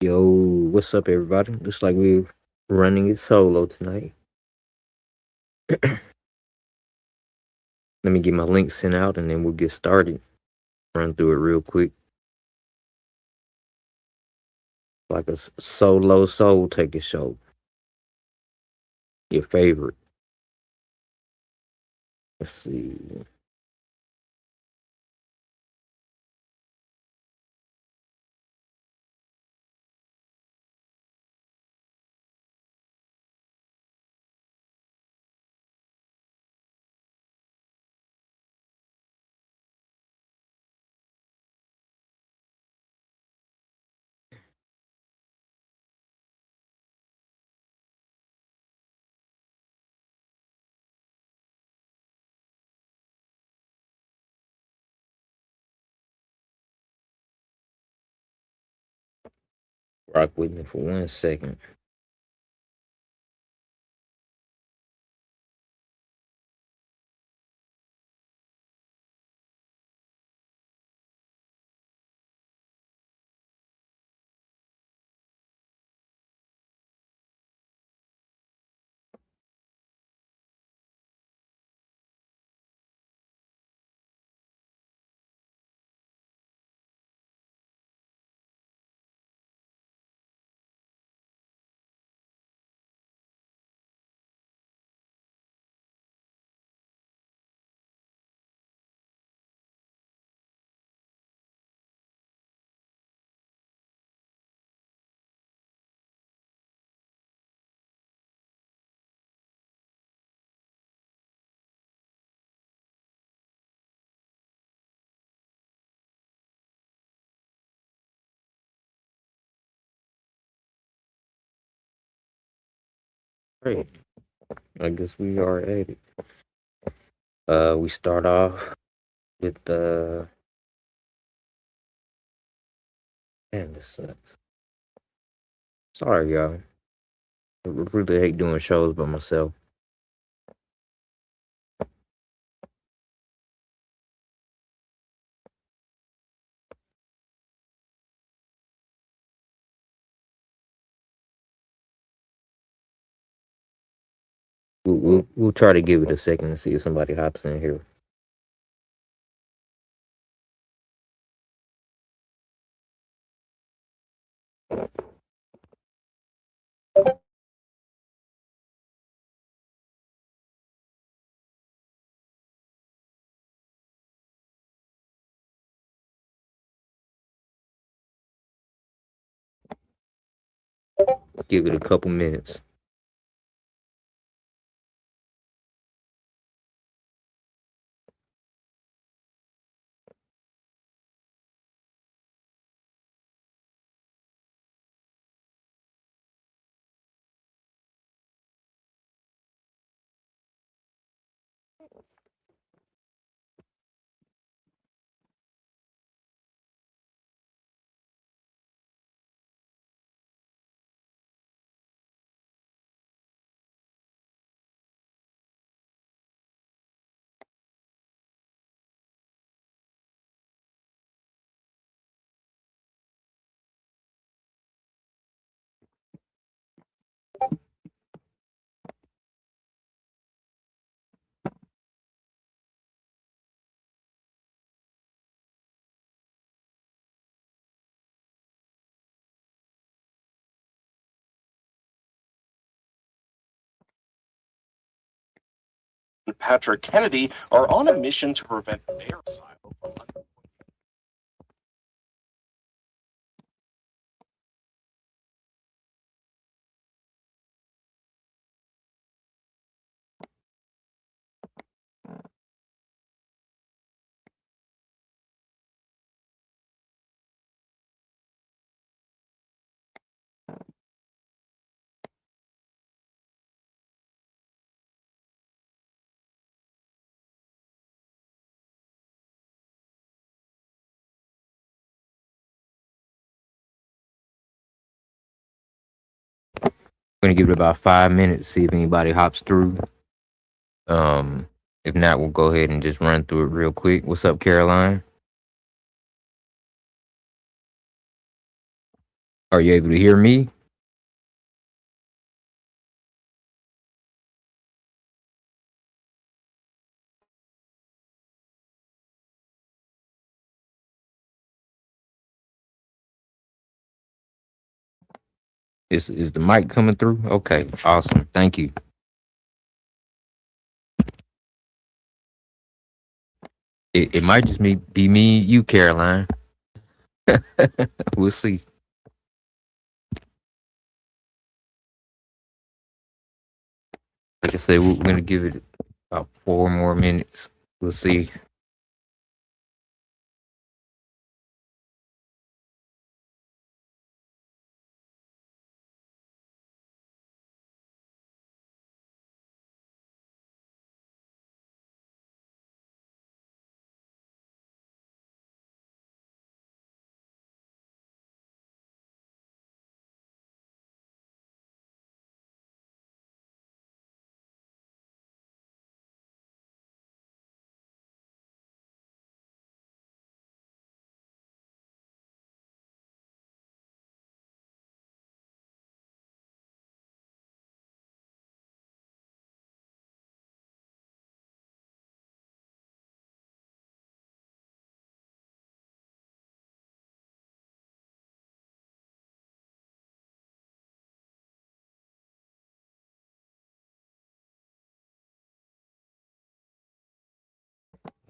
Yo, what's up, everybody? Looks like we're running it solo tonight. Let me get my link sent out and then we'll get started. Run through it real quick. Like a solo soul taking show. Your favorite. Let's see. Rock with me for 1 second. Great. I guess we are at it. We start off with man, this sucks. Sorry, y'all. I really hate doing shows by myself. We'll try to give it a second and see if somebody hops in here. Give it a couple minutes. Patrick Kennedy are on a mission to prevent their silo from We're gonna give it about 5 minutes, see if anybody hops through. If not, we'll go ahead and just run through it real quick. What's up, Caroline? Are you able to hear me? Is the mic coming through? Okay, awesome. Thank you. It might just be me, you, Caroline. We'll see. Like I said, we're gonna give it about 4 more minutes. We'll see.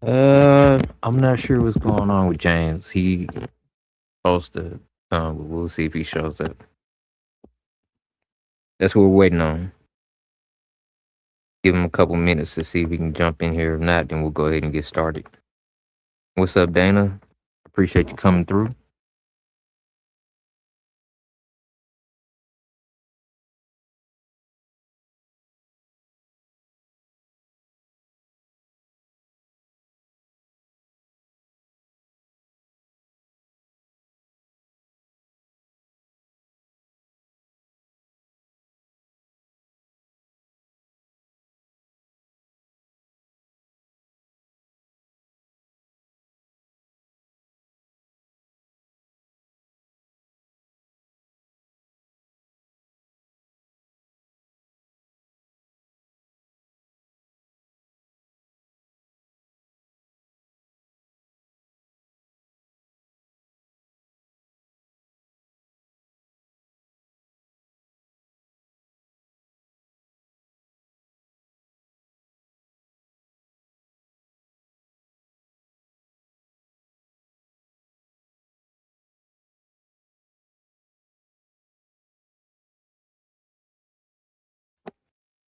I'm not sure what's going on with James. He supposed to come, but we'll see if he shows up. That's what we're waiting on. Give him a couple minutes to see if he can jump in here. If not, then we'll go ahead and get started. What's up, Dana? Appreciate you coming through.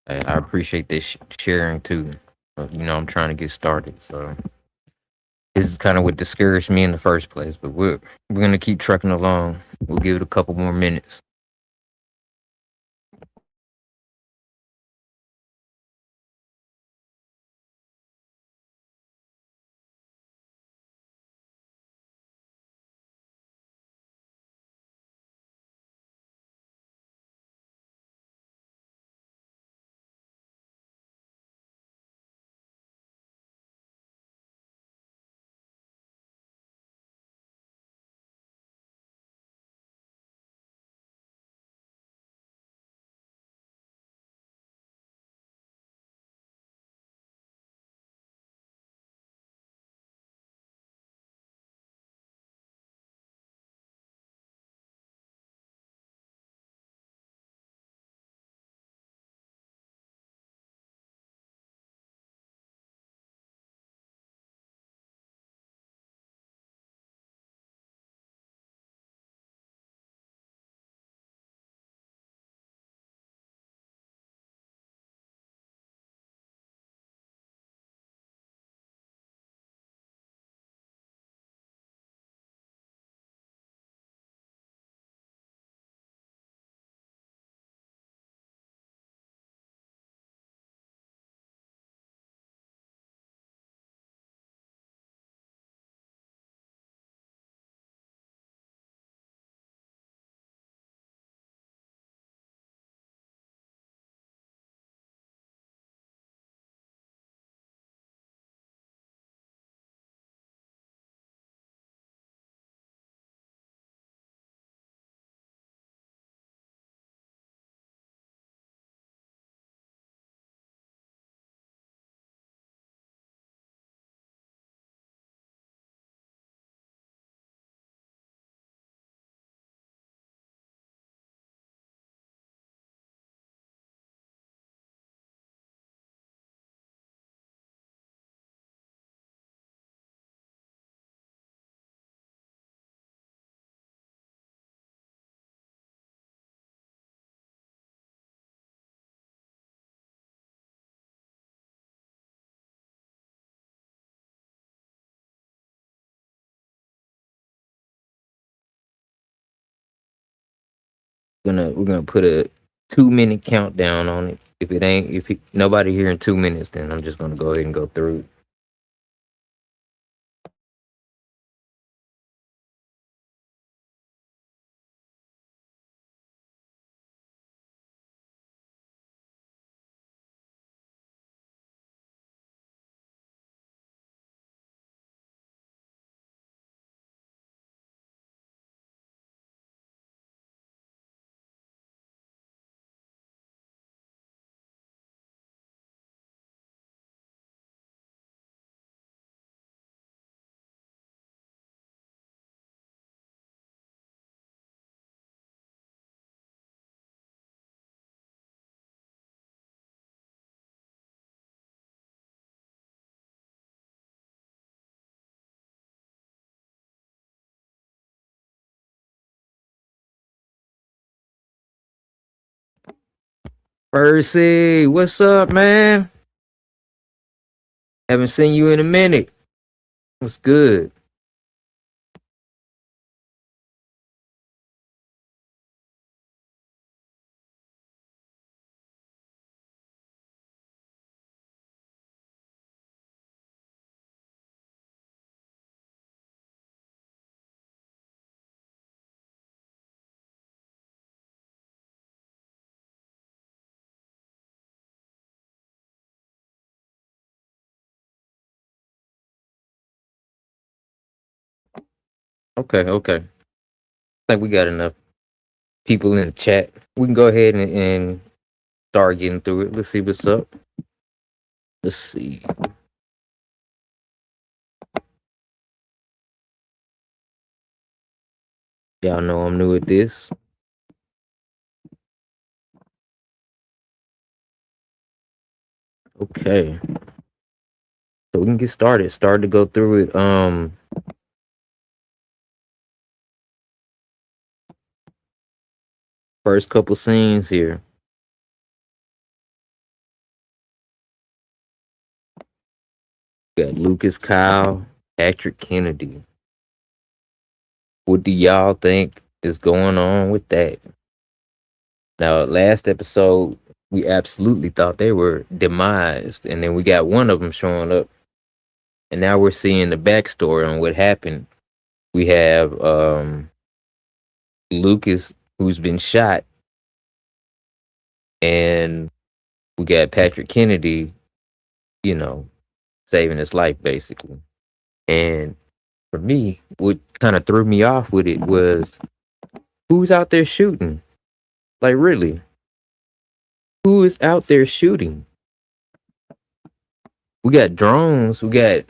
I appreciate this sharing too. I'm trying to get started, so this is kind of what discouraged me in the first place. But we're gonna keep trucking along. We'll give it a couple more minutes. We're gonna put a 2 minute countdown on it. If nobody here in 2 minutes, then I'm just gonna go ahead and go through. Percy, what's up, man? Haven't seen you in a minute. What's good? Okay. I think we got enough people in the chat. We can go ahead and start getting through it. Let's see what's up. Let's see. Y'all know I'm new at this. Okay. So we can get started. Start to go through it. First couple scenes here. Got Lucas Kyle, Patrick Kennedy. What do y'all think is going on with that? Now, last episode, we absolutely thought they were demised, and then we got one of them showing up, and now we're seeing the backstory on what happened. We have Lucas, who's been shot, and we got Patrick Kennedy, saving his life, basically. And for me, what kind of threw me off with it was who's out there shooting? Like, really? Who is out there shooting? We got drones. We got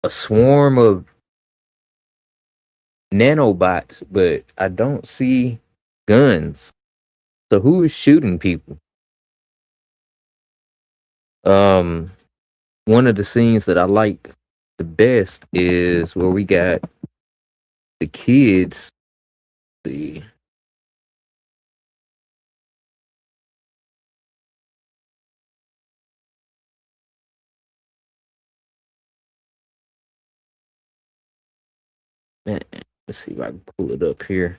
a swarm of nanobots, but I don't see guns. So who is shooting people? One of the scenes that I like the best is where we got the kids. See. Man, let's see if I can pull it up here.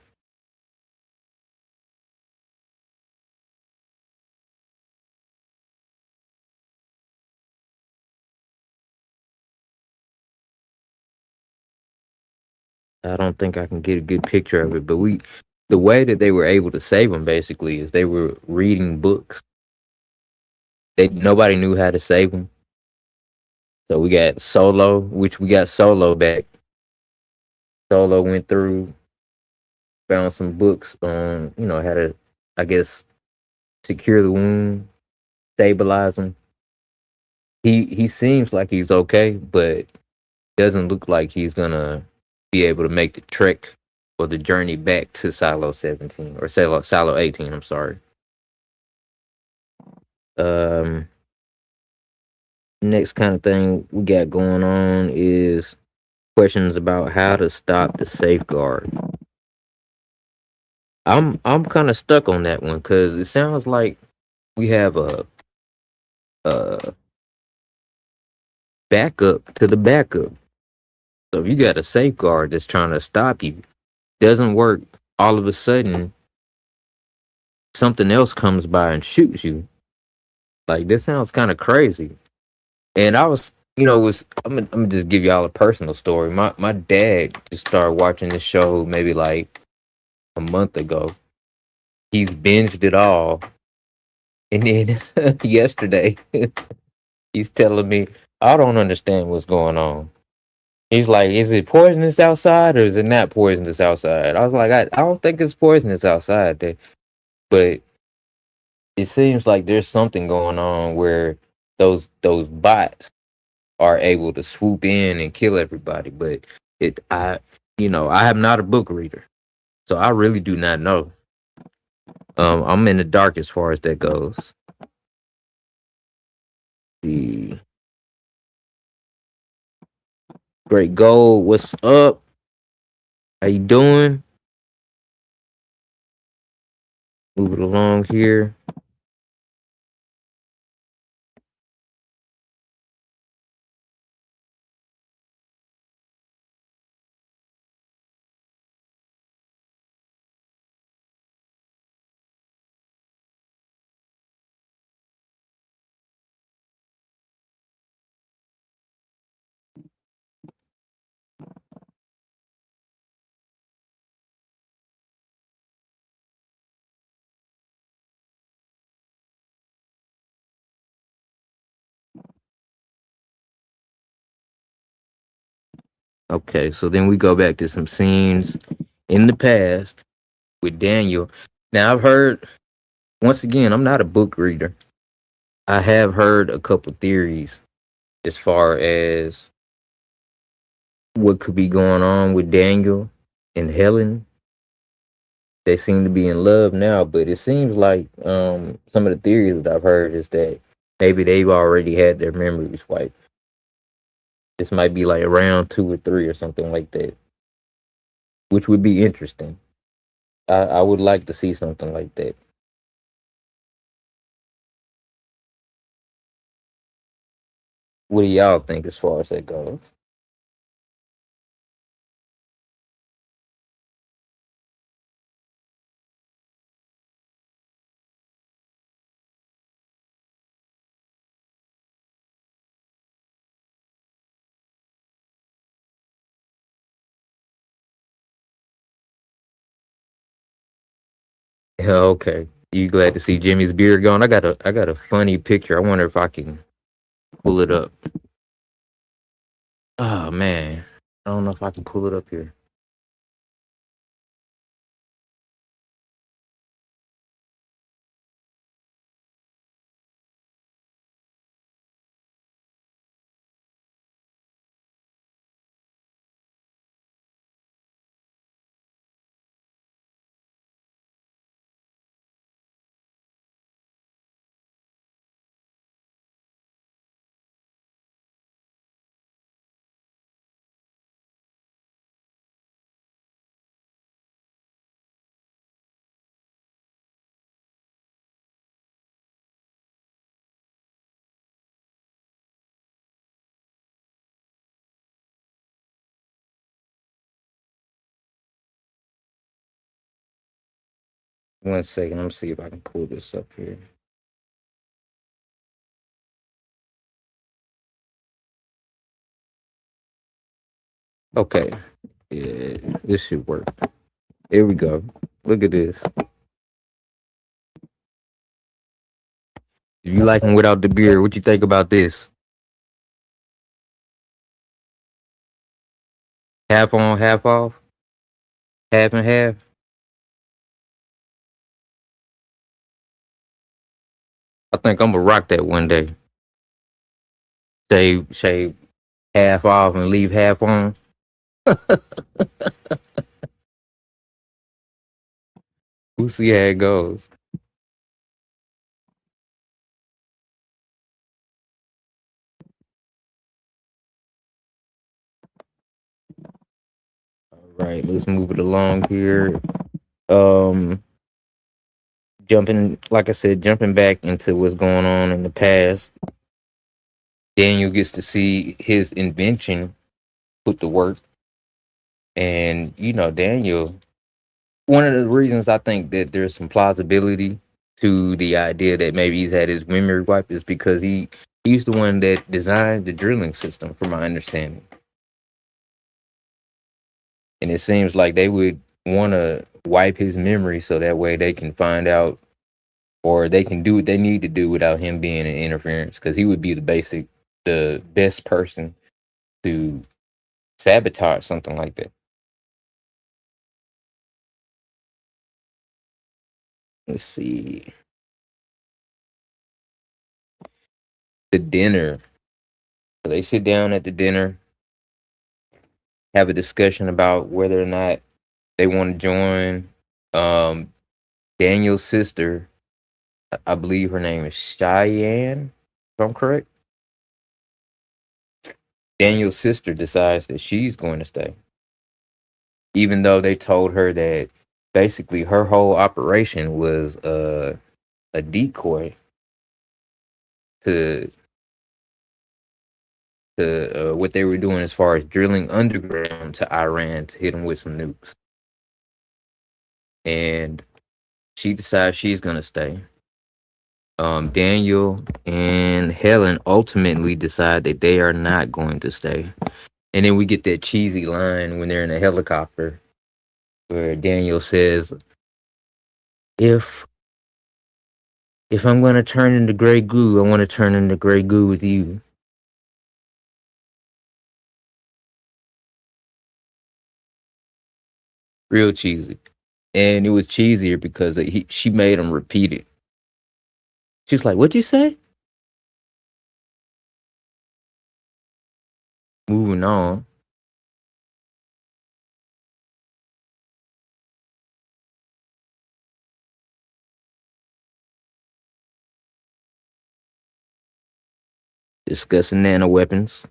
I don't think I can get a good picture of it, but the way that they were able to save them basically is they were reading books. Nobody knew how to save them. So we got Solo, which we got Solo back. Solo went through, found some books on, how to, I guess, secure the wound, stabilize him. He seems like he's okay, but doesn't look like he's gonna be able to make the trek or the journey back to Silo 17 or Silo 18. I'm sorry. Next kind of thing we got going on is questions about how to stop the safeguard. I'm kind of stuck on that one because it sounds like we have a backup to the backup. So if you got a safeguard that's trying to stop you, doesn't work all of a sudden, something else comes by and shoots you. Like this sounds kind of crazy. And I was, was I'm gonna just give y'all a personal story. My dad just started watching this show maybe like a month ago. He's binged it all, and then yesterday he's telling me I don't understand what's going on. He's like, is it poisonous outside or is it not poisonous outside? I was like, I don't think it's poisonous outside there, but it seems like there's something going on where those bots are able to swoop in and kill everybody. But I am not a book reader, so I really do not know. I'm in the dark as far as that goes. The Great Gold, what's up? How you doing? Moving along here. Okay, so then we go back to some scenes in the past with Daniel. Now I've heard, once again, I'm not a book reader. I have heard a couple theories as far as what could be going on with Daniel and Helen. They seem to be in love now, but it seems like some of the theories that I've heard is that maybe they've already had their memories wiped. This might be like around 2 or 3 or something like that, which would be interesting. I would like to see something like that. What do y'all think as far as that goes? Yeah, okay. You glad to see Jimmy's beard gone? I got a funny picture. I wonder if I can pull it up. Oh man. I don't know if I can pull it up here. One second. Let me see if I can pull this up here. Okay. Yeah, this should work. Here we go. Look at this. If you like him without the beard, what you think about this? Half on, half off, half and half. I think I'm gonna rock that one day. Shave half off and leave half on. We'll see how it goes. All right, let's move it along here. Um, like I said, jumping back into what's going on in the past. Daniel gets to see his invention put to work, and Daniel one of the reasons I think that there's some plausibility to the idea that maybe he's had his memory wiped is because he's the one that designed the drilling system, from my understanding. And it seems like they would want to wipe his memory so that way they can find out, or they can do what they need to do without him being an interference, because he would be the best person to sabotage something like that. Let's see. The dinner. So they sit down at the dinner, have a discussion about whether or not they want to join. Daniel's sister, I believe her name is Cheyenne, if I'm correct. Daniel's sister decides that she's going to stay, even though they told her that basically her whole operation was a decoy to what they were doing as far as drilling underground to Iran to hit them with some nukes. And she decides she's gonna stay. Daniel and Helen ultimately decide that they are not going to stay. And then we get that cheesy line when they're in a helicopter where Daniel says, if I'm gonna turn into gray goo, I want to turn into gray goo with you. Real cheesy. And it was cheesier because she made him repeat it. She's like, "What'd you say?" Moving on. Discussing nano weapons.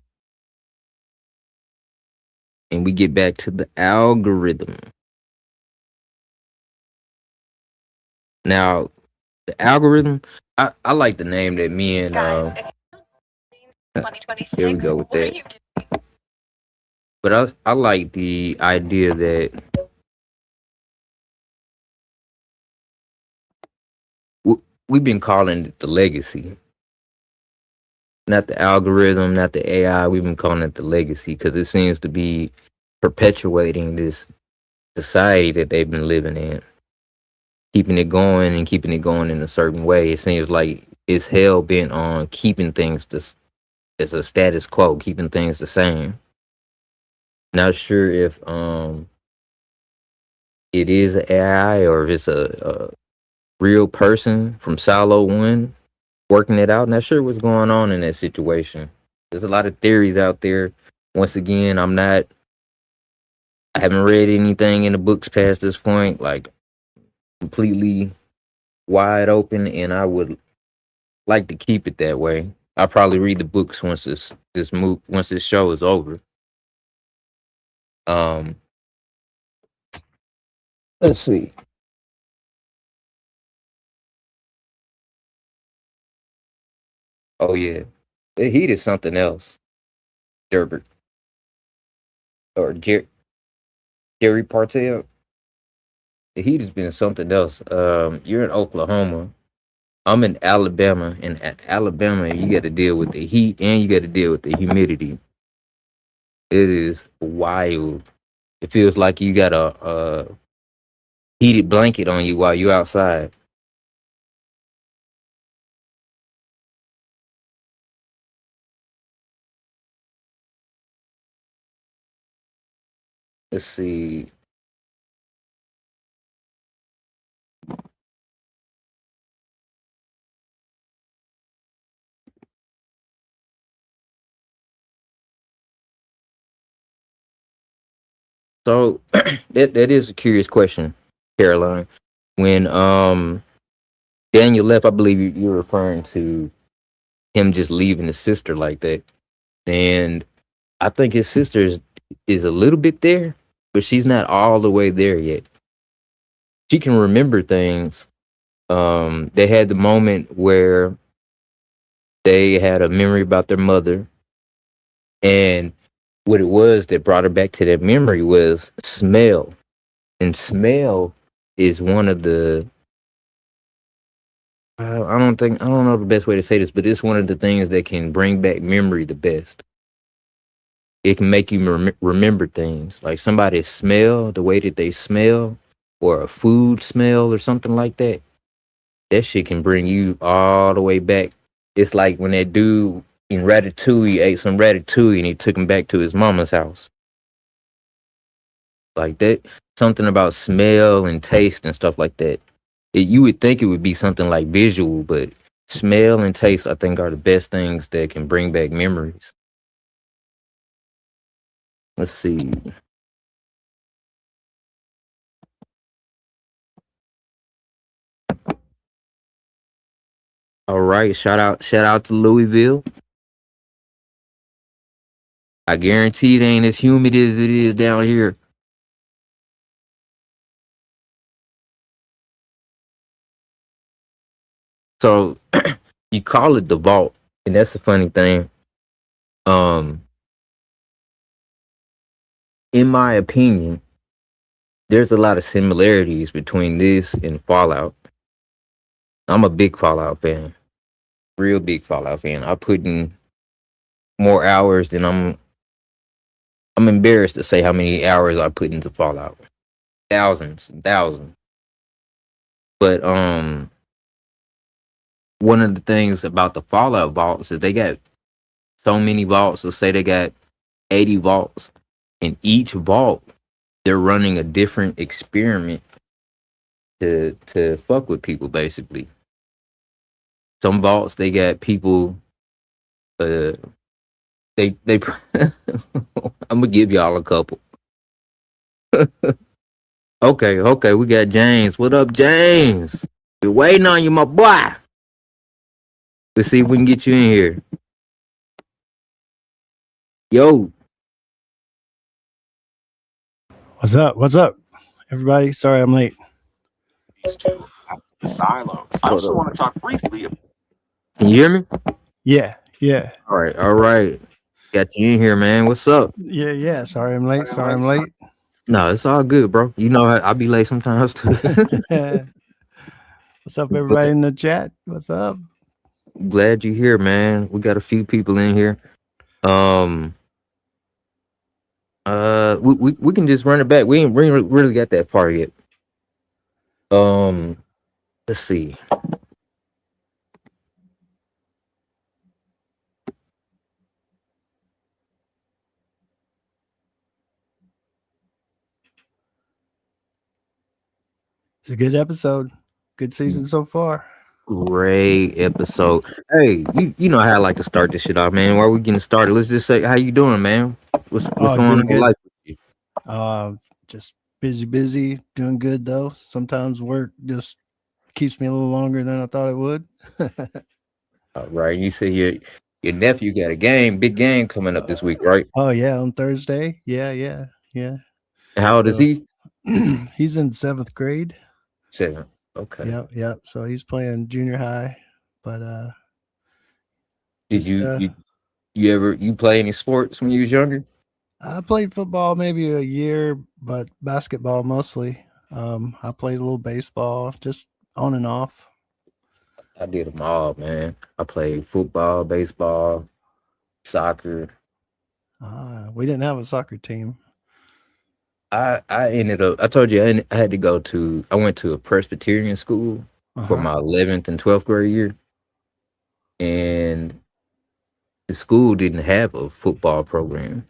And we get back to the algorithm. Now, the algorithm, I like the name that me and here we go with that. But I like the idea that we've been calling it the legacy. Not the algorithm, not the AI. We've been calling it the legacy because it seems to be perpetuating this society that they've been living in, keeping it going and keeping it going in a certain way. It seems like it's hell bent on keeping things as a status quo, keeping things the same. Not sure if it is an AI or if it's a real person from Silo One working it out. Not sure what's going on in that situation. There's a lot of theories out there. Once again, I haven't read anything in the books past this point, like completely wide open, and I would like to keep it that way. I'll probably read the books once this show is over. Let's see. Oh yeah, the Heat is something else. Gerbert or Jerry Partel. The Heat has been something else. You're in Oklahoma. I'm in Alabama, and at Alabama, you got to deal with the heat and you got to deal with the humidity. It is wild. It feels like you got a heated blanket on you while you're outside. Let's see. So that is a curious question, Caroline. When Daniel left, I believe you're referring to him just leaving his sister like that. And I think his sister is a little bit there, but she's not all the way there yet. She can remember things. They had the moment where they had a memory about their mother, and what it was that brought her back to that memory was smell. And smell is one of the I don't know the best way to say this, but it's one of the things that can bring back memory the best. It can make you remember things like somebody's smell, the way that they smell, or a food smell or something like that. That shit can bring you all the way back. It's like when that dude in Ratatouille ate some ratatouille and he took him back to his mama's house. Like that, something about smell and taste and stuff like that. You would think it would be something like visual, but smell and taste, I think, are the best things that can bring back memories. Let's see. All right, shout out to Louisville. I guarantee it ain't as humid as it is down here. So you call it the vault, and that's the funny thing. In my opinion, there's a lot of similarities between this and Fallout. I'm a big Fallout fan, real big Fallout fan. I put in more hours than I'm embarrassed to say how many hours I put into Fallout. Thousands and thousands. But one of the things about the Fallout vaults is they got so many vaults. Let's say they got 80 vaults. In each vault, they're running a different experiment to fuck with people, basically. Some vaults they got people they I'm gonna give y'all a couple. Okay, we got James. What up, James? We're waiting on you, my boy. Let's see if we can get you in here. Yo. What's up, everybody? Sorry I'm late. These two silos. I also want to talk briefly. Can you hear me? Yeah. All right. Got you in here, man. What's up? Yeah. Sorry I'm late. No, it's all good, bro. You know I'll be late sometimes too. What's up, everybody in the chat? What's up? Glad you're here, man. We got a few people in here. We can just run it back. We ain't really got that far yet. Let's see. It's a good episode. Good season so far. Great episode. Hey, you know how I like to start this shit off, man. While we getting started, let's just say how you doing, man. What's going on in your life with you? Just busy, doing good though. Sometimes work just keeps me a little longer than I thought it would. All right. You say your nephew got a big game coming up this week, right? Oh yeah, on Thursday. Yeah. How old is he? He's in 7th grade. 7. Okay. Yep. So he's playing junior high, but did you ever play any sports when you was younger? I played football maybe a year, but basketball mostly. I played a little baseball, just on and off. I did them all, man. I played football, baseball, soccer. We didn't have a soccer team. I ended up. I told you I had to go to. I went to a Presbyterian school for my 11th and 12th grade year, and the school didn't have a football program.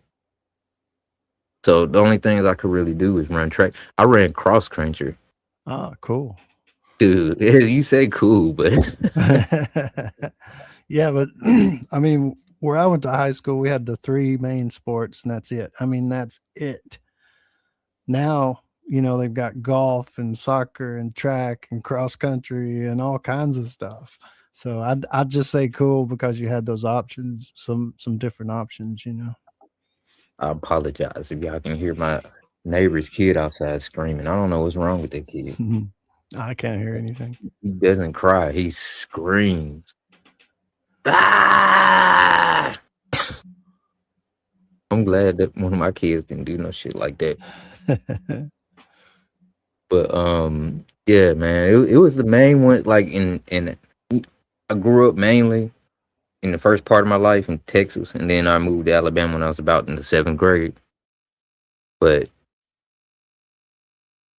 So the only things I could really do was run track. I ran cross country. Oh, cool. Dude, you say cool, but yeah, but I mean, where I went to high school, we had the 3 main sports, and that's it. I mean, that's it. Now, they've got golf and soccer and track and cross country and all kinds of stuff. So I'd just say cool because you had those options, some different options, I apologize if y'all can hear my neighbor's kid outside screaming. I don't know what's wrong with that kid. I can't hear anything. He doesn't cry. He screams. Ah! I'm glad that one of my kids didn't do no shit like that. But yeah, man, it was the main one. Like I grew up mainly in the first part of my life in Texas, and then I moved to Alabama when I was about in the 7th grade. But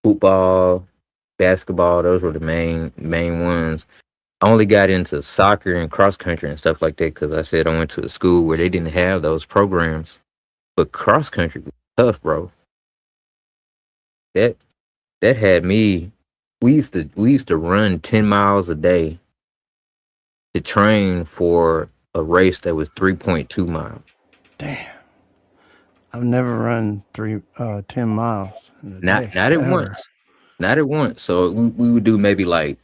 football, basketball, those were the main ones. I only got into soccer and cross country and stuff like that because I said I went to a school where they didn't have those programs. But cross country was tough, bro. That that had me. We used to run 10 miles a day to train for a race that was 3.2 miles. Damn. I've never run 10 miles in a Not day. not at ever. once. Not at once. So we would do maybe like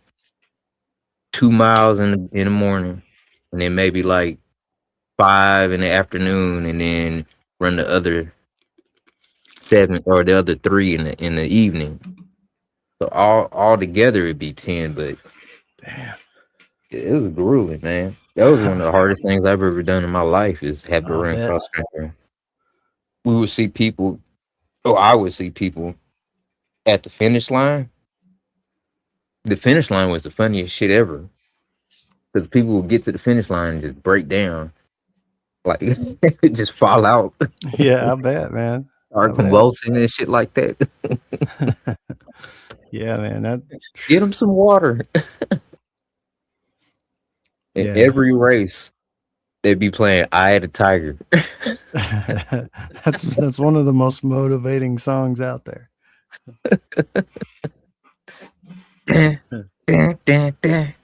2 miles in the morning, and then maybe like 5 in the afternoon, and then run the other 7 or the other 3 in the evening. So all together it'd be 10, but Damn. it was grueling, man. That was one of the hardest things I've ever done in my life is have to I'll run bet. cross country. We would see people, or I would see people at the finish line. The finish line was the funniest shit ever because people would get to the finish line and just break down, like just fall out, Yeah, I bet, man. or I bet. convulsing and shit like that. Yeah, man. That Get them some water. In Yeah. every race, they'd be playing "Eye of the Tiger." that's one of the most motivating songs out there. Dun, dun, dun, dun,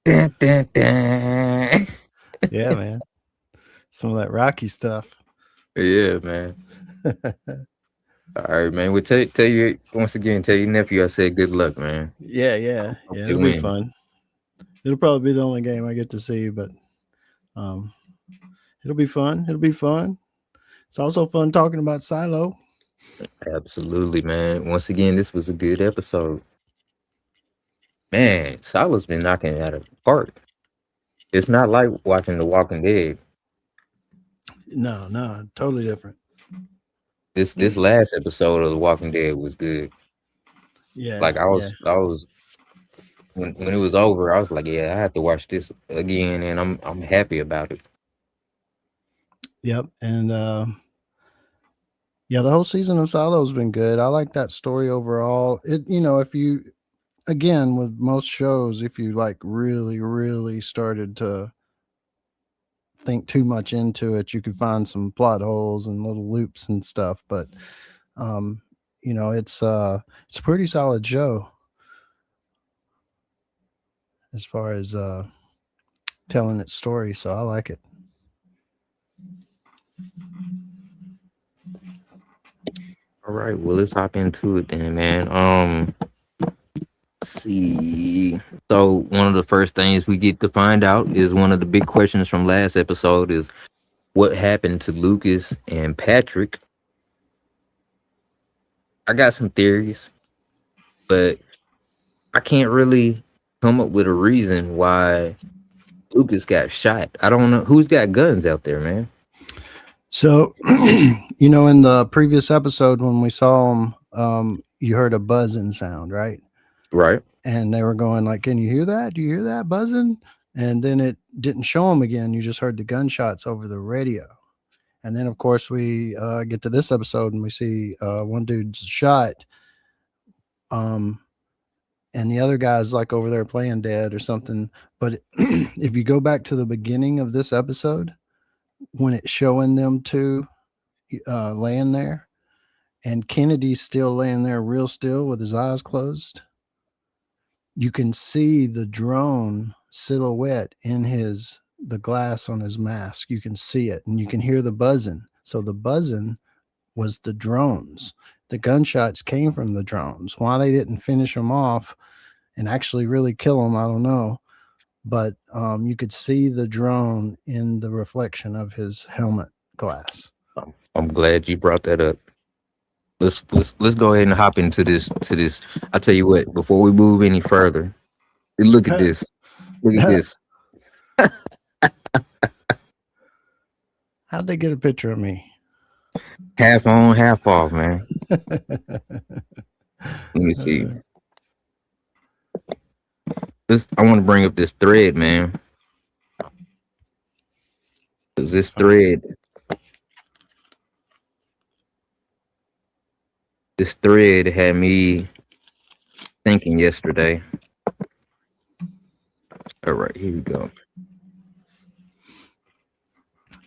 dun, dun, dun. Yeah, man. Some of that Rocky stuff. Yeah, man. All right, man. We'll tell you once again. Tell your nephew I said good luck, man. Yeah. Hope they It'll be win. fun. It'll probably be the only game I get to see, but it'll be fun. It's also fun talking about Silo. Absolutely, man. Once again, this was a good episode. Man, Silo's been knocking it out of the park. It's not like watching The Walking Dead. No, totally different. This last episode of The Walking Dead was good. Yeah. Like I was when it was over, I was like, yeah, I have to watch this again, and I'm happy about it. Yep. And yeah, the whole season of Silo's been good. I like that story overall. If you, again, with most shows, if you like really, really started to think too much into it, you could find some plot holes and little loops and stuff. But it's a pretty solid show as far as telling its story. So I like it. All right, well, let's hop into it then, man. Let's see. So one of the first things we get to find out is one of the big questions from last episode is what happened to Lucas and Patrick. I got some theories, but I can't really come up with a reason why Lucas got shot. I don't know who's got guns out there, man. So, in the previous episode when we saw him, you heard a buzzing sound, right? Right. And they were going like, "Can you hear that? Do you hear that buzzing?" And then it didn't show them again. You just heard the gunshots over the radio. And then, of course, we get to this episode and we see one dude's shot. And the other guy's like over there playing dead or something. But if you go back to the beginning of this episode, when it's showing them two laying there, and Kennedy's still laying there real still with his eyes closed, you can see the drone silhouette in the glass on his mask. You can see it, and you can hear the buzzing. So the buzzing was the drones. The gunshots came from the drones. Why they didn't finish them off and actually really kill them, I don't know. But you could see the drone in the reflection of his helmet glass. I'm glad you brought that up. Let's go ahead and hop into this. I'll tell you what, before we move any further, look at this. Look at this. How'd they get a picture of me? Half on, half off, man. Let me see. I want to bring up this thread, man. Because this thread had me thinking yesterday. All right, here we go.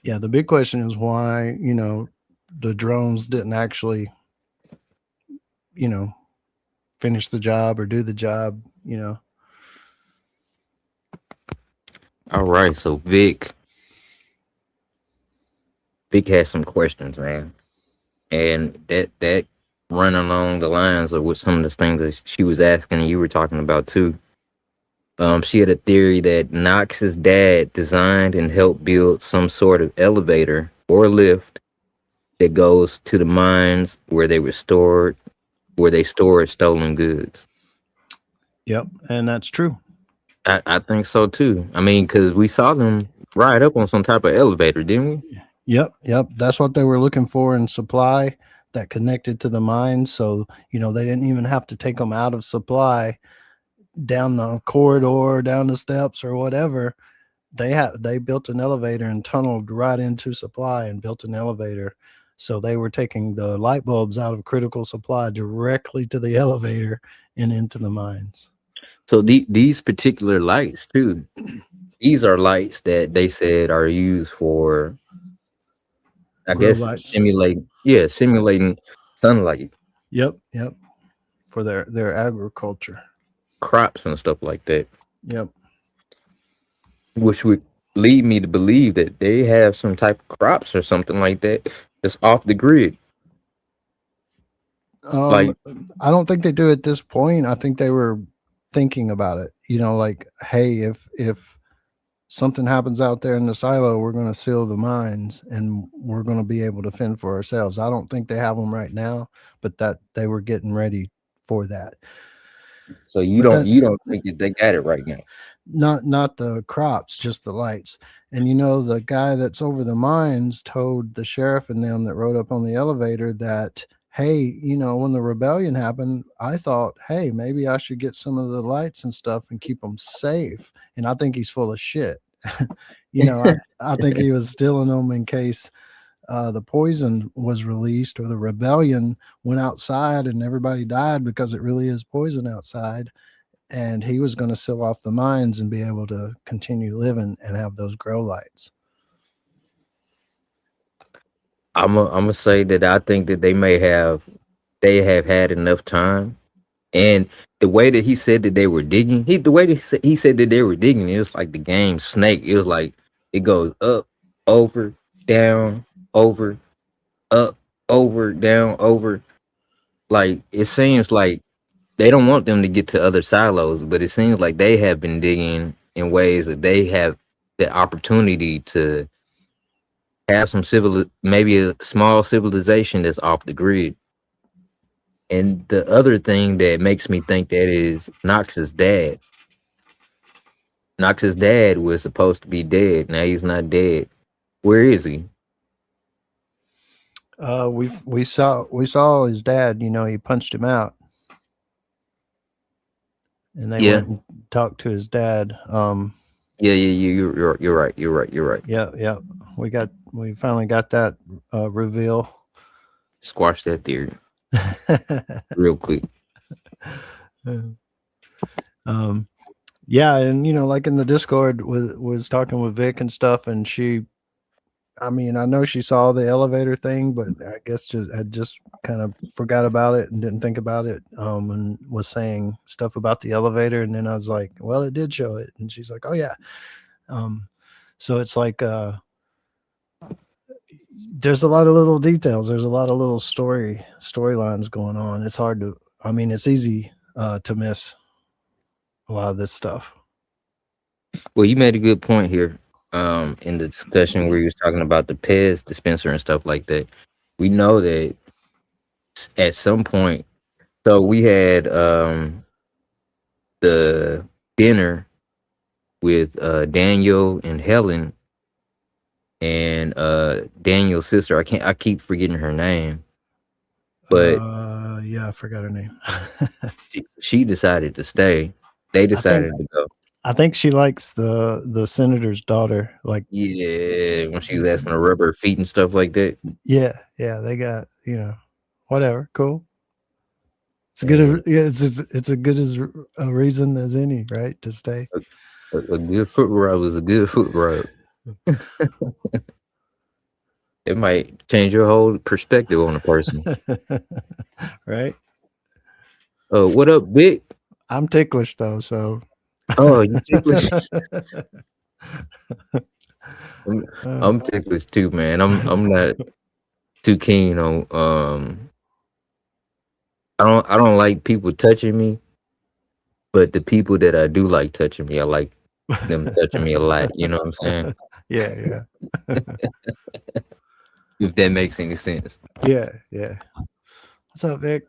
Yeah, the big question is why, the drones didn't actually, finish the job or do the job, All right, so Vic has some questions, man. And that run along the lines of what some of the things that she was asking and you were talking about too. She had a theory that Knox's dad designed and helped build some sort of elevator or lift that goes to the mines where they stored stolen goods. Yep, and that's true. I think so too. I mean, because we saw them ride up on some type of elevator, didn't we? Yep. That's what they were looking for in supply that connected to the mines. So, they didn't even have to take them out of supply down the corridor, down the steps or whatever. They built an elevator and tunneled right into supply and built an elevator. So they were taking the light bulbs out of critical supply directly to the elevator and into the mines. So these particular lights too, these are lights that they said are used for, I guess, simulating sunlight. Yep. For their agriculture, crops and stuff like that. Yep. Which would lead me to believe that they have some type of crops or something like that that's off the grid. I don't think they do at this point. I think they were thinking about it. Like, hey, if something happens out there in the silo, we're going to seal the mines and we're going to be able to fend for ourselves. I don't think they have them right now, but that they were getting ready for that. So you don't think that they got it right now? Not the crops, just the lights. And the guy that's over the mines told the sheriff and them that rode up on the elevator that, hey, when the rebellion happened, I thought, hey, maybe I should get some of the lights and stuff and keep them safe. And I think he's full of shit. I think he was stealing them in case the poison was released or the rebellion went outside and everybody died, because it really is poison outside. And he was going to seal off the mines and be able to continue living and have those grow lights. I'm gonna say that I think that they have had enough time. And the way that he said that they were digging, he said that they were digging, it was like the game Snake. It was like it goes up, over, down, over, up, over, down, over. Like, it seems like they don't want them to get to other silos, but it seems like they have been digging in ways that they have the opportunity to have some maybe a small civilization that's off the grid. And the other thing that makes me think that is Knox's dad. Knox's dad was supposed to be dead. Now he's not dead. Where is he? We saw his dad. He punched him out, and they went and talked to his dad. You're right. Yeah. We finally got that reveal. Squash that theory real quick. Yeah, and like in the Discord was talking with Vic and stuff, and I know she saw the elevator thing, but I guess had just kind of forgot about it and didn't think about it, and was saying stuff about the elevator, and then I was like, well, it did show it, and she's like, oh yeah. So it's like there's a lot of little details. There's a lot of little storylines going on. It's hard to, it's easy to miss a lot of this stuff. Well, you made a good point here in the discussion where you was talking about the Pez dispenser and stuff like that. We know that at some point, so we had the dinner with Daniel and Helen and Daniel's sister. I keep forgetting her name. But yeah, I forgot her name. She decided to stay. They decided to go. I think she likes the senator's daughter. Like, Yeah, when she was asking to rub her feet and stuff like that. yeah, they got, whatever, cool. It's good. It's a good as a reason as any, right, to stay. A good foot rub was a good foot rub. It might change your whole perspective on a person. Right? What up, Vic? I'm ticklish though, so. Oh, you ticklish? I'm ticklish too, man. I'm not too keen on I don't like people touching me, but the people that I do like touching me, I like them touching me a lot. You know what I'm saying? Yeah. If that makes any sense. Yeah. What's up, Vic?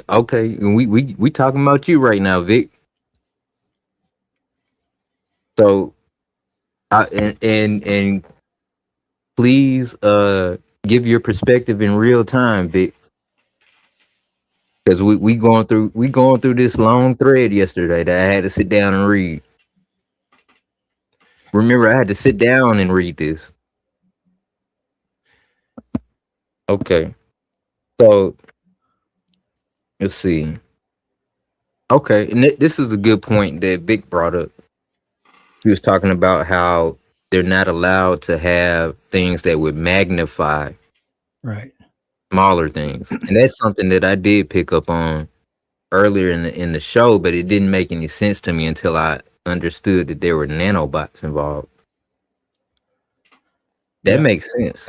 Okay, we talking about you right now, Vic. So, and please give your perspective in real time, Vic, because we going through this long thread yesterday that I had to sit down and read. Remember, I had to sit down and read this. Okay, so let's see. Okay, and this is a good point that Vic brought up. He was talking about how they're not allowed to have things that would magnify Right. smaller things, and that's something that I did pick up on earlier in the show, but it didn't make any sense to me until I understood that there were nanobots involved. That makes sense.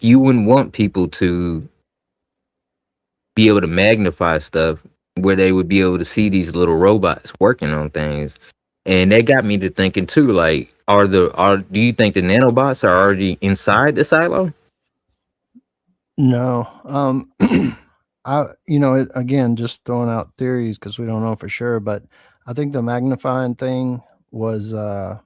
You wouldn't want people to be able to magnify stuff where they would be able to see these little robots working on things. And that got me to thinking too, like, do you think the nanobots are already inside the silo? No. Again, just throwing out theories because we don't know for sure, but I think the magnifying thing was I'm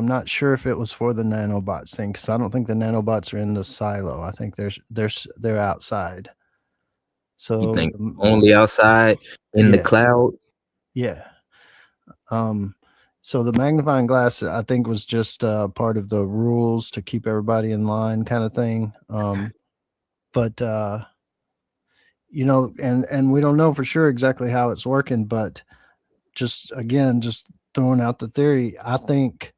not sure if it was for the nanobots thing, because I don't think the nanobots are in the silo. I think they're outside. So you think only outside in the cloud? Yeah. So the magnifying glass, I think, was just part of the rules to keep everybody in line, kind of thing. But and we don't know for sure exactly how it's working, but just throwing out the theory, I think,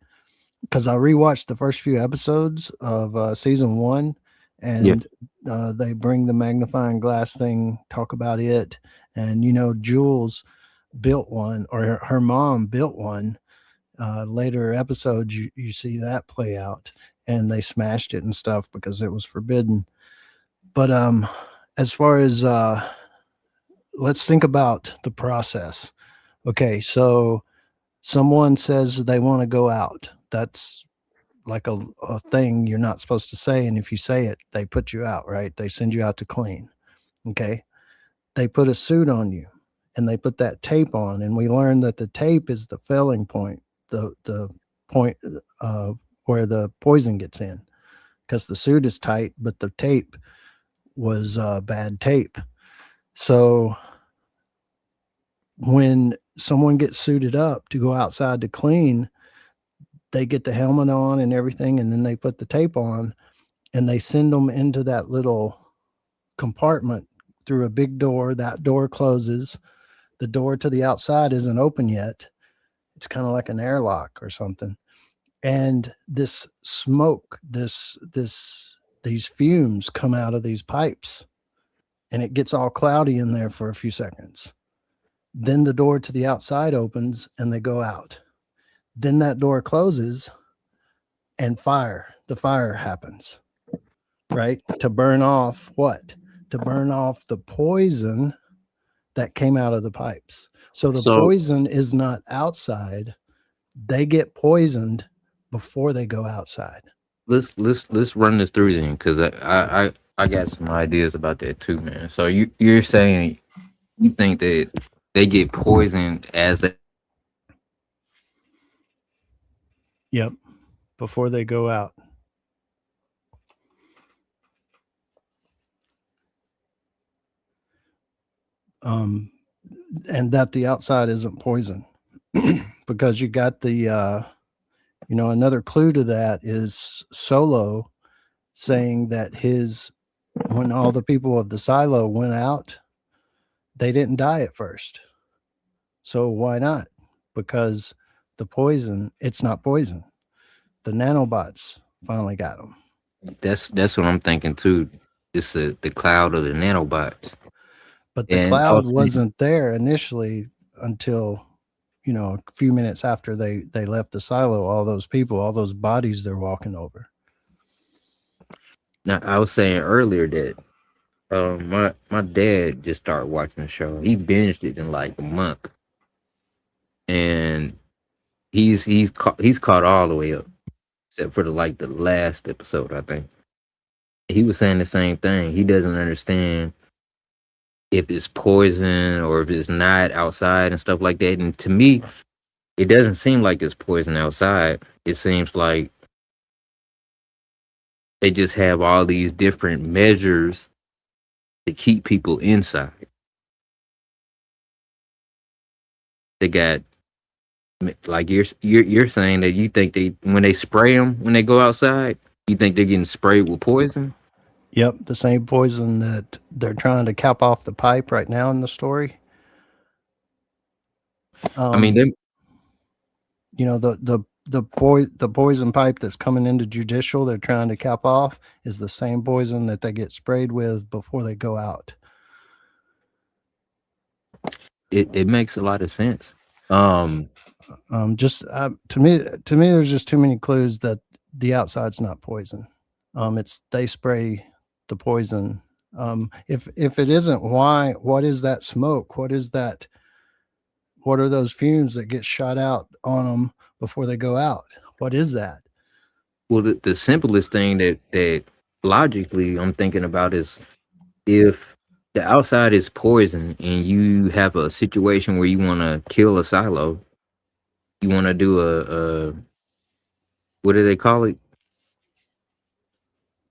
because I rewatched the first few episodes of season 1, and they bring the magnifying glass thing, talk about it, and Jules built one, or her mom built one. Later episodes, you see that play out, and they smashed it and stuff because it was forbidden. But as far as let's think about the process. Okay, so someone says they want to go out. That's like a thing you're not supposed to say, and if you say it, they put you out, right? They send you out to clean. Okay, they put a suit on you, and they put that tape on, and we learned that the tape is the failing point, the point where the poison gets in, because the suit is tight, but the tape was bad tape. So when someone gets suited up to go outside to clean, they get the helmet on and everything, and then they put the tape on, and they send them into that little compartment through a big door. That door closes. The door to the outside isn't open yet. It's kind of like an airlock or something. And this smoke, these fumes come out of these pipes, and it gets all cloudy in there for a few seconds. Then the door to the outside opens and they go out. Then that door closes and the fire happens, right? To burn off what? To burn off the poison that came out of the pipes. So poison is not outside. They get poisoned before they go outside. Let's run this through then, because I got some ideas about that too, man. So you're saying you think that they get poisoned as they... Yep, before they go out. and that the outside isn't poison. Because you got the another clue to that is Solo saying that when all the people of the silo went out, they didn't die at first. So why not? Because the poison, it's not poison. The nanobots finally got them. That's what I'm thinking too. It's the cloud of the nanobots. But the cloud wasn't there initially until, a few minutes after they left the silo. All those people, all those bodies they're walking over. Now, I was saying earlier that my dad just started watching the show. He binged it in like a month, and he's caught all the way up, except for the last episode, I think. He was saying the same thing. He doesn't understand if it's poison or if it's not outside and stuff like that. And to me, it doesn't seem like it's poison outside. It seems like they just have all these different measures to keep people inside. They got, like you're saying that you think when they spray them when they go outside, you think they're getting sprayed with poison? Yep, the same poison that they're trying to cap off the pipe right now in the story. I mean, the poison pipe that's coming into Judicial, they're trying to cap off, is the same poison that they get sprayed with before they go out. It makes a lot of sense. Just to me, there's just too many clues that the outside's not poison. They spray the poison. If it isn't, why? What is that smoke? What is that? What are those fumes that get shot out on them before they go out? What is that? Well, the simplest thing that logically I'm thinking about is if the outside is poison and you have a situation where you want to kill a silo, you want to do a what do they call it?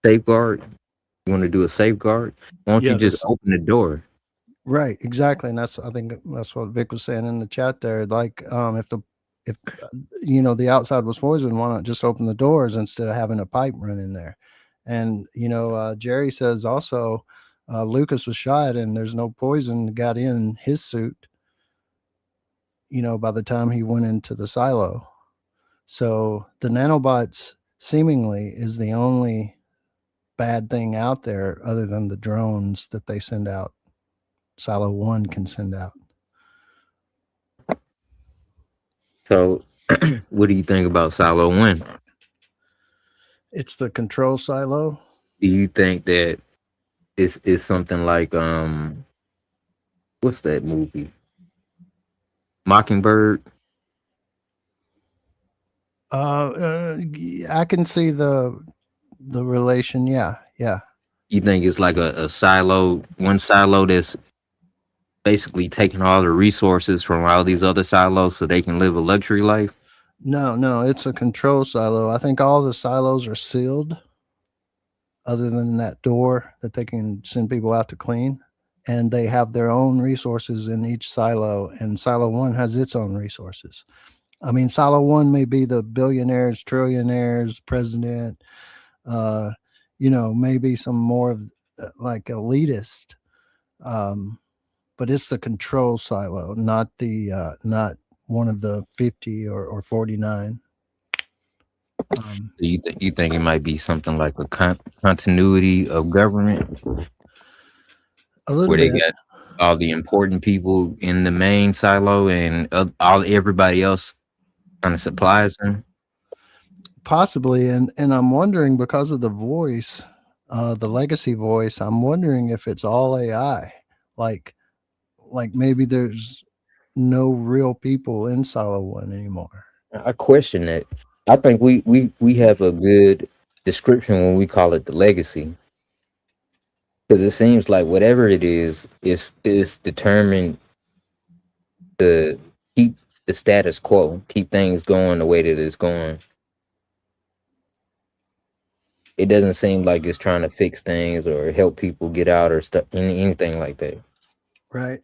Safeguard. You want to do a safeguard? Why don't you just open the door? Right, exactly, and I think that's what Vic was saying in the chat there. Like, if the outside was poison, why not just open the doors instead of having a pipe run in there? And Jerry says also, Lucas was shot and there's no poison got in his suit. By the time he went into the silo, so the nanobots seemingly is the only bad thing out there other than the drones that they send out. Silo 1 can send out. So, what do you think about Silo 1? It's the control silo. Do you think that it's something like what's that movie? Mockingbird? I can see the relation. Yeah. You think it's like a silo, one silo that's basically taking all the resources from all these other silos so they can live a luxury life? No, it's a control silo. I think all the silos are sealed other than that door that they can send people out to clean, and they have their own resources in each silo, and Silo 1 has its own resources. I mean, Silo 1 may be the billionaires, trillionaires, president, maybe some more of like elitist, but it's the control silo, not not one of the 50 or 49. You think it might be something like a continuity of government, a little where bit. They got all the important people in the main silo and everybody else kind of supplies them? Possibly, and I'm wondering, because of the voice, the legacy voice, I'm wondering if it's all AI, like maybe there's no real people in Silo 1 anymore. I question that. I think we have a good description when we call it the legacy, because it seems like whatever it is determined to keep the status quo, keep things going the way that it's going. It doesn't seem like it's trying to fix things or help people get out or stuff, anything like that. Right.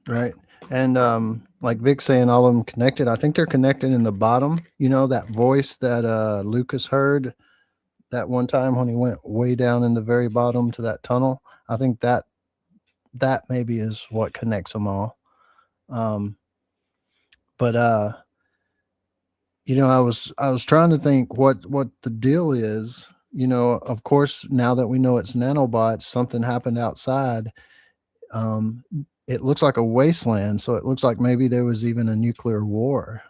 Right. And like Vic saying all of them connected, I think they're connected in the bottom. You know, that voice that Lucas heard that one time when he went way down in the very bottom to that tunnel. I think that maybe is what connects them all. Um, but you know, I was trying to think what the deal is. You know, of course, now that we know it's nanobots, something happened outside. Um, it looks like a wasteland, so it looks like maybe there was even a nuclear war.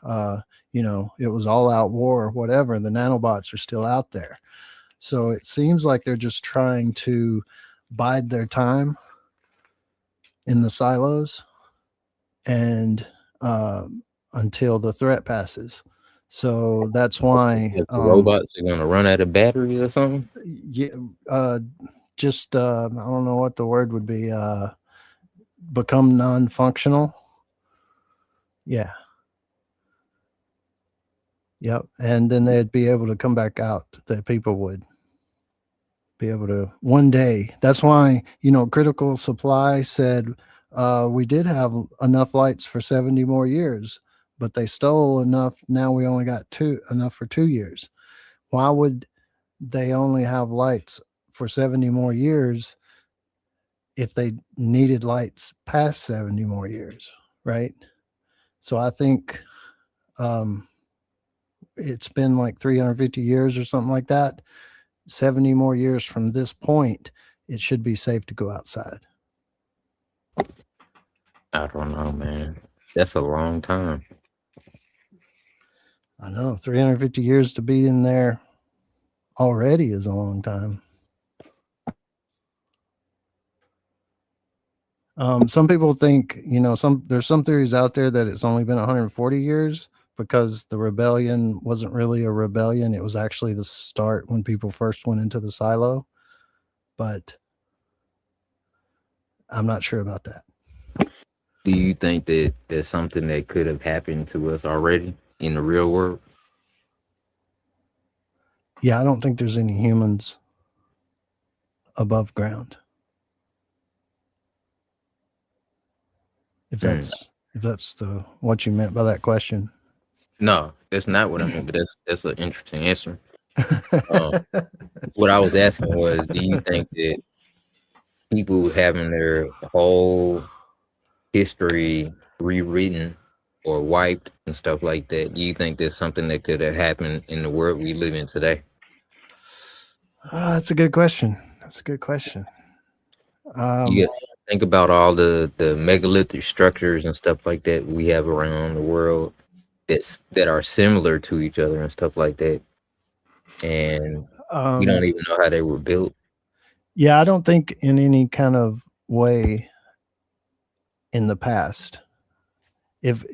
You know, it was all out war or whatever. The nanobots are still out there. So it seems like they're just trying to bide their time in the silos and until the threat passes. So that's why If the robots are gonna run out of batteries or something. yeah, just I don't know what the word would be. Become non-functional. Yeah. Yep. And then they'd be able to come back out. The people would be able to one day. That's why, you know, Critical Supply said we did have enough lights for 70 more years, but they stole enough. Now we only got enough for 2 years. Why would they only have lights for 70 more years if they needed lights past 70 more years, right? So I think it's been like 350 years or something like that. 70 more years from this point, it should be safe to go outside. I don't know, man. That's a long time. I know 350 years to be in there already is a long time. Some people think, you know, there's some theories out there that it's only been 140 years because the rebellion wasn't really a rebellion. It was actually the start when people first went into the silo. But I'm not sure about that. Do you think that there's something that could have happened to us already in the real world? Yeah, I don't think there's any humans above ground. If that's what you meant by that question. No, that's not what I meant, but that's an interesting answer. What I was asking was, do you think that people having their whole history rewritten or wiped and stuff like that, do you think there's something that could have happened in the world we live in today? That's a good question. You think about all the megalithic structures and stuff like that we have around the world that are similar to each other and stuff like that, and we don't even know how they were built. Yeah, I don't think in any kind of way in the past. If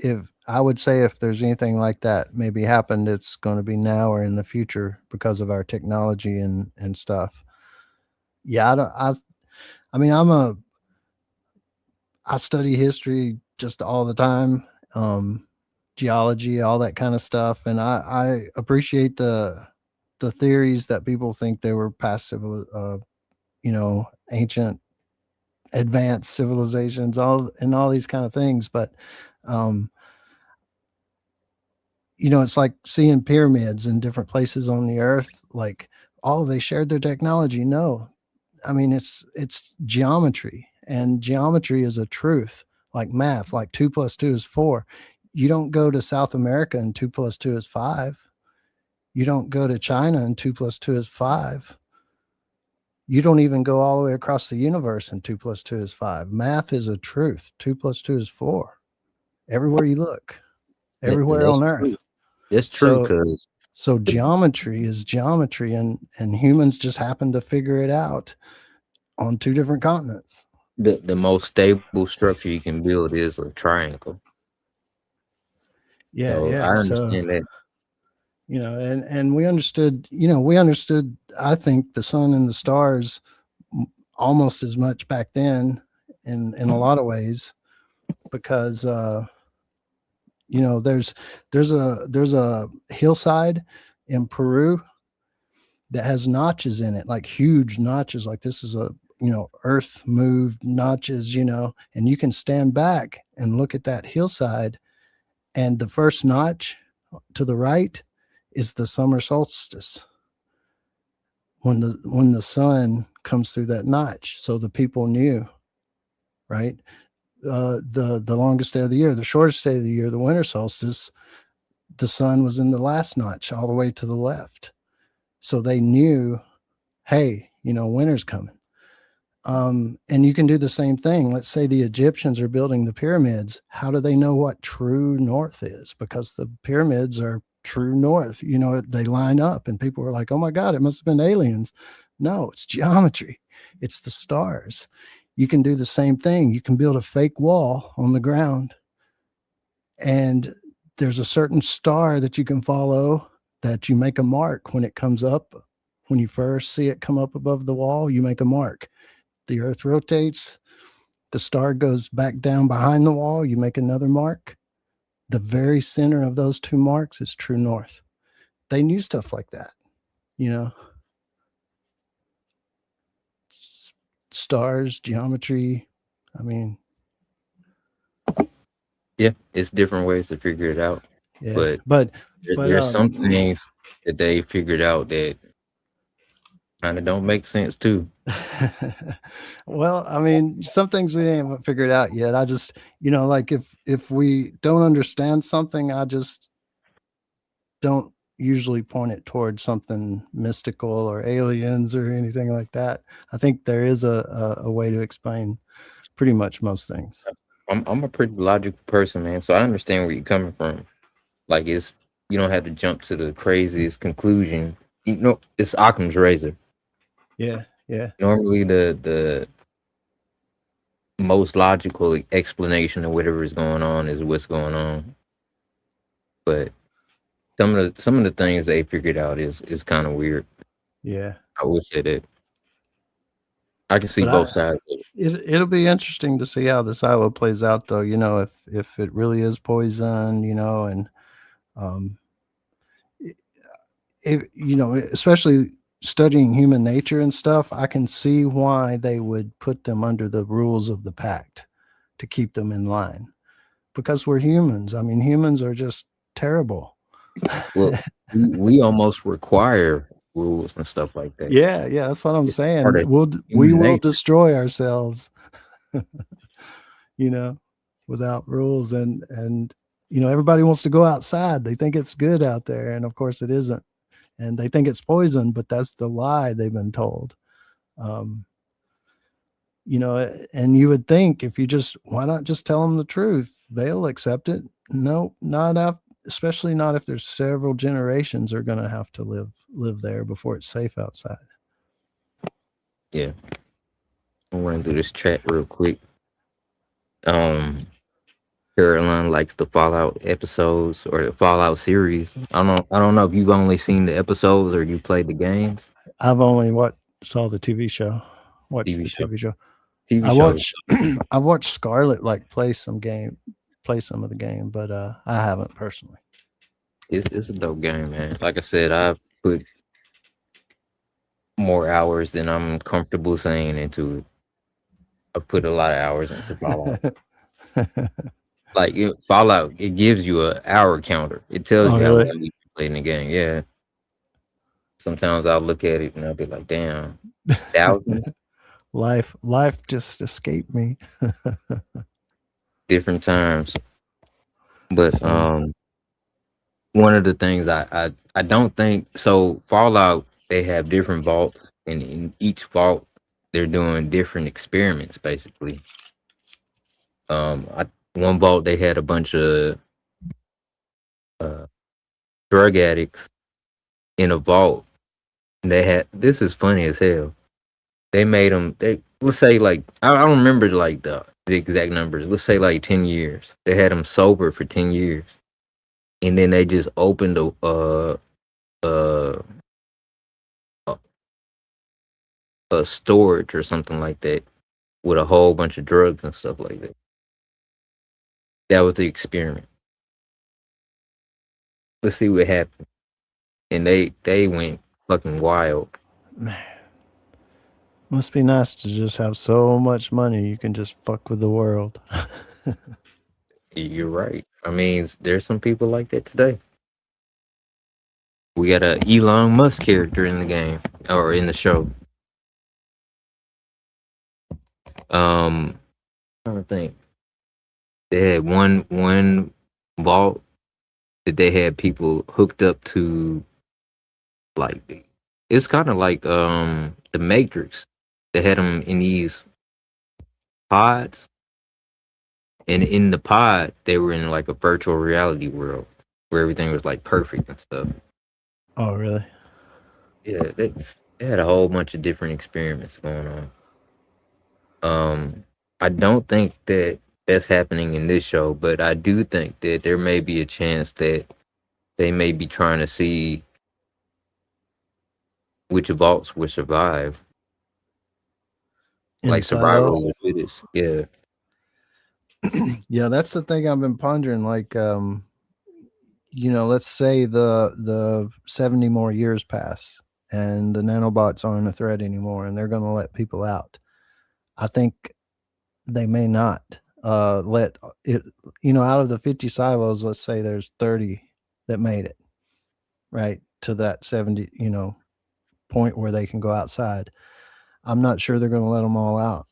I would say if there's anything like that maybe happened, it's going to be now or in the future because of our technology and stuff. Yeah, I mean, I study history just all the time, geology, all that kind of stuff, and I appreciate the theories that people think they were past you know, ancient, advanced civilizations, all these kind of things, but you know, it's like seeing pyramids in different places on the earth, like, oh, they shared their technology. No, I mean, it's geometry, and geometry is a truth, like math, like 2 + 2 is 4. You don't go to South America and 2 + 2 is 5. You don't go to China and 2 + 2 is 5. You don't even go all the way across the universe and 2 + 2 is 5. Math is a truth. 2 + 2 is 4. Everywhere you look, everywhere on earth. That's true, because so geometry is geometry, and humans just happen to figure it out on 2 different continents. The most stable structure you can build is a triangle. Yeah, so yeah. I understand that. You know, and we understood, I think, the sun and the stars almost as much back then in a lot of ways, because you know, there's a hillside in Peru that has notches in it, like huge notches, like this is a earth moved notches, and you can stand back and look at that hillside, and the first notch to the right is the summer solstice, when the sun comes through that notch. So the people knew, right? The longest day of the year, the shortest day of the year, the winter solstice, the sun was in the last notch all the way to the left. So they knew, hey, winter's coming. And you can do the same thing. Let's say the Egyptians are building the pyramids. How do they know what true north is? Because the pyramids are true north. They line up, and people are like, oh my God, it must have been aliens. No, it's geometry. It's the stars. You can do the same thing. You can build a fake wall on the ground, and there's a certain star that you can follow, that you make a mark when it comes up. When you first see it come up above the wall, you make a mark. The earth rotates, the star goes back down behind the wall, you make another mark. The very center of those two marks is true north. They knew stuff like that, stars, geometry. I mean, Yeah, it's different ways to figure it out. yeah, But there's some things that they figured out that kind of don't make sense too. Well, I mean, some things we haven't figured out yet. I just, like if we don't understand something, I just don't usually point it towards something mystical or aliens or anything like that. I think there is a way to explain pretty much most things. I'm a pretty logical person, man, so I understand where you're coming from. Like, you don't have to jump to the craziest conclusion. It's Occam's razor. Yeah. Normally, the most logical explanation of whatever is going on is what's going on. But some of the things they figured out is kind of weird. Yeah, I would say that. I can see both sides. It'll be interesting to see how the silo plays out, though. If it really is poison, and especially studying human nature and stuff, I can see why they would put them under the rules of the pact to keep them in line, because we're humans. I mean, humans are just terrible. Well, we almost require rules and stuff like that. Yeah, that's what I'm saying. We will destroy ourselves, without rules. And everybody wants to go outside. They think it's good out there, and of course it isn't. And they think it's poison, but that's the lie they've been told. And you would think, why not just tell them the truth? They'll accept it. Nope, not after. Especially not if there's several generations are going to have to live there before it's safe outside. Yeah. I'm running through this chat real quick. Caroline likes the Fallout episodes or the Fallout series. I don't know if you've only seen the episodes or you played the games. I've only saw the TV show. TV show. I've watched Scarlett play some of the game, but I haven't personally. It's a dope game, man. Like I said, I've put more hours than I'm comfortable saying into it. I put a lot of hours into Fallout. Fallout, it gives you an hour counter. It tells you how long you play in the game. Yeah. Sometimes I'll look at it and I'll be like, damn, thousands. Life just escaped me. Different times. But one of the things I don't think so. Fallout, they have different vaults, and in each vault they're doing different experiments basically. One vault they had a bunch of drug addicts in a vault. And this is funny as hell. They made them, let's say I don't remember the exact numbers. Let's say 10 years. They had them sober for 10 years. And then they just opened a storage or something like that with a whole bunch of drugs and stuff like that. That was the experiment. Let's see what happened. And they went fucking wild. Man. Must be nice to just have so much money you can just fuck with the world. You're right. I mean, there's some people like that today. We got a Elon Musk character in the game or in the show. I'm trying to think. They had one vault that they had people hooked up to, like it's kind of like the Matrix. They had them in these pods, and in the pod they were in like a virtual reality world where everything was like perfect and stuff. Oh, really? Yeah, they had a whole bunch of different experiments going on. I don't think that that's happening in this show, but I do think that there may be a chance that they may be trying to see which vaults will survive. In Like Silo? survival of the fittest. Yeah. Yeah, that's the thing I've been pondering. Like, let's say the 70 more years pass and the nanobots aren't a threat anymore and they're going to let people out. I think they may not let it, out of the 50 silos, let's say there's 30 that made it right to that 70, point where they can go outside. I'm not sure they're going to let them all out.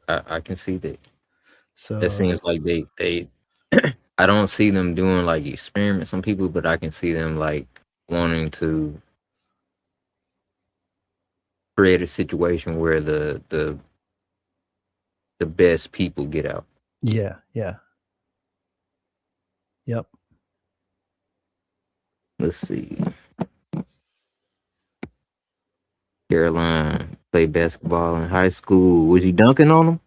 I can see that. So It seems like they I don't see them doing like experiments on people, but I can see them like wanting to create a situation where the best people get out. yeah. Yep. Let's see. Caroline played basketball in high school. Was he dunking on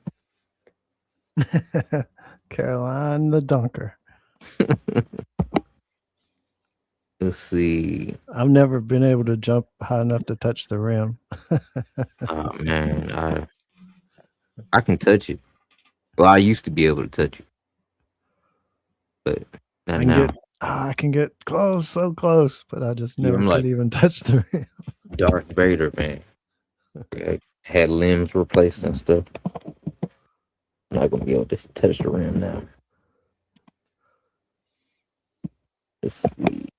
them? Caroline the Dunker. Let's see. I've never been able to jump high enough to touch the rim. Oh man, I can touch it. Well, I used to be able to touch it, but not now. I can get close, so close, but I just never I'm could like even touch the rim. Darth Vader, man. Had limbs replaced and stuff. I'm not gonna be able to touch the rim now. Let's see.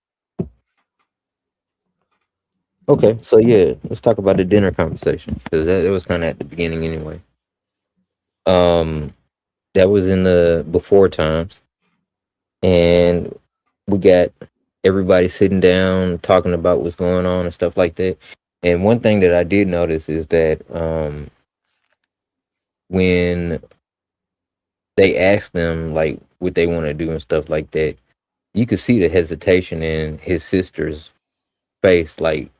Okay, so yeah, let's talk about the dinner conversation because it was kind of at the beginning anyway. That was in the before times, and we got everybody sitting down talking about what's going on and stuff like that. And one thing that I did notice is that when they asked them like what they want to do and stuff like that, you could see the hesitation in his sister's face. Like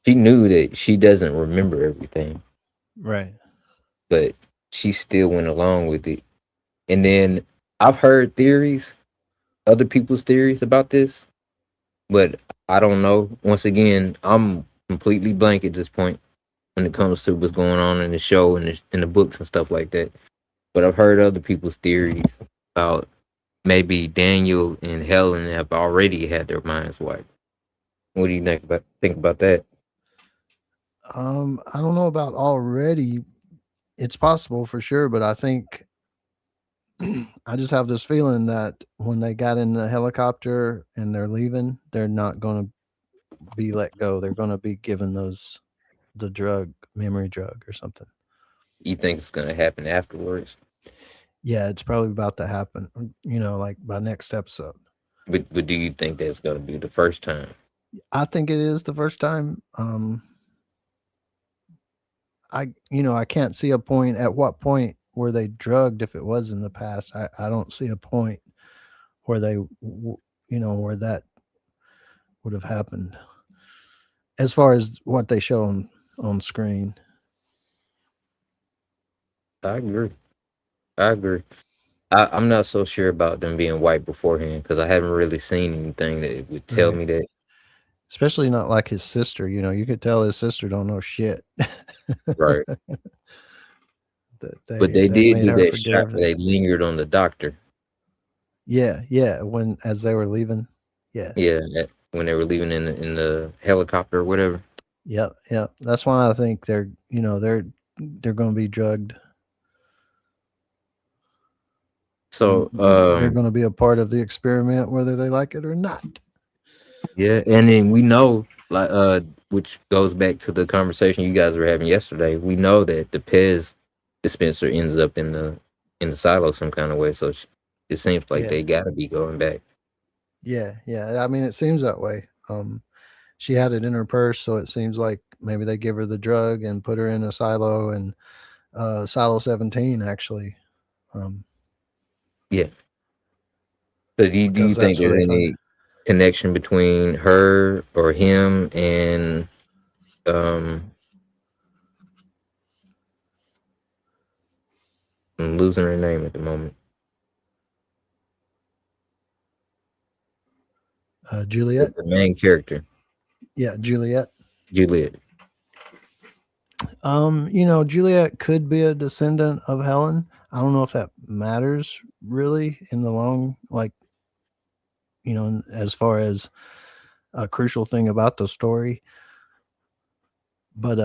she knew that she doesn't remember everything, Right. but she still went along with it. And then I've heard theories, other people's theories about this, but I don't know. Once again, I'm completely blank at this point when it comes to what's going on in the show and in the books and stuff like that. But I've heard other people's theories about maybe Daniel and Helen have already had their minds wiped. What do you think about that? I don't know about already. It's possible for sure, but I think I just have this feeling that when they got in the helicopter and they're leaving, they're not going to be let go. They're going to be given the drug, memory drug or something. You think it's going to happen afterwards? Yeah, it's probably about to happen, like by next episode. But do you think that's going to be the first time? I think it is the first time. I can't see a point at what point were they drugged if it was in the past. I don't see a point where they, where that would have happened as far as what they show on screen. I agree. I'm not so sure about them being white beforehand because I haven't really seen anything that would tell me that. Especially not like his sister. You could tell his sister don't know shit. Right. But they did do that shot where they lingered on the doctor. Yeah. As they were leaving. Yeah. Yeah, when they were leaving in the helicopter or whatever. Yep, yep. That's why I think they're going to be drugged. So, They're going to be a part of the experiment, whether they like it or not. yeah, and then we know, like, which goes back to the conversation you guys were having yesterday. We know that the Pez dispenser ends up in the silo some kind of way. So it seems like Yeah. they got to be going back. Yeah, yeah. I mean, it seems that way. She had it in her purse, so it seems like maybe they give her the drug and put her in a silo, and silo 17 actually. Yeah. So do you Because think that's where there's they find any connection between her or him and um I'm losing her name at the moment. Juliet. The main character, Yeah, Juliet. Juliet. Juliet could be a descendant of Helen. I don't know if that matters really in the long, like, as far as a crucial thing about the story. But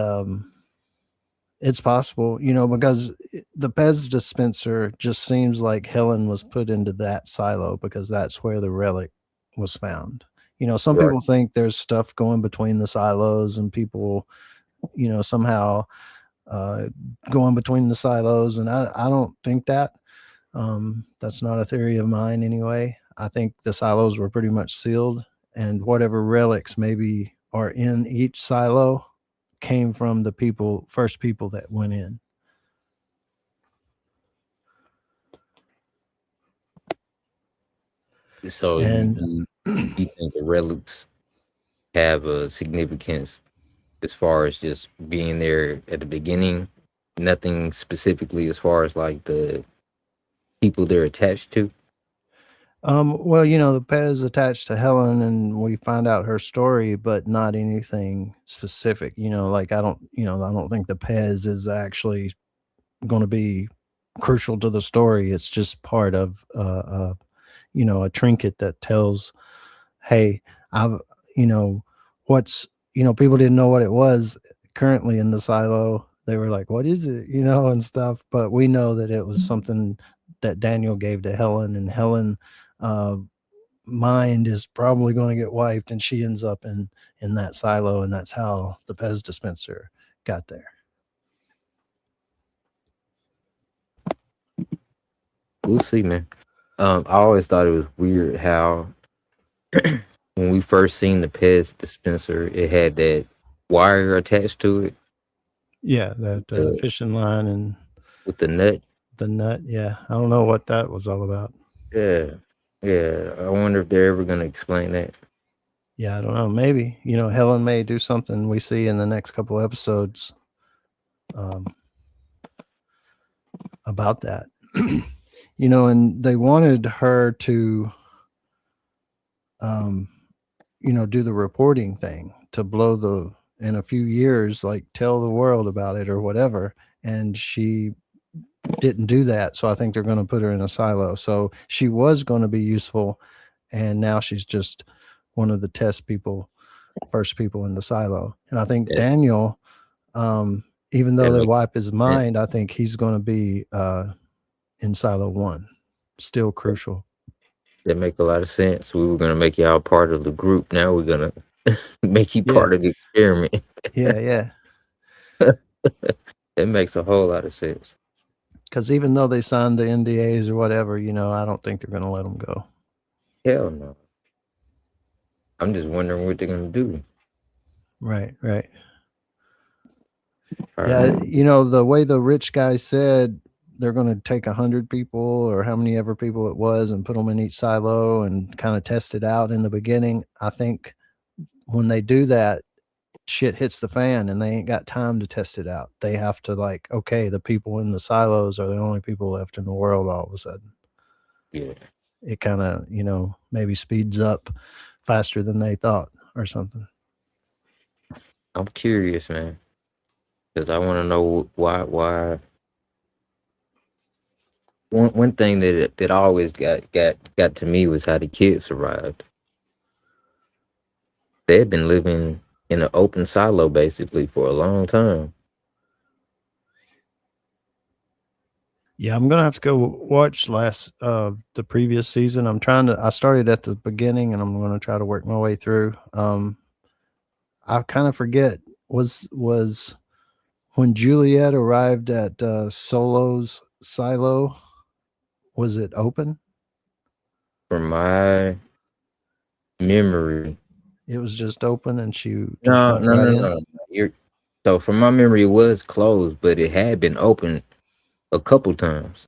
it's possible, because the Pez dispenser just seems like Helen was put into that silo because that's where the relic was found. Some Right. people think there's stuff going between the silos and people, somehow going between the silos. And I don't think that. That's not a theory of mine anyway. I think the silos were pretty much sealed, and whatever relics maybe are in each silo came from the first people that went in. So And you think the relics have a significance as far as just being there at the beginning? Nothing specifically as far as like the people they're attached to? well, the Pez attached to Helen, and we find out her story, but not anything specific. Like I don't think the Pez is actually going to be crucial to the story. It's just part of a trinket that tells, hey, I've what's people didn't know what it was currently in the silo. They were like, what is it, and stuff, but we know that it was something that Daniel gave to Helen, and Helen mind is probably going to get wiped, and she ends up in that silo, and that's how the Pez dispenser got there. We'll see, man. I always thought it was weird how when we first seen the Pez dispenser, it had that wire attached to it. Yeah, that fishing line and with the nut. The nut, yeah. I don't know what that was all about. Yeah. I wonder if they're ever gonna explain that. Yeah, I don't know. Maybe, Helen may do something we see in the next couple episodes about that. And they wanted her to do the reporting thing, to blow in a few years, like tell the world about it or whatever. And she didn't do that. So I think they're going to put her in a silo. So she was going to be useful. And now she's just one of the first people in the silo. And I think Daniel, even though they wipe his mind, I think he's going to be in silo 1, still crucial. That make a lot of sense. We were going to make y'all part of the group. Now we're going to make you part of the experiment. Yeah. It makes a whole lot of sense. Because even though they signed the NDAs or whatever, I don't think they're going to let them go. Hell no. I'm just wondering what they're going to do. Right. Yeah, the way the rich guy said they're going to take 100 people or how many ever people it was and put them in each silo and kind of test it out in the beginning. I think when they do that, shit hits the fan and they ain't got time to test it out. They have to okay, the people in the silos are the only people left in the world all of a sudden. Yeah. It kind of, maybe speeds up faster than they thought or something. I'm curious, man. Because I want to know why. One thing that always got to me was how the kids survived. They had been living in an open silo basically for a long time. Yeah, I'm gonna have to go watch the previous season. I started at the beginning and I'm gonna try to work my way through. I kind of forget, was when Juliet arrived at Solo's silo, was it open? From my memory, It was just open and she just no, went no, right no, in. no. So from my memory, it was closed, but it had been open a couple times.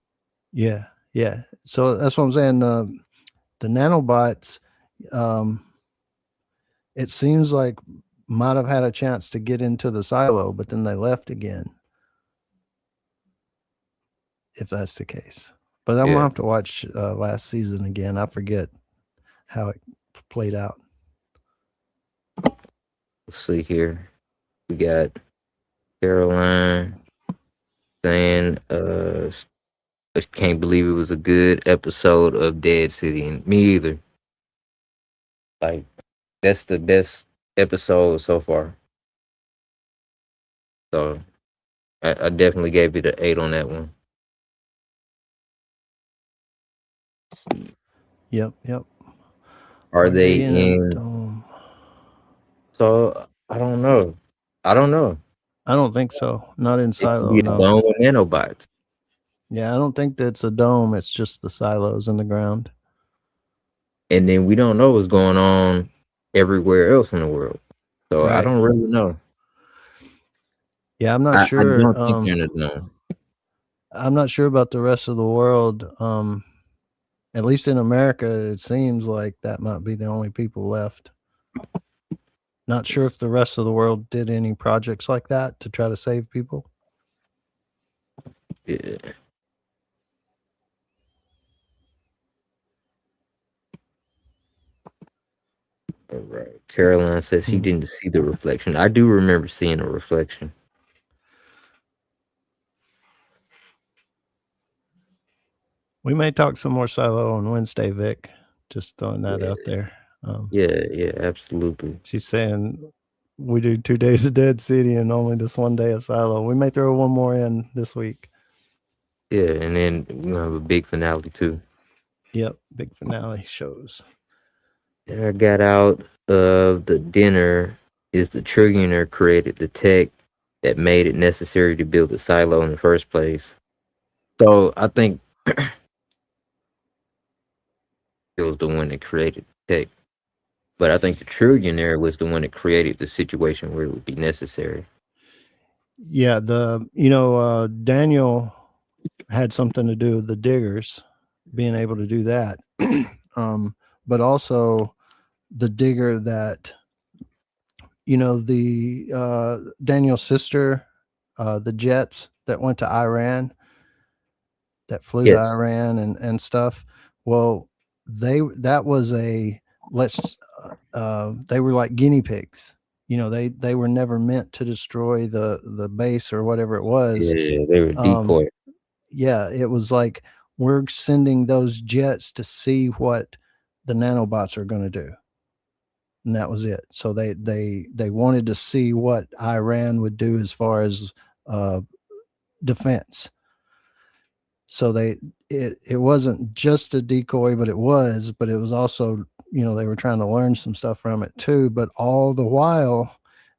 Yeah, yeah. So that's what I'm saying. The nanobots, um, it seems like might have had a chance to get into the silo, but then they left again. If that's the case, but I'm gonna Yeah. have to watch last season again. I forget how it played out. Let's see here. We got Caroline saying, I can't believe it was a good episode of Dead City. And me either. Like, that's the best episode so far. So I definitely gave it an 8 on that one. Yep. Are they in a in? dome? So I don't know. I don't know. I don't think so. Not in It could silo. be a No. dome with nanobots. Yeah, I don't think that's a dome. It's just the silos in the ground. And then we don't know what's going on everywhere else in the world. So I Right. don't really know. Yeah, I'm not I sure. don't think they're in a dome. I'm not sure about the rest of the world. At least in America, it seems like that might be the only people left. Not sure if the rest of the world did any projects like that to try to save people. Yeah. All right. Caroline says she didn't see the reflection. I do remember seeing a reflection. We may talk some more silo on Wednesday, Vic. Just throwing that out there. Yeah, absolutely. She's saying we do 2 days of Dead City and only this 1 day of silo. We may throw one more in this week. Yeah, and then we're gonna have a big finale too. Yep, big finale shows. I got out of the dinner is the trillionaire created the tech that made it necessary to build the silo in the first place. So I think it was the one that created the tech. But I think the trillionaire was the one that created the situation where it would be necessary. Yeah, Daniel had something to do with the diggers being able to do that. But also the digger that, Daniel's sister, the jets that went to Iran, that flew to Iran and stuff. Well, they were like guinea pigs. They were never meant to destroy the base or whatever it was. Yeah, they were decoy. Yeah, it was like, we're sending those jets to see what the nanobots are going to do. And that was it. So they wanted to see what Iran would do as far as defense. So it wasn't just a decoy, but it was also, they were trying to learn some stuff from it too. But all the while,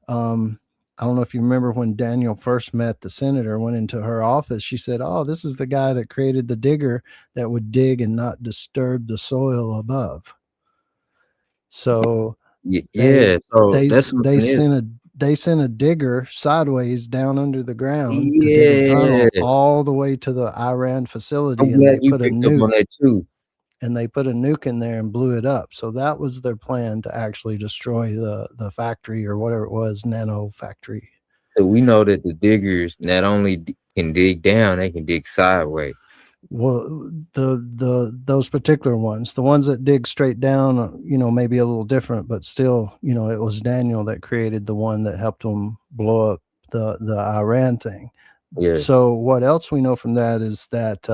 I don't know if you remember when Daniel first met the senator, went into her office, she said, "Oh, this is the guy that created the digger that would dig and not disturb the soil above." So they sent a digger sideways down under the ground to dig a tunnel all the way to the Iran facility, and they put a nuke in there and blew it up. So that was their plan, to actually destroy the factory or whatever it was, nano factory. So we know that the diggers not only can dig down, they can dig sideways. Well, those particular ones, the ones that dig straight down, maybe a little different, but still, it was Daniel that created the one that helped them blow up the Iran thing. Yeah. So what else we know from that is that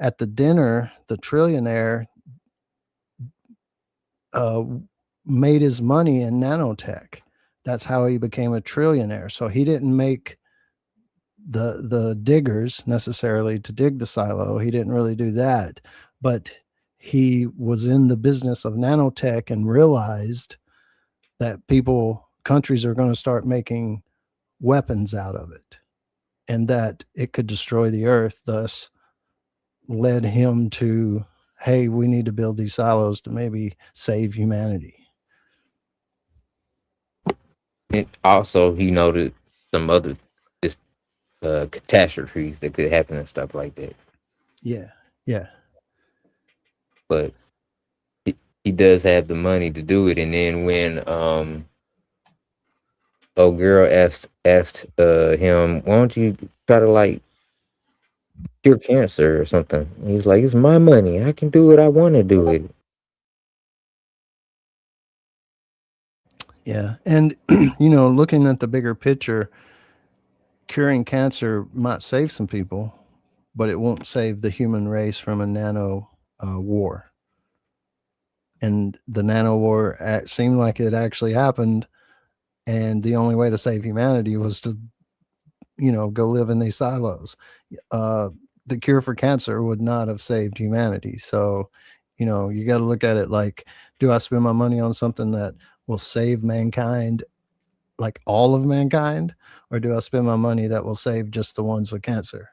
at the dinner, the trillionaire made his money in nanotech. That's how he became a trillionaire. So he didn't make the diggers necessarily to dig the silo. He didn't really do that, but he was in the business of nanotech and realized that countries are going to start making weapons out of it, and that it could destroy the earth. Thus led him to, hey, we need to build these silos to maybe save humanity. And also, he noted some other just catastrophes that could happen and stuff like that. Yeah. Yeah. But he does have the money to do it. And then when old girl asked him, why don't you try to like cure cancer or something? And he's like, it's my money. I can do what I want to do it. Yeah. And, looking at the bigger picture, curing cancer might save some people, but it won't save the human race from a nano war. And the nano war seemed like it actually happened. And the only way to save humanity was to, go live in these silos. The cure for cancer would not have saved humanity. So, you got to look at it like, do I spend my money on something that will save mankind, like all of mankind, or do I spend my money that will save just the ones with cancer?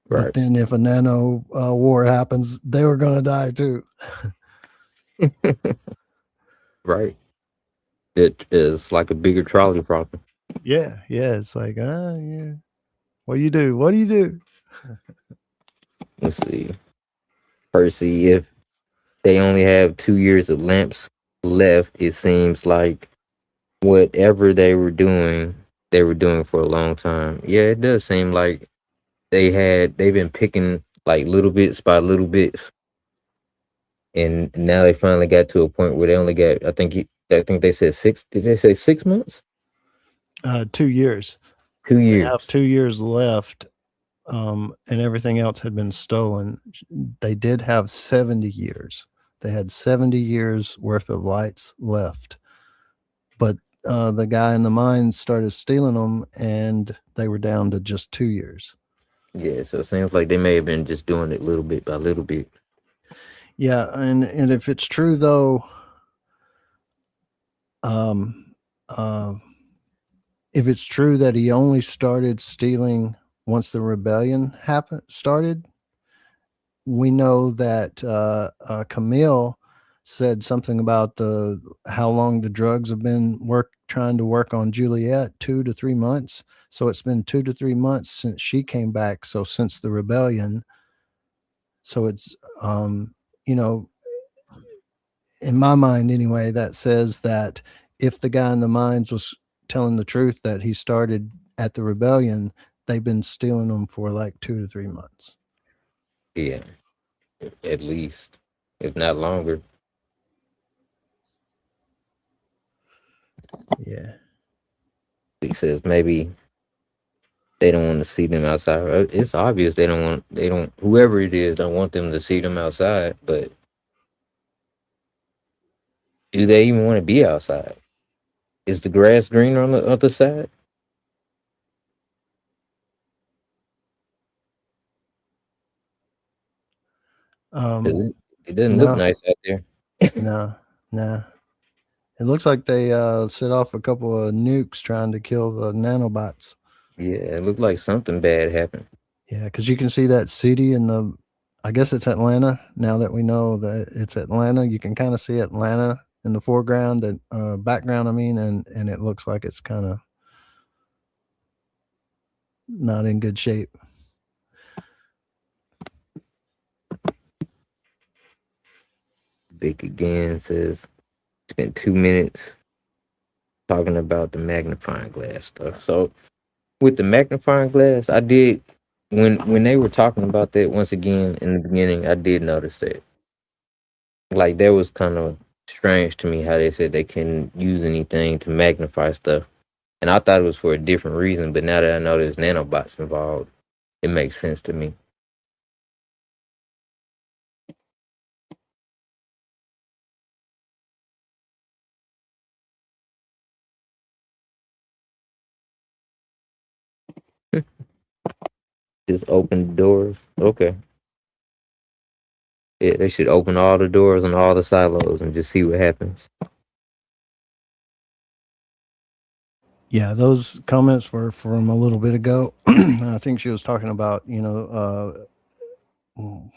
Right. But then if a nano war happens, they were going to die too. Right. It is like a bigger trolley problem. Yeah. Yeah. It's like, yeah. What do you do? What do you do? Let's see. Percy, if they only have 2 years of lamps left, it seems like whatever they were doing for a long time. Yeah, it does seem like they've been picking like little bits by little bits, and now they finally got to a point where they only got, I think they said 6. Did they say 6 months? 2 years. 2 They years. have 2 years left, and everything else had been stolen. They did have 70 years. They had 70 years worth of lights left, but the guy in the mine started stealing them, and they were down to just 2 years. Yeah, so it seems like they may have been just doing it little bit by little bit. Yeah, and if it's true though, if it's true that he only started stealing once the rebellion started, we know that Camille said something about how long the drugs have been trying to work on Juliet, 2 to 3 months. So it's been 2 to 3 months since she came back. So since the rebellion. So it's in my mind anyway, that says that if the guy in the mines was telling the truth that he started at the rebellion, they've been stealing them for like 2 to 3 months. Yeah, at least, if not longer. Yeah. Because maybe they don't want to see them outside. It's obvious whoever it is don't want them to see them outside, but do they even want to be outside? Is the grass greener on the other side? It doesn't look No, nice out there. no. It looks like they set off a couple of nukes trying to kill the nanobots. Yeah, it looked like something bad happened. Yeah, because you can see that city I guess it's Atlanta. Now that we know that it's Atlanta, you can kind of see Atlanta in the foreground and background. I mean, and it looks like it's kind of not in good shape. Vic again says spent 2 minutes talking about the magnifying glass stuff. So with the magnifying glass, I did when they were talking about that once again in the beginning, I did notice that. Like that was kind of strange to me how they said they can use anything to magnify stuff. And I thought it was for a different reason, but now that I know there's nanobots involved, it makes sense to me. Just open the doors. Okay. Yeah, they should open all the doors on all the silos and just see what happens. Yeah, those comments were from a little bit ago. I think she was talking about,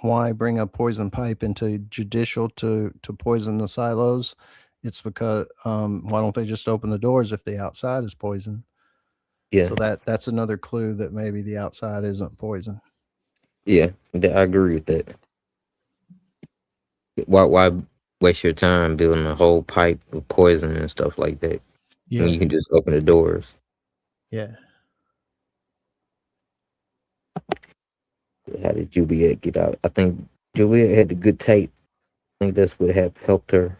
why bring a poison pipe into judicial to poison the silos. It's because why don't they just open the doors if the outside is poison? Yeah, So that's another clue that maybe the outside isn't poison. yeah, I agree with that. Why waste your time building a whole pipe of poison and stuff like that when Yeah, you can just open the doors? yeah. How did Juliet get out? I think Juliet had the good tape. I think that's what helped her.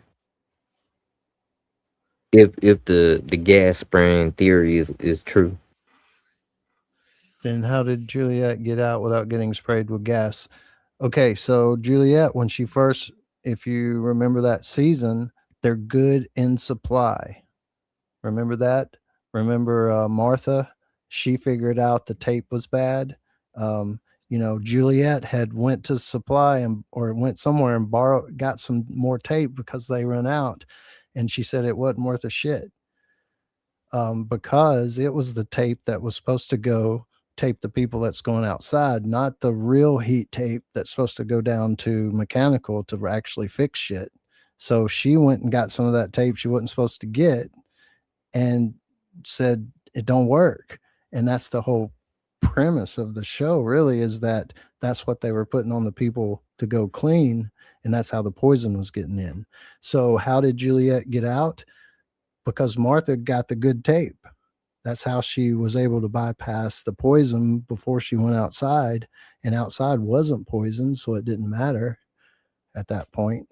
If the gas spraying theory is true. Then how did Juliet get out without getting sprayed with gas? Okay, so Juliet, when she first, if you remember that season, they're good in supply. Remember that? Remember Martha? She figured out the tape was bad. Juliet had went to supply and or went somewhere and got some more tape because they run out, and she said it wasn't worth a shit because it was the tape that was supposed to go tape the people that's going outside, not the real heat tape that's supposed to go down to mechanical to actually fix shit. So she went and got some of that tape she wasn't supposed to get and said it don't work. And that's the whole premise of the show, really, is that that's what they were putting on the people to go clean, and that's how the poison was getting in. So how did Juliet get out? Because Martha got the good tape. That's how she was able to bypass the poison before she went outside, and outside wasn't poison, so it didn't matter at that point.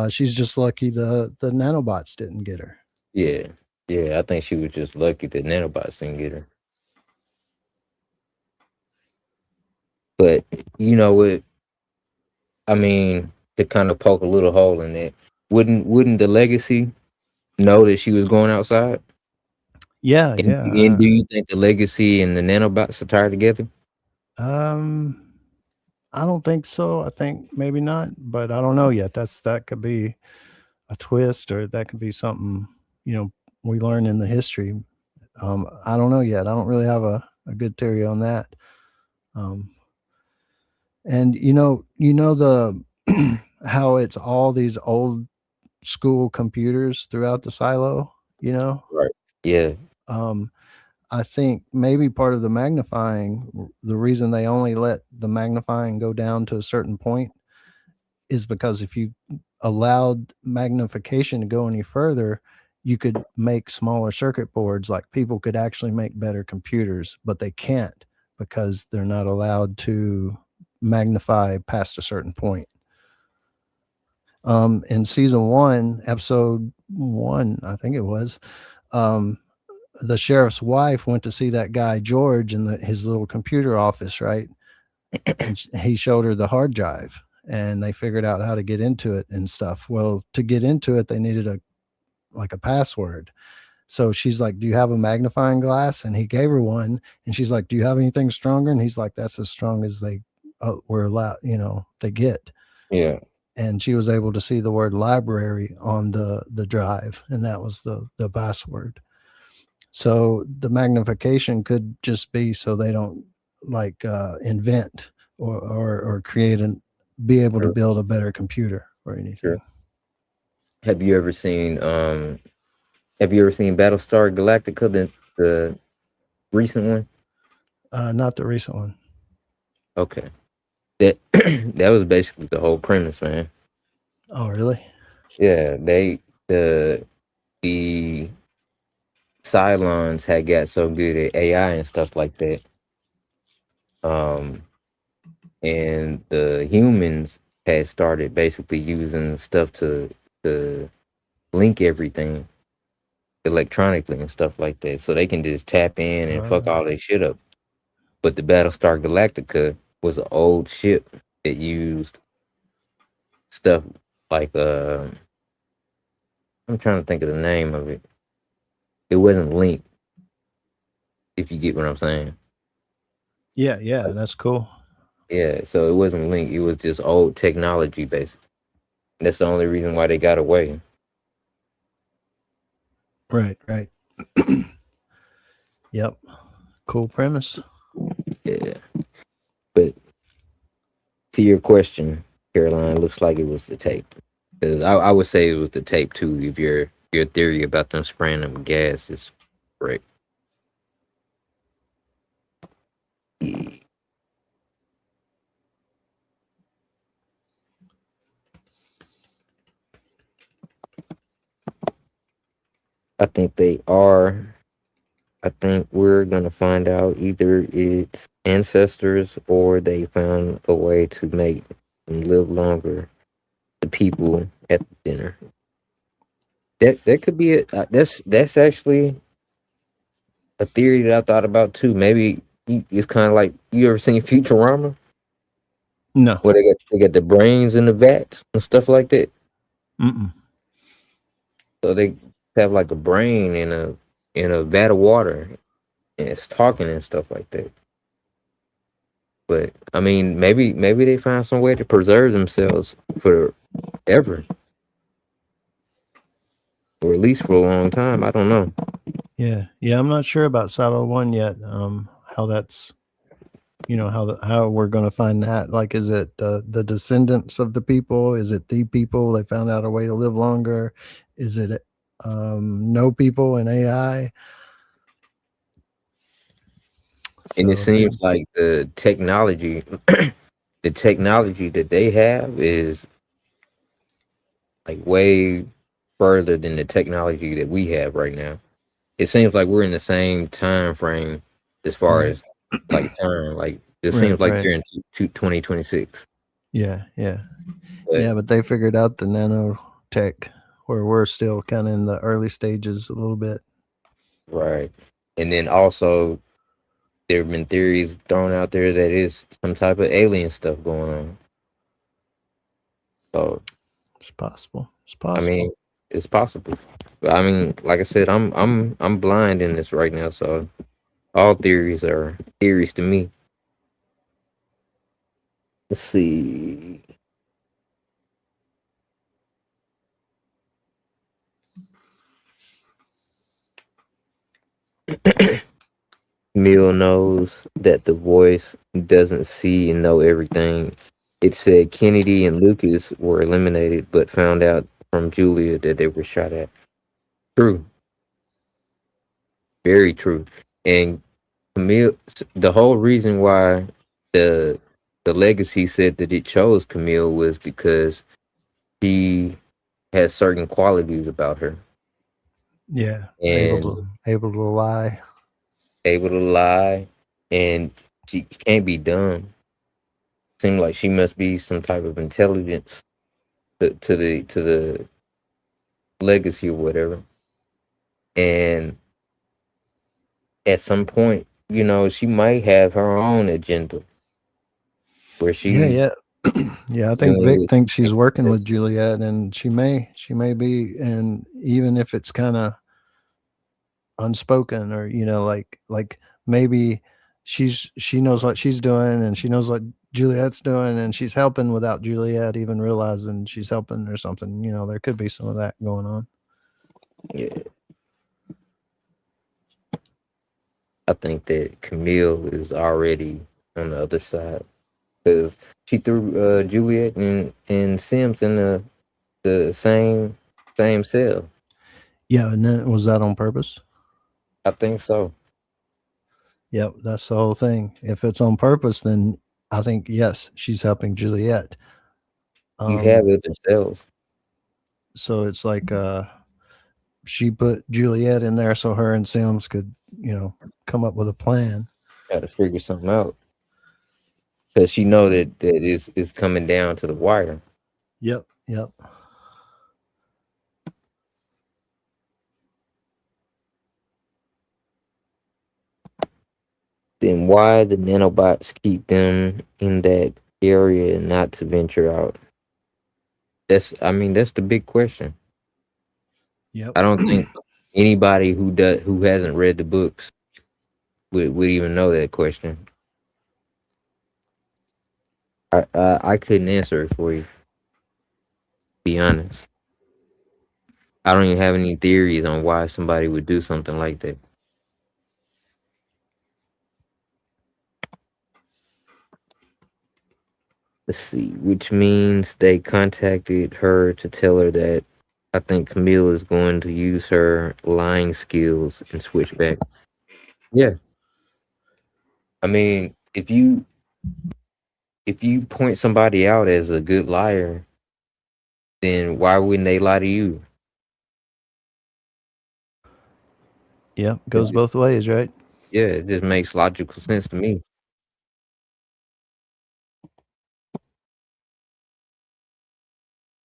She's just lucky the nanobots didn't get her. Yeah, yeah. I think she was just lucky that nanobots didn't get her. But you know what? I mean, to kind of poke a little hole in it, wouldn't the legacy know that she was going outside? Yeah, And do you think the legacy and the nanobots are tied together? I don't think so. I think maybe not, but I don't know yet. That could be a twist, or that could be something we learn in the history. I don't know yet. I don't really have a good theory on that. And the how it's all these old school computers throughout the silo. Right. Yeah. I think maybe part of the magnifying, the reason they only let the magnifying go down to a certain point is because if you allowed magnification to go any further, you could make smaller circuit boards. Like people could actually make better computers, but they can't because they're not allowed to magnify past a certain point. In season 1, episode 1, I think it was, the sheriff's wife went to see that guy George in his little computer office, right? And he showed her the hard drive, and they figured out how to get into it and stuff. Well, to get into it, they needed a password. So she's like, "Do you have a magnifying glass?" And he gave her one, and she's like, "Do you have anything stronger?" And he's like, "That's as strong as they were allowed, they get." Yeah. And she was able to see the word library on the drive, and that was the password. So the magnification could just be so they don't invent or create and be able to build a better computer or anything. Sure. Have you ever seen Battlestar Galactica, the recent one? Not the recent one. Okay. That that was basically the whole premise, man. Oh, really? Yeah, the Cylons had got so good at AI and stuff like that. And the humans had started basically using stuff to link everything electronically and stuff like that, so they can just tap in and fuck all their shit up. But the Battlestar Galactica was an old ship that used stuff like I'm trying to think of the name of it. It wasn't linked, if you get what I'm saying. Yeah, that's cool. Yeah, so it wasn't linked. It was just old technology, basically. That's the only reason why they got away. Right. Yep. Cool premise. Yeah, but to your question, Caroline, looks like it was the tape. Because I would say it was the tape too. If your theory about them spraying them gas is correct. I think they are. I think we're gonna find out either it's ancestors or they found a way to make and live longer. The people at the dinner. That could be it. That's actually a theory that I thought about too. Maybe it's kind of like, you ever seen Futurama, No. where they got the brains in the vats and stuff like that. Mm-mm. So they have like a brain in a vat of water, and it's talking and stuff like that. But I mean, maybe they find some way to preserve themselves forever, or at least for a long time. I don't know. Yeah. I'm not sure about Silo One yet. How that's, how we're going to find that. Like, is it the descendants of the people? Is it the people? They found out a way to live longer. Is it no people and AI? And it So seems like the technology, the technology that they have is like way further than the technology that we have right now. It seems like we're in the same time frame as far right, as like time. Like it seems like right. they're in 2026. Yeah. But But they figured out the nanotech where we're still kind of in the early stages a little bit. right, and then also there have been theories thrown out there that is some type of alien stuff going on. So It's possible. I mean, it's possible. But I mean, like I said, I'm blind in this right now, so all theories are theories to me. Let's see. Mill knows that the voice doesn't see and know everything. It said Kennedy and Lucas were eliminated, but found out from Julia that they were shot at. True. Very true. And Camille, the whole reason why the the legacy said that it chose Camille was because she has certain qualities about her Yeah, and able to lie. able to lie, and she can't be dumb. Seems like she must be some type of intelligence to the legacy or whatever. And at some point, she might have her own agenda where Yeah, she's yeah. I think dealing Vic with thinks she's things working that- with Juliet, and she may be, and even if it's kind of unspoken, or like maybe she knows what she's doing, and she knows what Juliet's doing, and she's helping without Juliet even realizing she's helping or something. There could be some of that going on. yeah. I think that Camille is already on the other side because she threw Juliet and Sims in the same cell. Yeah, and then was that on purpose? I think so. Yep, that's the whole thing. If it's on purpose, then I think yes, she's helping Juliet. You have other cells. So it's like she put Juliet in there so her and Sims could, come up with a plan. Got to figure something out because she know that is coming down to the wire. Yep. Then why the nanobots keep them in that area and not to venture out? That's the big question. Yep. I don't think anybody who hasn't read the books would even know that question. I couldn't answer it for you. Be honest. I don't even have any theories on why somebody would do something like that. Let's see, which means they contacted her to tell her that I think Camille is going to use her lying skills and switch back. Yeah. I mean, if you point somebody out as a good liar, then why wouldn't they lie to you? Yeah, goes both ways, right? Yeah, it just makes logical sense to me.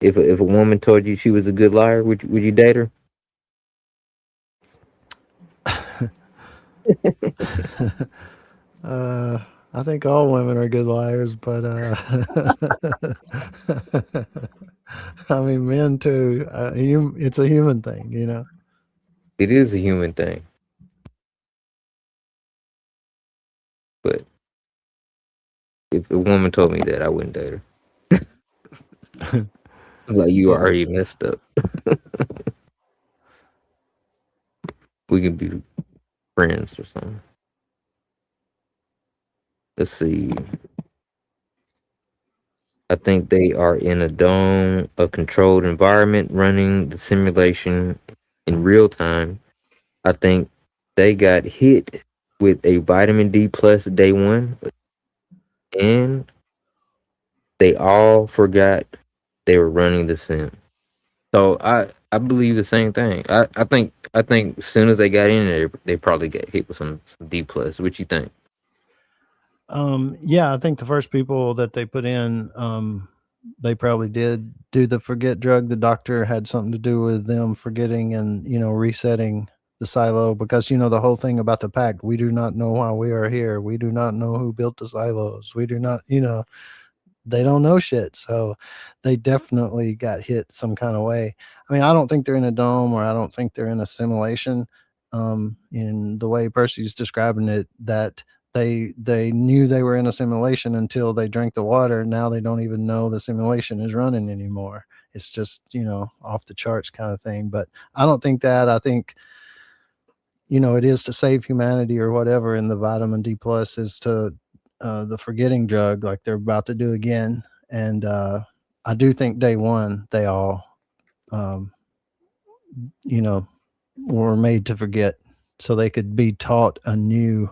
If a woman told you she was a good liar, would you date her? I think all women are good liars, but I mean, men too. It's a human thing, you know. It is a human thing. But if a woman told me that, I wouldn't date her. Like, you already messed up. We can be friends or something. Let's see. I think they are in a dome, a controlled environment, running the simulation in real time. I think they got hit with a vitamin D plus day one, and they all forgot they were running the sim. So I believe the same thing. I think as soon as they got in there, they probably got hit with some D plus. What you think? Yeah, I think the first people that they put in, they probably did do the forget drug. The doctor had something to do with them forgetting and, you know, resetting the silo, because, you know, the whole thing about the pact, we do not know why we are here. We do not know who built the silos. We do not, you know, they don't know shit. So they definitely got hit some kind of way. I mean, I don't think they're in a dome, or I don't think they're in a simulation. In the way Percy's describing it, that they knew they were in a simulation until they drank the water. Now they don't even know the simulation is running anymore. It's just, you know, off the charts kind of thing. But I don't think that. I think, you know, it is to save humanity or whatever, and the vitamin D plus is to the forgetting drug, like they're about to do again. And I do think day one they all, um, you know, were made to forget so they could be taught a new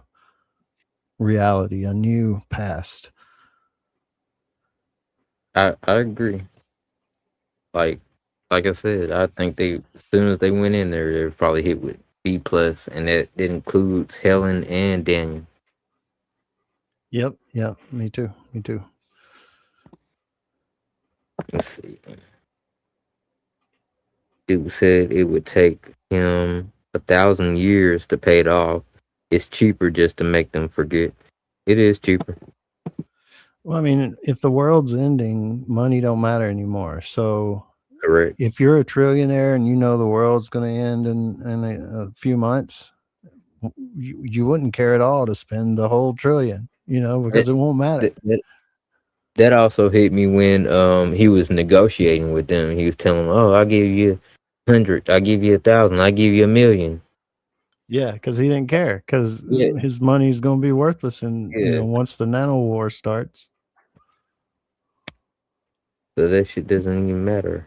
reality, a new past. I agree. Like I said, I think they as soon as they went in there, they were probably hit with B plus, and that includes Helen and Daniel. Yep. Yeah. Me too. Me too. Let's see. It said it would take him 1,000 years to pay it off. It's cheaper just to make them forget. It is cheaper. Well, I mean, if the world's ending, money don't matter anymore. So Correct. if you're a trillionaire and you know the world's going to end in a few months, you wouldn't care at all to spend the whole trillion, you know, because it won't matter. That also hit me when he was negotiating with them. He was telling them, "Oh, I'll give you 100. I'll give you 1,000. I'll give you 1,000,000." Yeah, because he didn't care, because Yeah. his money's going to be worthless, and you Yeah. know, once the nano war starts. So that shit doesn't even matter.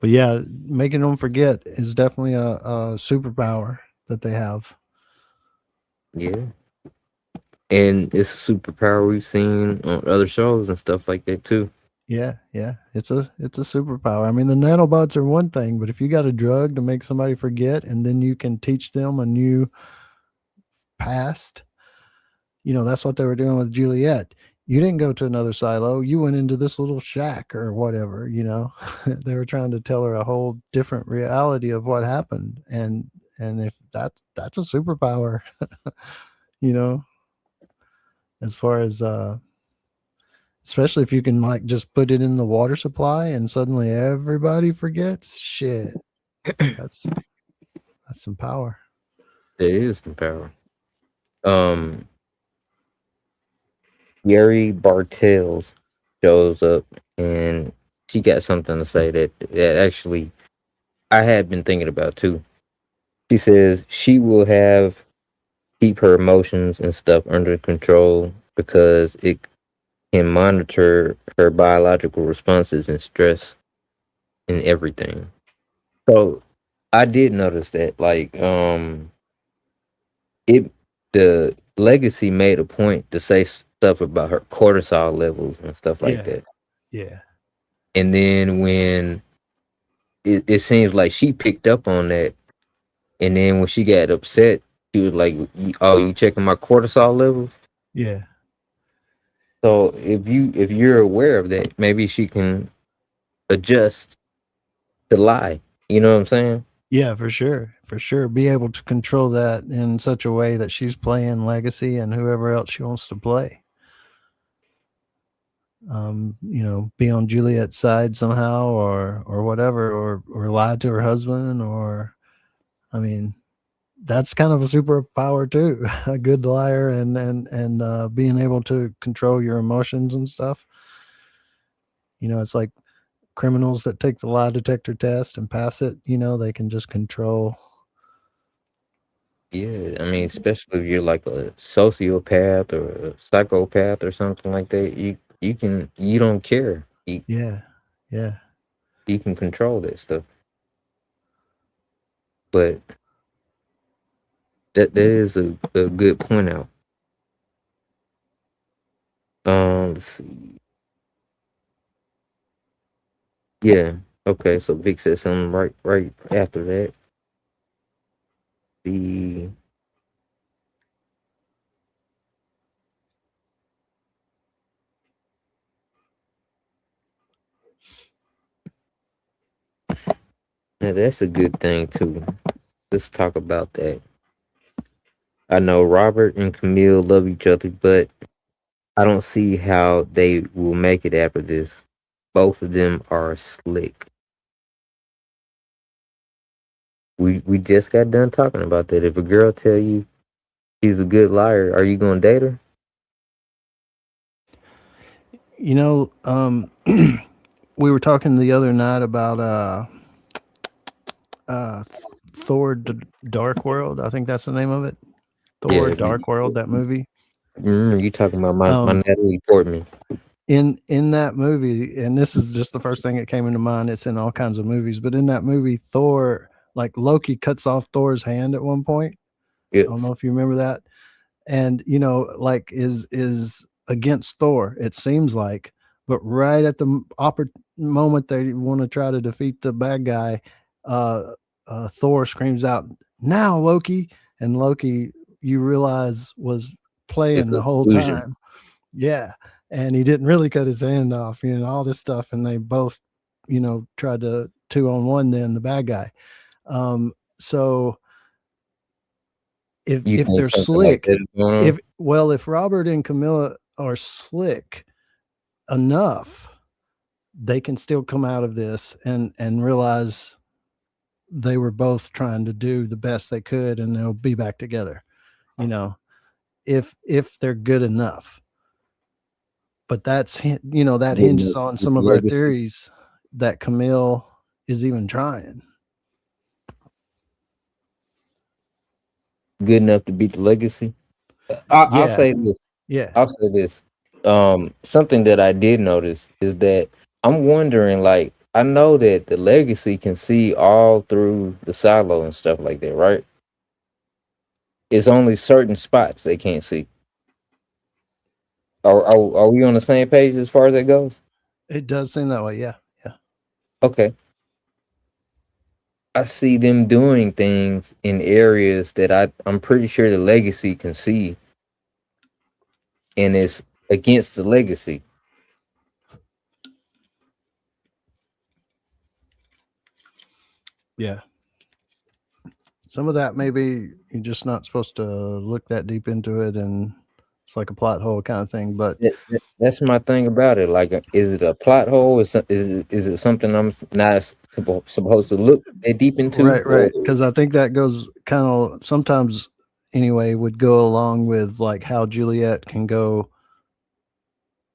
But yeah, making them forget is definitely a superpower that they have. Yeah. And it's a superpower we've seen on other shows and stuff like that too. Yeah, it's a superpower. I mean, the nanobots are one thing, but if you got a drug to make somebody forget, and then you can teach them a new past, you know, that's what they were doing with Juliet. You didn't go to another silo. You went into this little shack or whatever, you know. They were trying to tell her a whole different reality of what happened. And if that's a superpower, you know, as far as especially if you can like just put it in the water supply and suddenly everybody forgets, shit. That's some power. There is some power. um Gary Bartels shows up, and she got something to say that actually I had been thinking about too. She says she will have keep her emotions and stuff under control because it can monitor her biological responses and stress and everything. So I did notice that, like, it the legacy made a point to say stuff about her cortisol levels and stuff like Yeah. that. Yeah. And then when it seems like she picked up on that, and then when she got upset, she was like, "Oh, you checking my cortisol levels?" Yeah. So if you're aware of that, maybe she can adjust to lie. You know what I'm saying? Yeah, for sure. For sure. Be able to control that in such a way that she's playing Legacy and whoever else she wants to play. Be on Juliet's side somehow or whatever, or lie to her husband, or I mean, that's kind of a superpower too. A good liar and being able to control your emotions and stuff. It's like criminals that take the lie detector test and pass it, they can just control. Yeah, I mean, especially if you're like a sociopath or a psychopath or something like that, you don't care. Yeah. Yeah. You can control that stuff. But that is a good point out. Let's see. Yeah. Okay, so Vic said something right after that. The Yeah, that's a good thing too. Let's talk about that. I know Robert and Camille love each other, but I don't see how they will make it after this. Both of them are slick. We just got done talking about that. If a girl tell you she's a good liar, are you gonna date her? We were talking the other night about Thor Dark World. I think that's the name of it. Thor Yeah. Dark World, that movie. Remember you talking about my Um, Natalie Portman. in that movie, and this is just the first thing that came into mind. It's in all kinds of movies, but in that movie, Thor, like Loki cuts off Thor's hand at one point. I don't Yes. know if you remember that. And like is against Thor, it seems like, but right at the moment they want to try to defeat the bad guy, Thor screams out, "Now, Loki!" And Loki, you realize, was playing It's the an whole illusion. time. Yeah, and he didn't really cut his hand off, all this stuff, and they both, tried to 2-on-1 then the bad guy. So if You if think they're something like slick, that is going on? if Robert and Camilla are slick enough, they can still come out of this and realize they were both trying to do the best they could, and they'll be back together. If they're good enough. But that Good hinges enough on with some the of our legacy? theories that Camille is even trying. Good enough to beat the legacy? I'll Yeah, say this. yeah, I'll say this. Something that I did notice is that I'm wondering, like, I know that the legacy can see all through the silo and stuff like that, right? It's only certain spots they can't see. Are we on the same page as far as that goes? it does seem that way. Yeah, yeah, Okay. I see them doing things in areas that I'm pretty sure the legacy can see, and it's against the legacy. yeah. Some of that maybe you're just not supposed to look that deep into it, and it's like a plot hole kind of thing. But That's my thing about it. Like, is it a plot hole? Is it something I'm not supposed to look that deep into? right, because I think that goes kind of sometimes anyway would go along with like how Juliet can go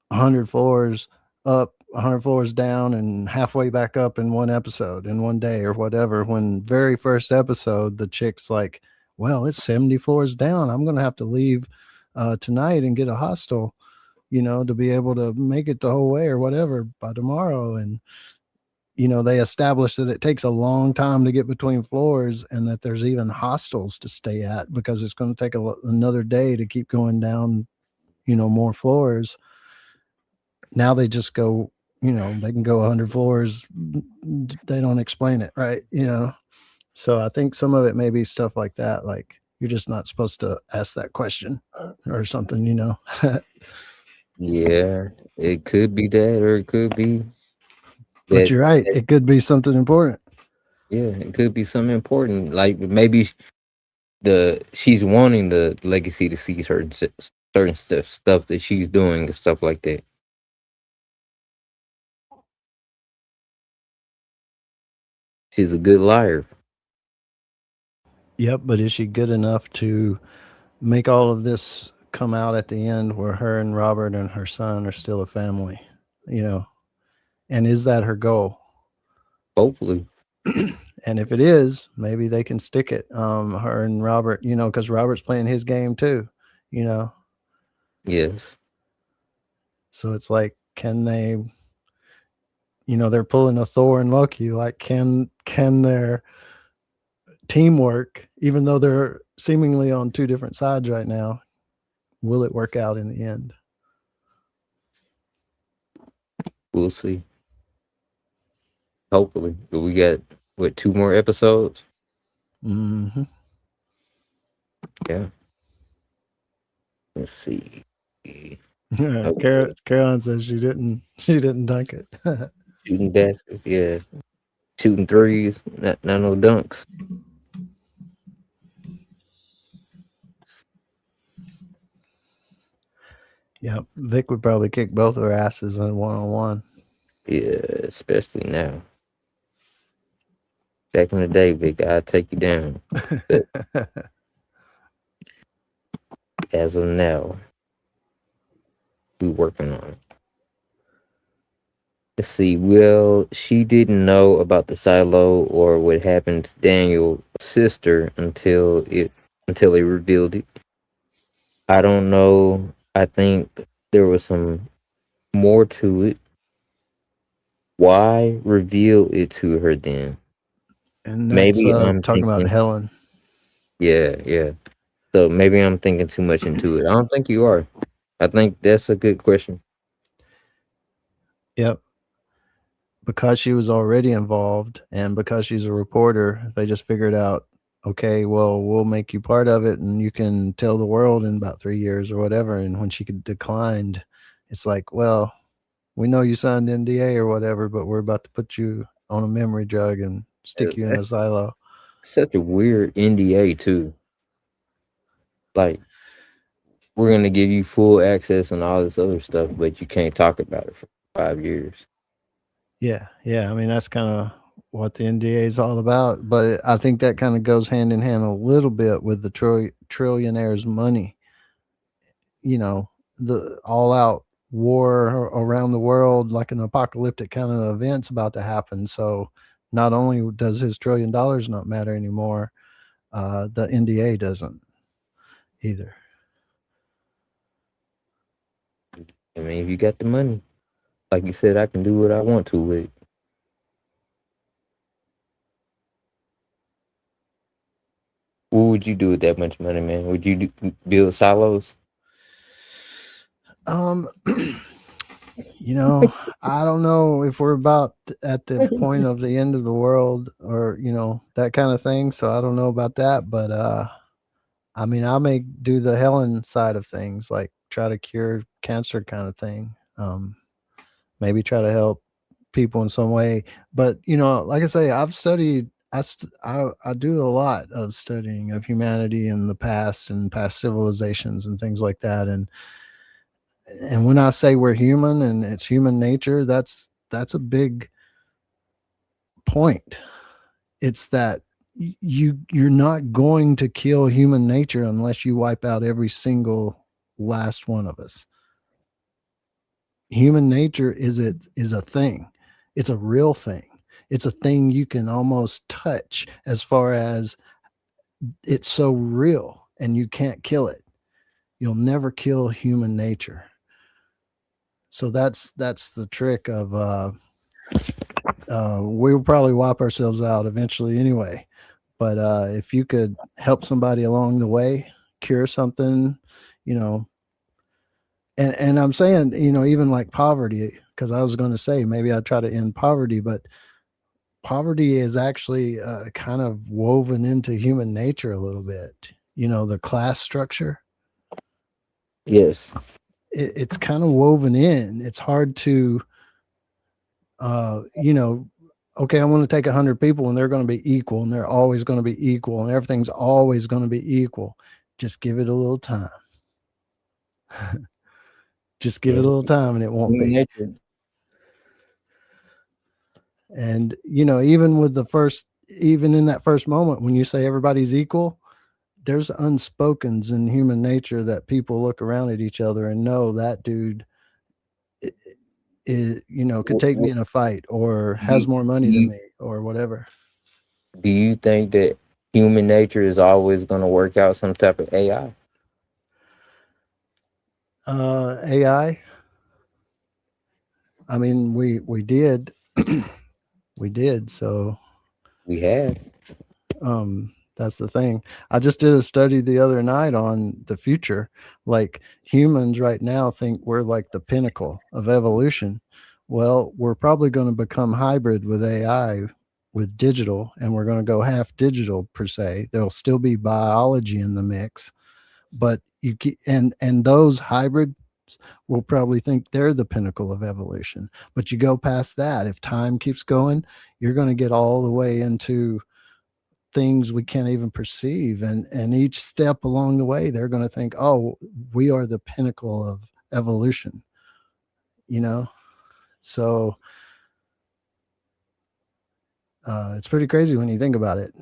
100 floors up, 100 floors down, and halfway back up in one episode, in one day or whatever. When very first episode, the chick's like, well, it's 70 floors down. I'm going to have to leave tonight and get a hostel, to be able to make it the whole way or whatever by tomorrow. And, they established that it takes a long time to get between floors and that there's even hostels to stay at because it's going to take another day to keep going down, more floors. Now they just go, they can go 100 floors. They don't explain it, right? So I think some of it may be stuff like that. Like you're just not supposed to ask that question or something, Yeah, it could be that, or it could be But you're right. It could be something important. Yeah, it could be something important. Like maybe she's wanting the legacy to see certain stuff that she's doing and stuff like that. She's a good liar. Yep, but is she good enough to make all of this come out at the end where her and Robert and her son are still a family? And is that her goal? Hopefully. And if it is, maybe they can stick it. Her and Robert, because Robert's playing his game too, Yes. So it's like, can they, they're pulling a Thor and Loki. Like, can their teamwork, even though they're seemingly on two different sides right now, will it work out in the end? We'll see. Hopefully. But we got, 2 more episodes? Mm-hmm. Yeah. Let's see. Caroline says she didn't dunk it. Shooting baskets, yeah. Shooting threes, not no dunks. Yeah, Vic would probably kick both of their asses in 1-on-1. Yeah, especially now. Back in the day, Vic, I'd take you down. As of now, we working on it. Let's see. Well, she didn't know about the silo or what happened to Daniel's sister until they revealed it. I don't know. I think there was some more to it. Why reveal it to her then? And that's, maybe I'm talking about thinking, Helen. Yeah. So maybe I'm thinking too much into it. I don't think you are. I think that's a good question. Yep. Because she was already involved and because she's a reporter, they just figured out, okay, well, we'll make you part of it and you can tell the world in about 3 years or whatever. And when she declined, it's like, well, we know you signed NDA or whatever, but we're about to put you on a memory drug and stick you in a silo. Such a weird NDA too. Like, we're going to give you full access and all this other stuff, but you can't talk about it for 5 years. Yeah. I mean, that's kind of what the NDA is all about. But I think that kind of goes hand in hand a little bit with the trillionaire's money. The all-out war around the world, like an apocalyptic kind of event's about to happen. So not only does his $1 trillion not matter anymore, the NDA doesn't either. I mean, if you got the money, like you said, I can do what I want to with it. What would you do with that much money, man? Would you build silos? I don't know if we're about at the point of the end of the world or, that kind of thing. So I don't know about that, but, I mean, I may do the Helen side of things, like try to cure cancer kind of thing. Maybe try to help people in some way. But, like I say, I've studied, I do a lot of studying of humanity in the past and past civilizations and things like that. And when I say we're human and it's human nature, that's a big point. It's that you're not going to kill human nature unless you wipe out every single last one of us. Human nature is a thing. It's a real thing. It's a thing you can almost touch, as far as it's so real and you can't kill it. You'll never kill human nature. So that's the trick of we'll probably wipe ourselves out eventually anyway. But if you could help somebody along the way, cure something, you know, and I'm saying, you know, even like poverty, because I was going to say maybe I'd try to end poverty, but poverty is actually kind of woven into human nature a little bit. You know, the class structure. Yes. It's kind of woven in. It's hard to, you know, okay, I'm going to take 100 people and they're going to be equal and they're always going to be equal and everything's always going to be equal. Just give it a little time. Just give it a little time and it won't be. Nature. And, you know, even in that first moment, when you say everybody's equal, there's unspokens in human nature that people look around at each other and know that dude is, you know, could take me in a fight or has more money than me or whatever. Do you think that human nature is always going to work out some type of AI? AI. I mean, we did, we did. So We have. That's the thing. I just did a study the other night on the future. Like, humans right now think we're like the pinnacle of evolution. Well, we're probably going to become hybrid with AI, with digital, and we're going to go half digital per se. There'll still be biology in the mix, but and those hybrids will probably think they're the pinnacle of evolution. But you go past that, if time keeps going, you're going to get all the way into things we can't even perceive, and each step along the way they're going to think, oh, we are the pinnacle of evolution, you know. So it's pretty crazy when you think about it.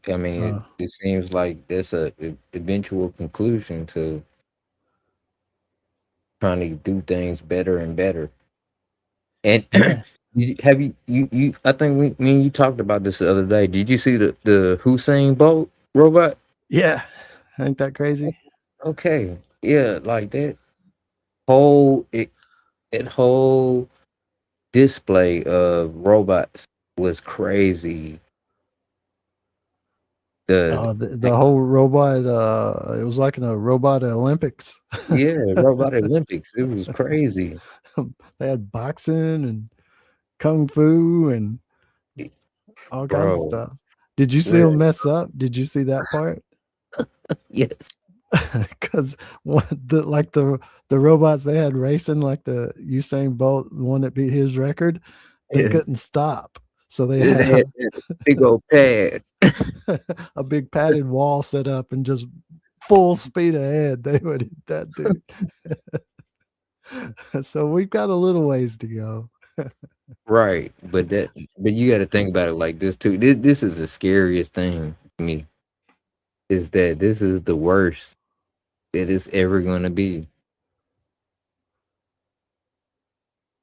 I mean, it seems like there's a eventual conclusion to trying to do things better and better. And Yeah. have you I think me and you talked about this the other day. Did you see the Usain Bolt robot? Yeah, ain't that crazy? Okay, yeah, like that whole that whole display of robots was crazy. The whole robot, it was like in a robot Olympics. Yeah, robot Olympics. It was crazy. They had boxing and kung fu and all kinds of Bro, stuff. Did you see him mess up? Did you see that part? yes. Because the robots they had racing, like the Usain Bolt, the one that beat his record, they couldn't stop. So they had a big old pad, a big padded wall set up, and just full speed ahead they would hit that dude. So we've got a little ways to go. right? But you got to think about it like this too. This is the scariest thing to me. Is that this is the worst that it's ever gonna be.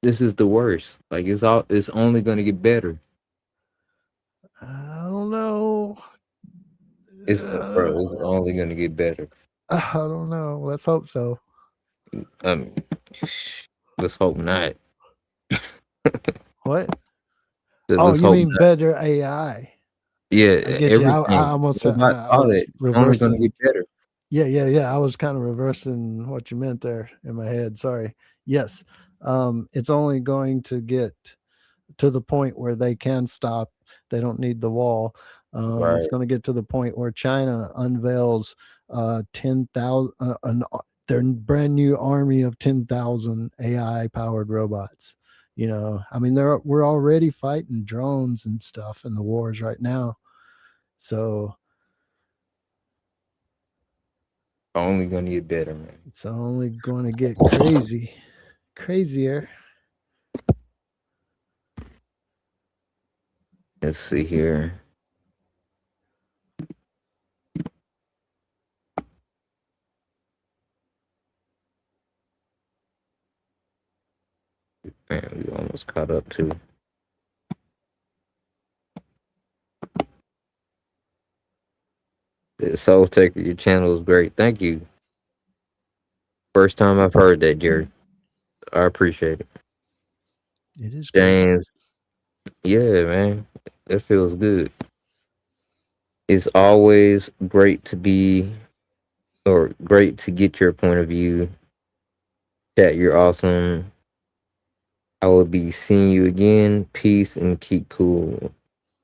This is the worst. Like it's only gonna get better. I don't know. It's only gonna get better. I don't know. Let's hope so. Let's hope not. What? Let's you hope mean not. better AI? Yeah, I get you. I almost I was only gonna get better. Yeah. I was kind of reversing what you meant there in my head. Sorry. Yes. It's only going to get to the point where they can stop. They don't need the wall. Right. It's going to get to the point where China unveils 10,000 their brand new army of 10,000 AI powered robots. You know, I mean, we're already fighting drones and stuff in the wars right now. So only gonna get better, man. it's only going to get crazier. Let's see here. Man, we almost caught up too. The Soul Taker, your channel is great. Thank you. First time I've heard that, Jerry. I appreciate it. It is great. James, yeah, man. That feels good. It's always great to be or great to get your point of view. Chat, you're awesome. I will be seeing you again. Peace and keep cool.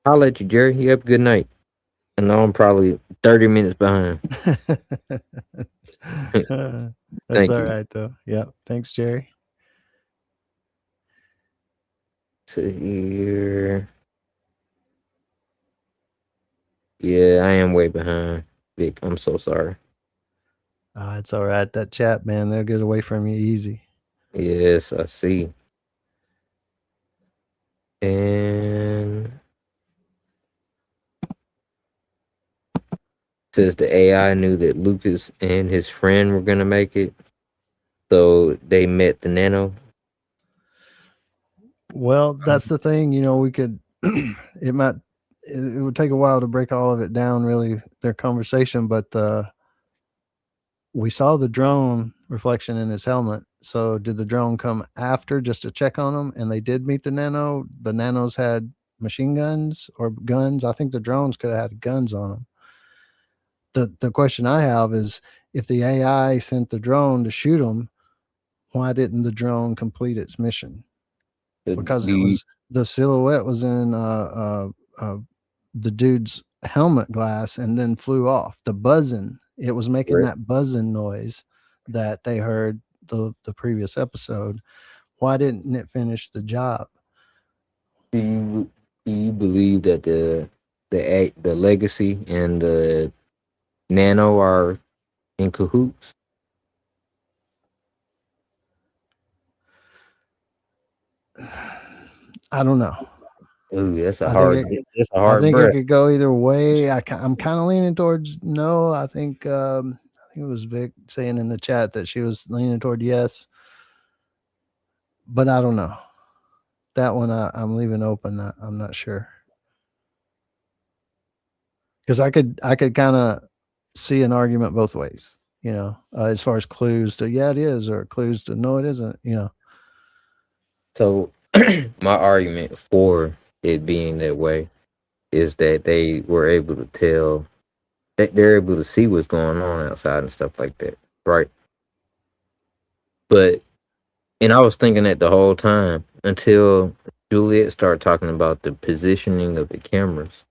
I'll let you, Jerry. You have a good night. I know I'm probably 30 minutes behind. That's Thank all you. right though. Yeah. Thanks, Jerry. So here. Yeah, I am way behind. Vic, I'm so sorry. It's all right. That chat, man, they'll get away from you easy. Yes, I see. And says the AI knew that Lucas and his friend were gonna make it, so they met the Nano. Well, that's the thing. You know, we could. It might. It would take a while to break all of it down. Really, their conversation, but we saw the drone reflection in his helmet. So did the drone come after just to check on him? And they did meet the Nano. The Nanos had machine guns or guns. I think the drones could have had guns on them. The question I have is, if the AI sent the drone to shoot him, why didn't the drone complete its mission? Because it was the silhouette was in the dude's helmet glass and then flew off. The buzzing, it was making that buzzing noise that they heard the previous episode. Why didn't it finish the job? Do you believe that the legacy and the Nano are in cahoots? I don't know. Ooh, that's a I hard. think That's a I hard think breath. it could go either way. I'm kind of leaning towards no. I think it was Vic saying in the chat that she was leaning toward yes, but I don't know. That one I'm leaving open. I'm not sure, because I could kind of see an argument both ways. You know, as far as clues to yeah it is or clues to no it isn't. You know. So my argument for it being that way is that they were able to tell that they're able to see what's going on outside and stuff like that, right? But and I was thinking that the whole time until Juliet started talking about the positioning of the cameras.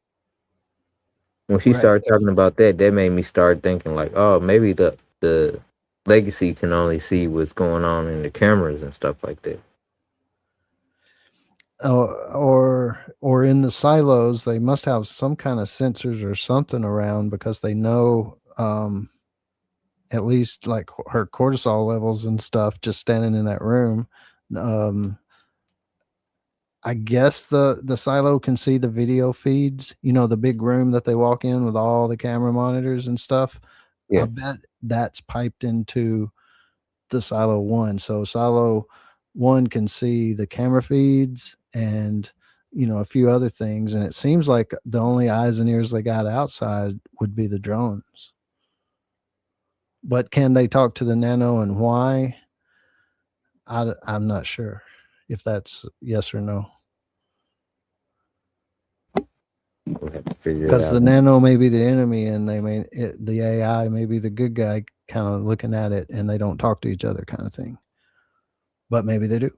When she started talking about that, that made me start thinking like, oh, maybe the legacy can only see what's going on in the cameras and stuff like that. Or in the silos, they must have some kind of sensors or something around, because they know at least like her cortisol levels and stuff just standing in that room. I guess the silo can see the video feeds, you know, the big room that they walk in with all the camera monitors and stuff. Yeah. I bet that's piped into the silo one. So silo one can see the camera feeds and, you know, a few other things. And it seems like the only eyes and ears they got outside would be the drones. But can they talk to the Nano and why? I'm not sure if that's yes or no. We'll have to figure it Because out. the Nano may be the enemy and the AI may be the good guy, kind of looking at it, and they don't talk to each other kind of thing. But maybe they do.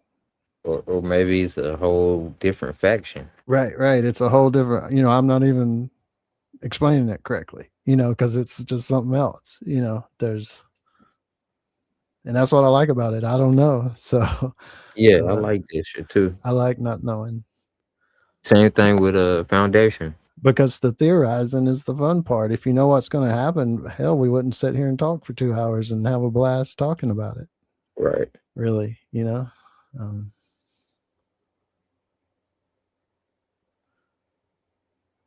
Or maybe it's a whole different faction. Right. It's a whole different, you know, I'm not even explaining it correctly, you know, because it's just something else, you know, and that's what I like about it. I don't know. So Yeah, I like this shit too. I like not knowing. Same thing with a Foundation. Because the theorizing is the fun part. If you know what's going to happen, hell, we wouldn't sit here and talk for 2 hours and have a blast talking about it. Right. Really, you know?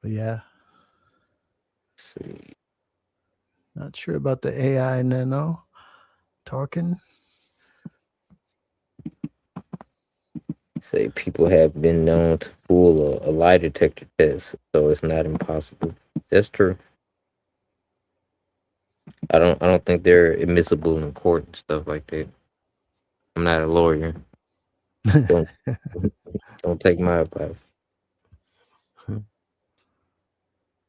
But yeah. Let's see. Not sure about the AI Nano talking. Say people have been known to fool a lie detector test, so it's not impossible. That's true. I don't think they're admissible in court and stuff like that. I'm not a lawyer. Don't don't take my advice.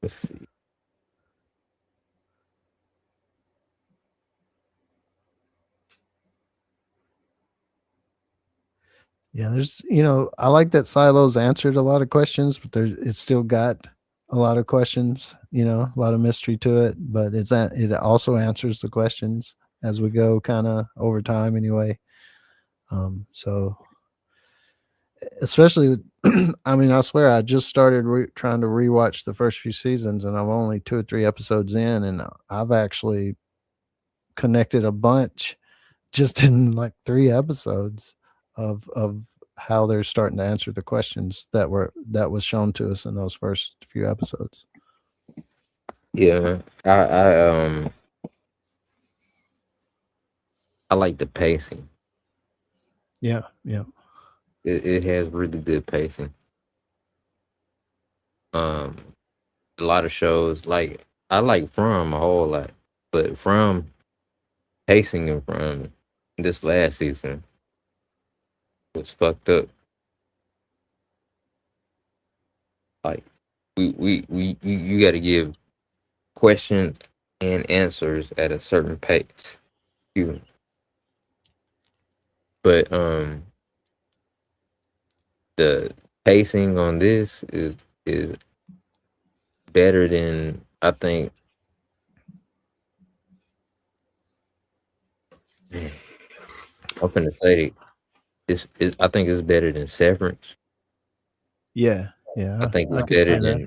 Let's see. Yeah, there's I like that Silo's answered a lot of questions, but it's still got a lot of questions, a lot of mystery to it, but it also answers the questions as we go kind of over time anyway. So especially I mean, I swear I just started trying to rewatch the first few seasons and I'm only 2 or 3 episodes in and I've actually connected a bunch just in like 3 episodes of how they're starting to answer the questions that was shown to us in those first few episodes. Yeah, I like the pacing. Yeah. It has really good pacing. A lot of shows like I like From a whole lot, but From pacing and From this last season was fucked up. Like you got to give questions and answers at a certain pace. Excuse me. But the pacing on this is better than I think. I'm gonna say I think it's better than Severance. Yeah. I think I it's could see better that. than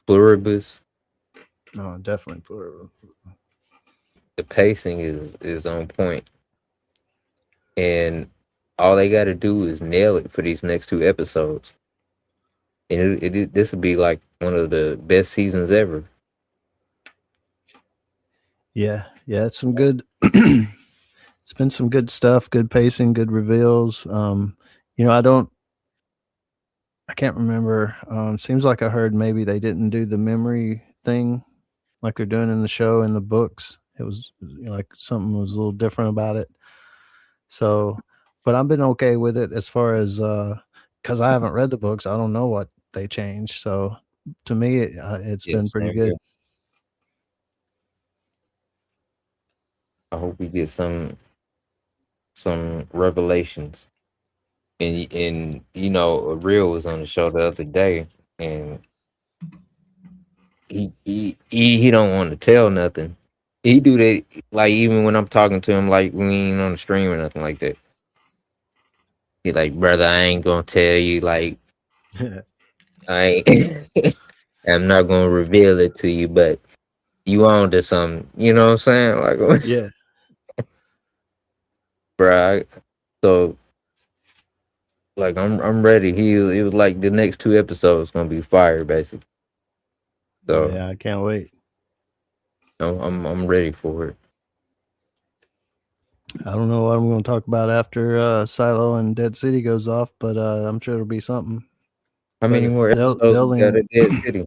Pluribus. No, definitely plural. The pacing is on point, and all they got to do is nail it for these next 2 episodes, and this will be like one of the best seasons ever. Yeah, it's some good it's been some good stuff, good pacing, good reveals. I can't remember. Seems like I heard maybe they didn't do the memory thing like they're doing in the show and the books. It was like something was a little different about it. So, but I've been okay with it as far as because I haven't read the books. I don't know what they changed. So, to me, it's Yeah, been pretty same good. here. I hope we get some revelations. And Real was on the show the other day, and he don't want to tell nothing. He do that like even when I'm talking to him, like we ain't on the stream or nothing like that. He like, brother, I ain't gonna tell you. Like I ain't, I'm not gonna reveal it to you, but you on to something. You know what I'm saying? Like, Yeah. bro. So like I'm ready. He was like the next 2 episodes gonna be fire, basically. So Yeah, I can't wait. I'm ready for it. I don't know what I'm going to talk about after Silo and Dead City goes off, but I'm sure it'll be something. How many But more episodes we got at Dead City?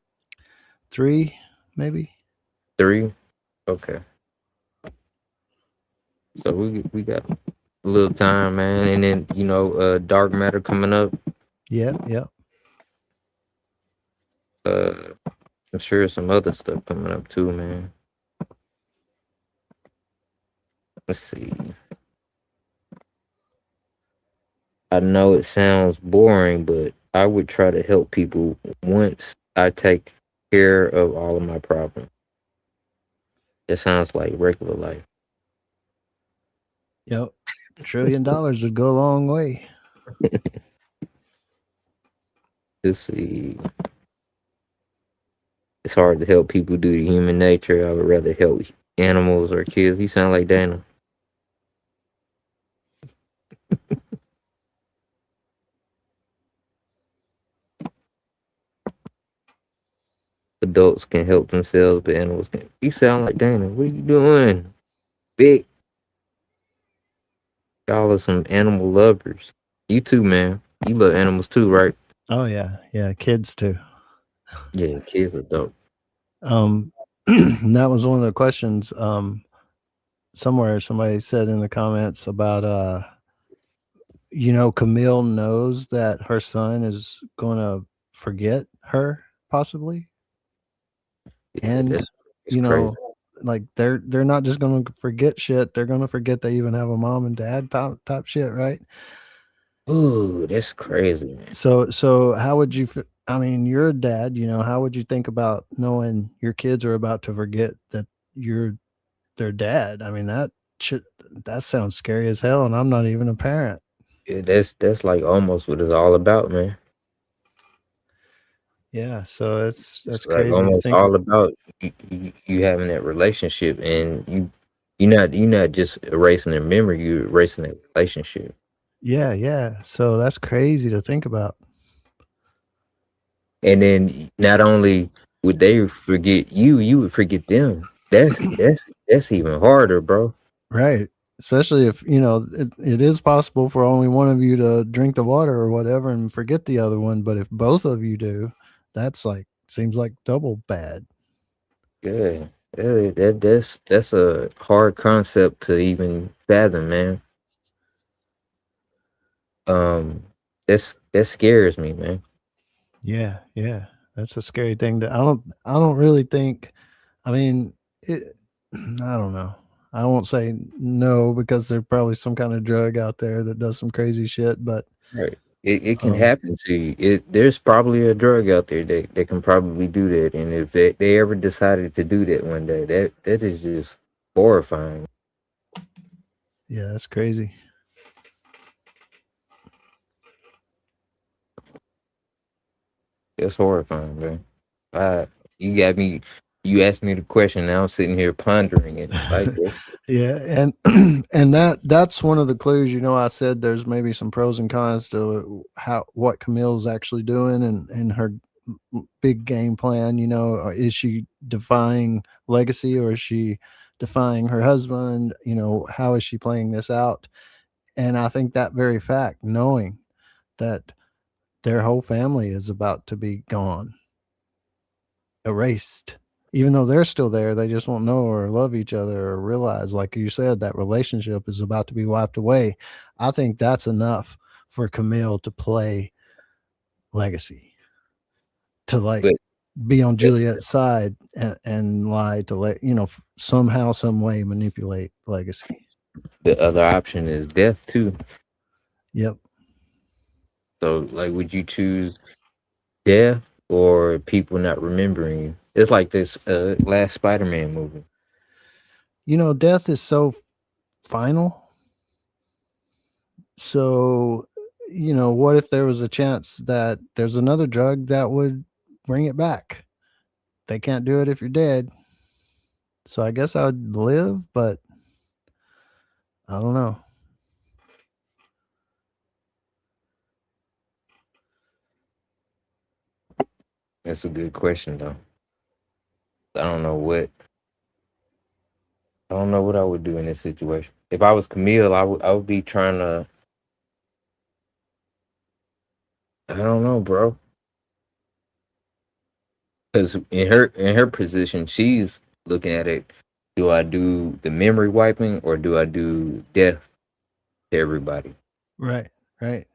3, maybe. 3? Okay. So we got a little time, man, and then Dark Matter coming up. Yeah. I'm sure some other stuff coming up too, man. Let's see. I know it sounds boring, but I would try to help people once I take care of all of my problems. It sounds like regular life. Yep. $1 trillion would go a long way. Let's see. It's hard to help people due to human nature. I would rather help animals or kids. You sound like Dana. Adults can help themselves, but animals can't. You sound like Dana. What are you doing? Big. Y'all are some animal lovers. You too, man. You love animals too, right? Oh yeah, yeah, kids too. Yeah, kids are dope. And that was one of the questions. Somewhere somebody said in the comments about Camille knows that her son is gonna forget her possibly. Yeah, And it's you crazy. know, like they're not just gonna forget shit, they're gonna forget they even have a mom and dad type shit, right? Ooh, that's crazy, man. So how would you I mean, you're a dad, how would you think about knowing your kids are about to forget that you're their dad? I mean, that sounds scary as hell, and I'm not even a parent. Yeah, that's like almost what it's all about, man. Yeah, so It's that's like crazy to almost think of. all about you having that relationship, and you're not just erasing their memory, you're erasing that relationship. Yeah, yeah. So that's crazy to think about. And then not only would they forget you, you would forget them. That's even harder, bro. Right. Especially if, it is possible for only one of you to drink the water or whatever and forget the other one. But if both of you do, that's like, seems like double bad. Yeah. Yeah, that's a hard concept to even fathom, man. Um, that scares me, man. Yeah. Yeah. That's a scary thing I don't really think, I mean, I don't know. I won't say no because there's probably some kind of drug out there that does some crazy shit, but, Right. It can um, happen to you. There's probably a drug out there that can probably do that. And if they ever decided to do that one day, that is just horrifying. yeah, that's crazy. It's horrifying, man. I you got me you asked me the question, now I'm sitting here pondering it. Like Yeah, and and that's one of the clues. I said there's maybe some pros and cons to what Camille's actually doing and her big game plan. Is she defying legacy or is she defying her husband? How is she playing this out? And I think that very fact, knowing that their whole family is about to be gone, erased, even though they're still there, they just won't know or love each other or realize, like you said, that relationship is about to be wiped away. I think that's enough for Camille to play legacy, to like but be on the, Juliet's side and lie to somehow, some way manipulate legacy. the other option is death too. Yep. So like would you choose death or people not remembering you? It's like this last Spider-Man movie. Death is so final. So, what if there was a chance that there's another drug that would bring it back? They can't do it if you're dead. So I guess I would live, but I don't know. That's a good question though. I don't know what I don't know what I would do in this situation. If I was Camille, I would be trying to. I don't know, bro. Because in her position, she's looking at it. Do I do the memory wiping or do I do death to everybody? Right, right.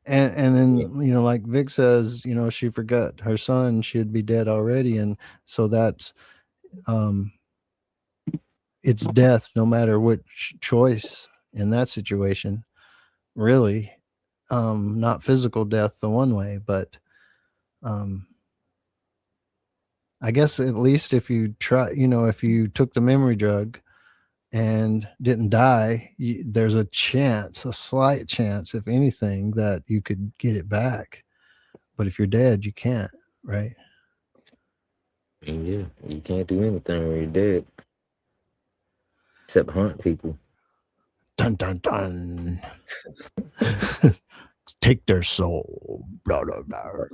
And Yeah. then, like Vic says, she forgot her son should be dead already. And so that's um it's death no matter which choice in that situation, really. Not physical death the one way, but um I guess at least if you try, if you took the memory drug and didn't die, there's a chance, a slight chance, if anything, that you could get it back. But if you're dead, you can't, right? And yeah, you can't do anything when you're dead except hunt people. Dun dun dun. Take their soul. Blah, blah,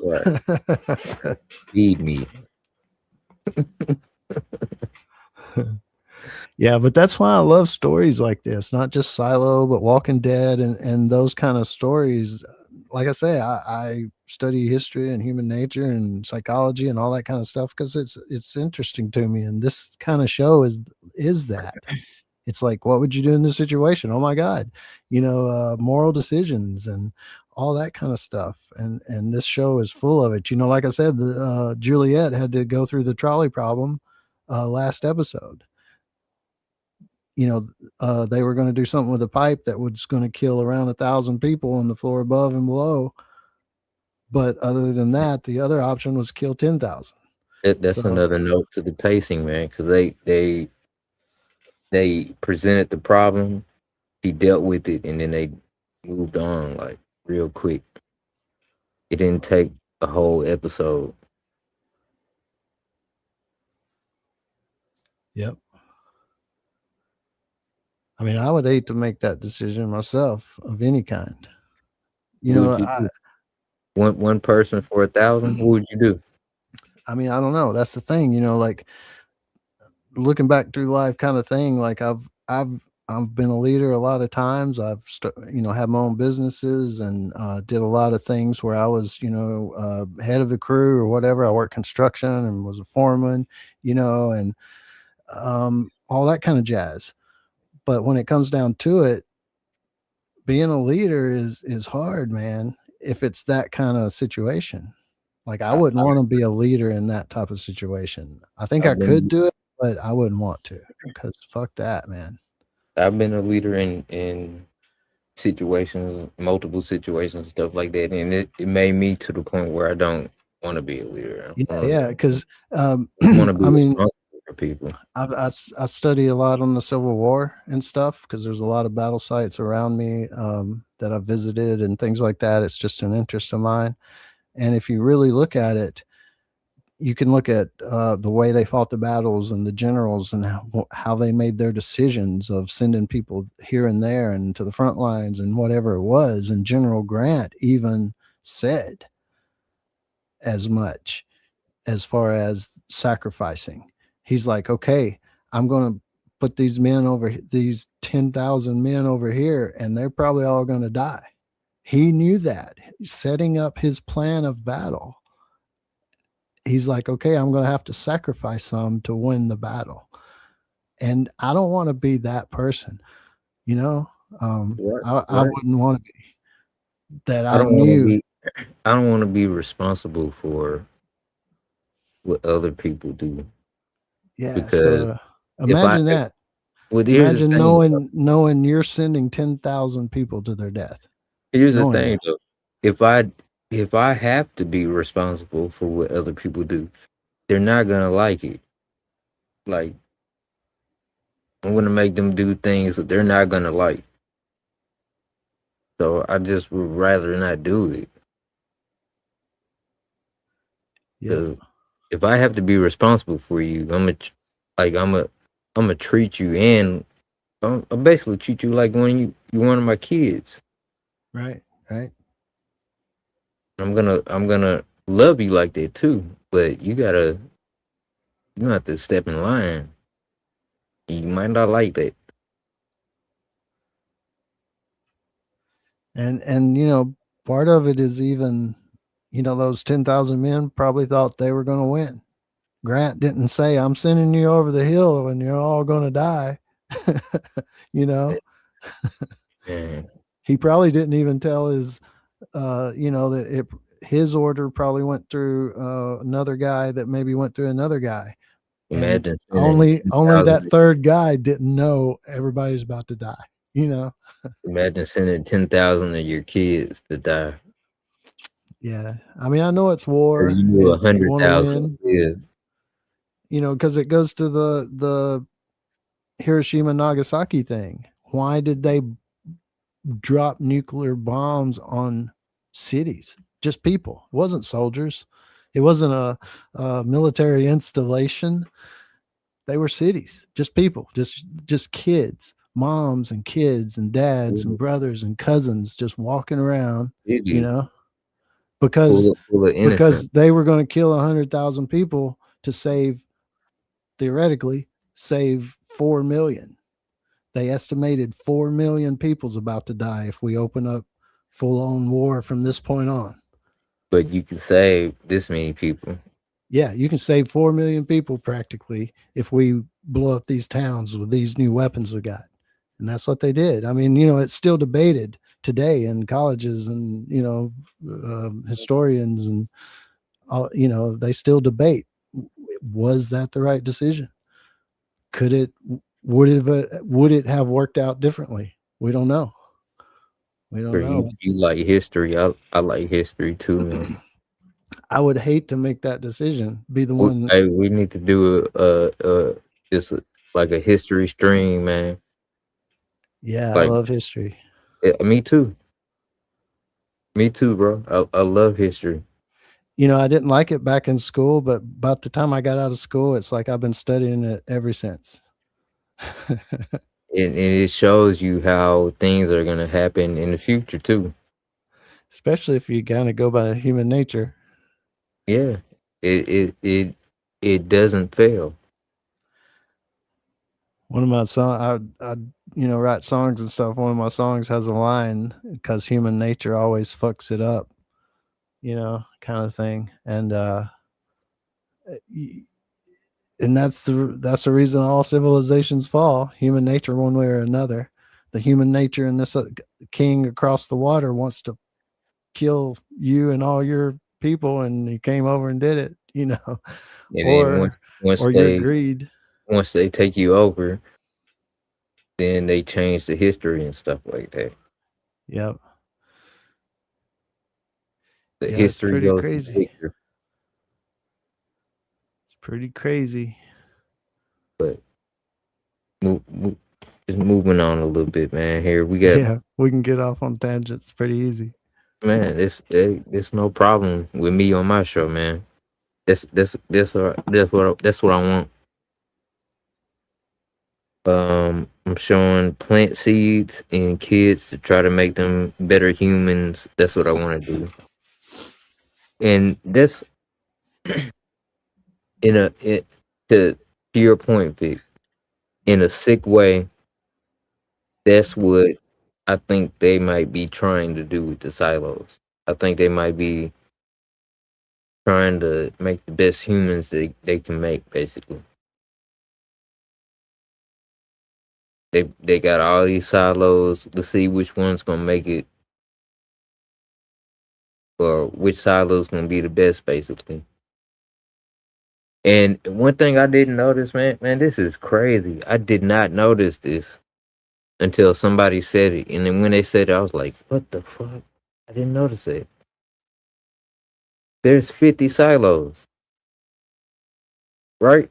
Right. blah. Feed me. Yeah, but that's why I love stories like this, not just Silo, but Walking Dead and those kind of stories. like I say, I study history and human nature and psychology and all that kind of stuff because it's interesting to me. And this kind of show is that. It's like, what would you do in this situation? Oh my God, moral decisions and all that kind of stuff. And this show is full of it. Like I said, Juliet had to go through the trolley problem last episode. They were going to do something with a pipe that was going to kill around 1,000 people on the floor above and below. But other than that, the other option was kill 10,000. That's another note to the pacing, man, because they presented the problem, he dealt with it, and then they moved on like real quick. It didn't take a whole episode. Yep. I mean, I would hate to make that decision myself of any kind. One person for 1,000. What would you do? I mean, I don't know. That's the thing, like looking back through life kind of thing. Like I've been a leader a lot of times. I've had my own businesses and did a lot of things where I was, head of the crew or whatever. I worked construction and was a foreman, and all that kind of jazz. But when it comes down to it, being a leader is hard, man. If it's that kind of situation, like I wouldn't want to be a leader in that type of situation. I think I could do it, but I wouldn't want to because fuck that, man. I've been a leader in situations, multiple situations, stuff like that, and it made me to the point where I don't want to be a leader. Yeah, because I want to be responsible for people. I study a lot on the Civil War and stuff because there's a lot of battle sites around me that I've visited and things like that. It's just an interest of mine. And if you really look at it, you can look at the way they fought the battles and the generals and how they made their decisions of sending people here and there and to the front lines and whatever it was. And General Grant even said as much as far as sacrificing. He's like, okay, I'm going to put these 10,000 men over here, and they're probably all going to die. He knew that, setting up his plan of battle. He's like, okay, I'm going to have to sacrifice some to win the battle. And I don't want to be that person, I wouldn't want to be that. I don't want to be responsible for what other people do. Yeah. Because imagine that. Imagine knowing you're sending 10,000 people to their death. Here's the thing, though. If I have to be responsible for what other people do, they're not gonna like it. Like, I'm gonna make them do things that they're not gonna like. So I just would rather not do it. Yeah. If I have to be responsible for you, I'm gonna treat you, and I'll basically treat you like you're one of my kids. Right. I'm gonna love you like that too, but you have to step in line. You might not like that. And part of it is even, those 10,000 men probably thought they were going to win. Grant didn't say, I'm sending you over the hill and you're all going to die. He probably didn't even tell his, his order probably went through another guy that maybe went through another guy. Imagine only that third guy didn't know everybody's about to die. Imagine sending 10,000 of your kids to die. Yeah, I mean, I know it's war. You knew 100,000. Yeah. Because it goes to the Hiroshima Nagasaki thing. Why did they drop nuclear bombs on cities? Just people. It wasn't soldiers. It wasn't a military installation. They were cities. Just people. Just kids. Moms and kids and dads and brothers and cousins just walking around. Because they were going to kill 100,000 people to theoretically save 4 million. They estimated 4 million people's about to die if we open up full-on war from this point on. But you can save this many people. Yeah, you can save 4 million people practically if we blow up these towns with these new weapons we got. And that's what they did. I mean, it's still debated today in colleges and, historians and all, they still debate. Was that the right decision? Would it have worked out differently? We don't know. We don't know. You like history. I like history too, man. I would hate to make that decision. Be the one. We need to do just like a history stream, man. Yeah, Like, I love history. Me too. Me too, bro. I love history. I didn't like it back in school, but about the time I got out of school, it's like I've been studying it ever since. It shows you how things are going to happen in the future too. Especially if you kind of go by human nature. Yeah, it doesn't fail. One of my songs, I write songs and stuff. One of my songs has a line, because human nature always fucks it up, kind of thing. And that's the reason all civilizations fall. Human nature, one way or another. The human nature in this king across the water wants to kill you and all your people, and he came over and did it, And or your greed. Once they take you over, then they change the history and stuff like that. Yep. The history goes crazy. It's pretty crazy. But just moving on a little bit, man. Here we got. Yeah, we can get off on tangents pretty easy. Man, it's no problem with me on my show, man. That's what I want. I'm showing plant seeds in kids to try to make them better humans. That's what I want to do. And that's to your point, Vic, in a sick way. That's what I think they might be trying to do with the silos. I think they might be trying to make the best humans they can make, basically. They got all these silos to see which one's gonna make it, or which silo's gonna be the best, basically. And one thing I didn't notice, man, this is crazy. I did not notice this until somebody said it, and then when they said it, I was like, "What the fuck?" I didn't notice it. There's 50 silos, right?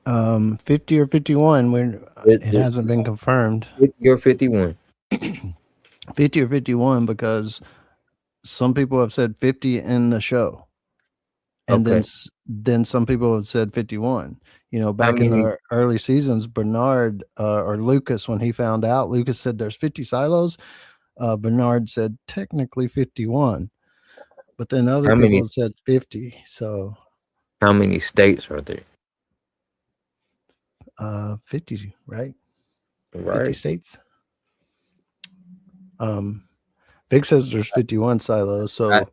50 or 51. It hasn't been confirmed. 50 or 51. 50 or 51, because some people have said 50 in the show, and then some people have said 51. Back in the early seasons, Bernard or Lucas, when he found out, Lucas said there's 50 silos. Bernard said technically 51, but then other people said 50. So how many states are there? 50, right? 50 states. Vic says there's 51 silos. So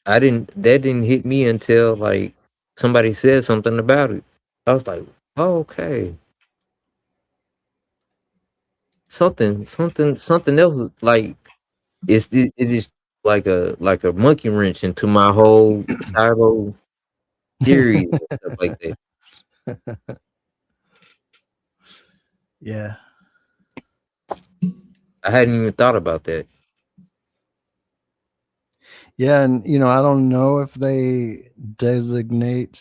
that didn't hit me until like somebody said something about it. I was like, oh, okay. Something else, like it's just like a monkey wrench into my whole silo theory and stuff like that. Yeah. I hadn't even thought about that. Yeah, and I don't know if they designate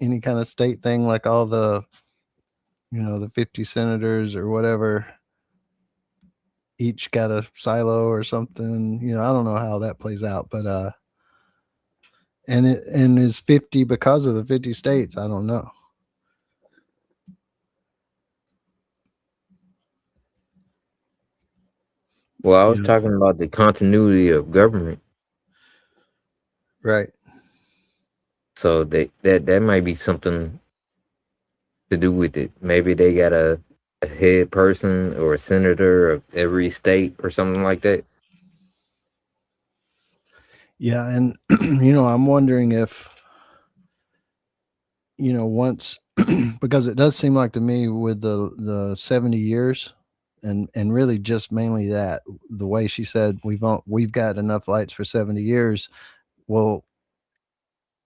any kind of state thing, like all the the 50 senators or whatever each got a silo or something. I don't know how that plays out, but and is 50 because of the 50 states? I don't know. Well, I was talking about the continuity of government. Right. So that might be something to do with it. Maybe they gotta a head person or a senator of every state or something like that. Yeah, and I'm wondering if once because it does seem like to me with the 70 years and really just mainly that the way she said we've got enough lights for 70 years. Well,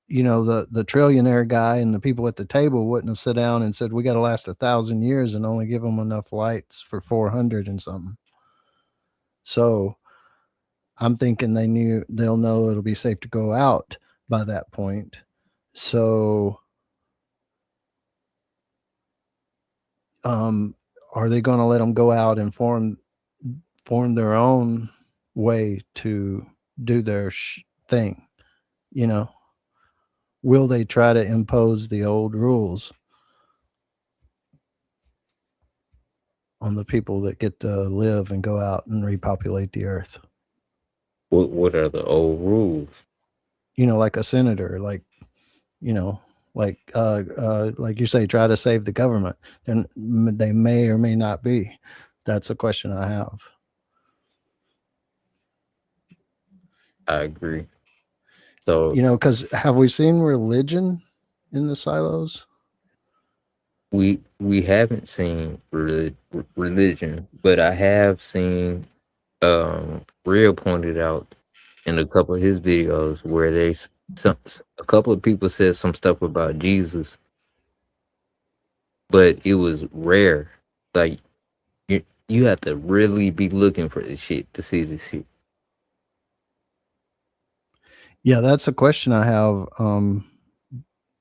the trillionaire guy and the people at the table wouldn't have sat down and said we got to last 1,000 years and only give them enough lights for 400 and something. So I'm thinking they'll know it'll be safe to go out by that point. So are they going to let them go out and form their own way to do their thing? Will they try to impose the old rules on the people that get to live and go out and repopulate the earth? What are the old rules? Like a senator, like you say, try to save the government. Then they may or may not be. That's a question I have. I agree. So because have we seen religion in the silos? we haven't seen religion, but I have seen Real pointed out in a couple of his videos where a couple of people said some stuff about Jesus, but it was rare. Like you have to really be looking for this shit to see this shit. Yeah, that's a question I have.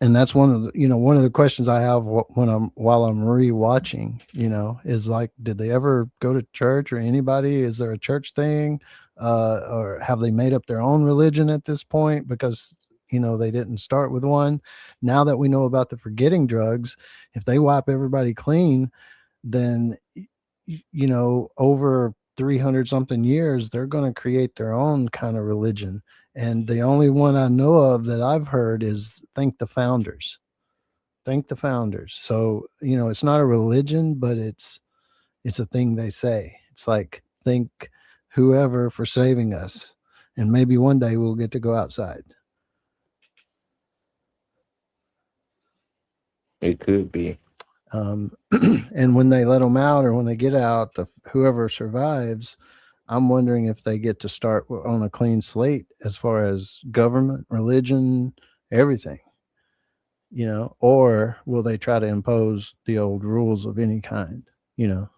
And that's one of the questions I have while I'm rewatching, is like, did they ever go to church or anybody? Is there a church thing? Or have they made up their own religion at this point? Because, they didn't start with one. Now that we know about the forgetting drugs, if they wipe everybody clean, then, over 300 something years, they're going to create their own kind of religion. And the only one I know of that I've heard is thank the founders. Thank the founders. So, it's not a religion, but it's a thing they say. It's like, thank whoever for saving us. And maybe one day we'll get to go outside. It could be. And when they let them out or when they get out, whoever survives, I'm wondering if they get to start on a clean slate as far as government, religion, everything, or will they try to impose the old rules of any kind, the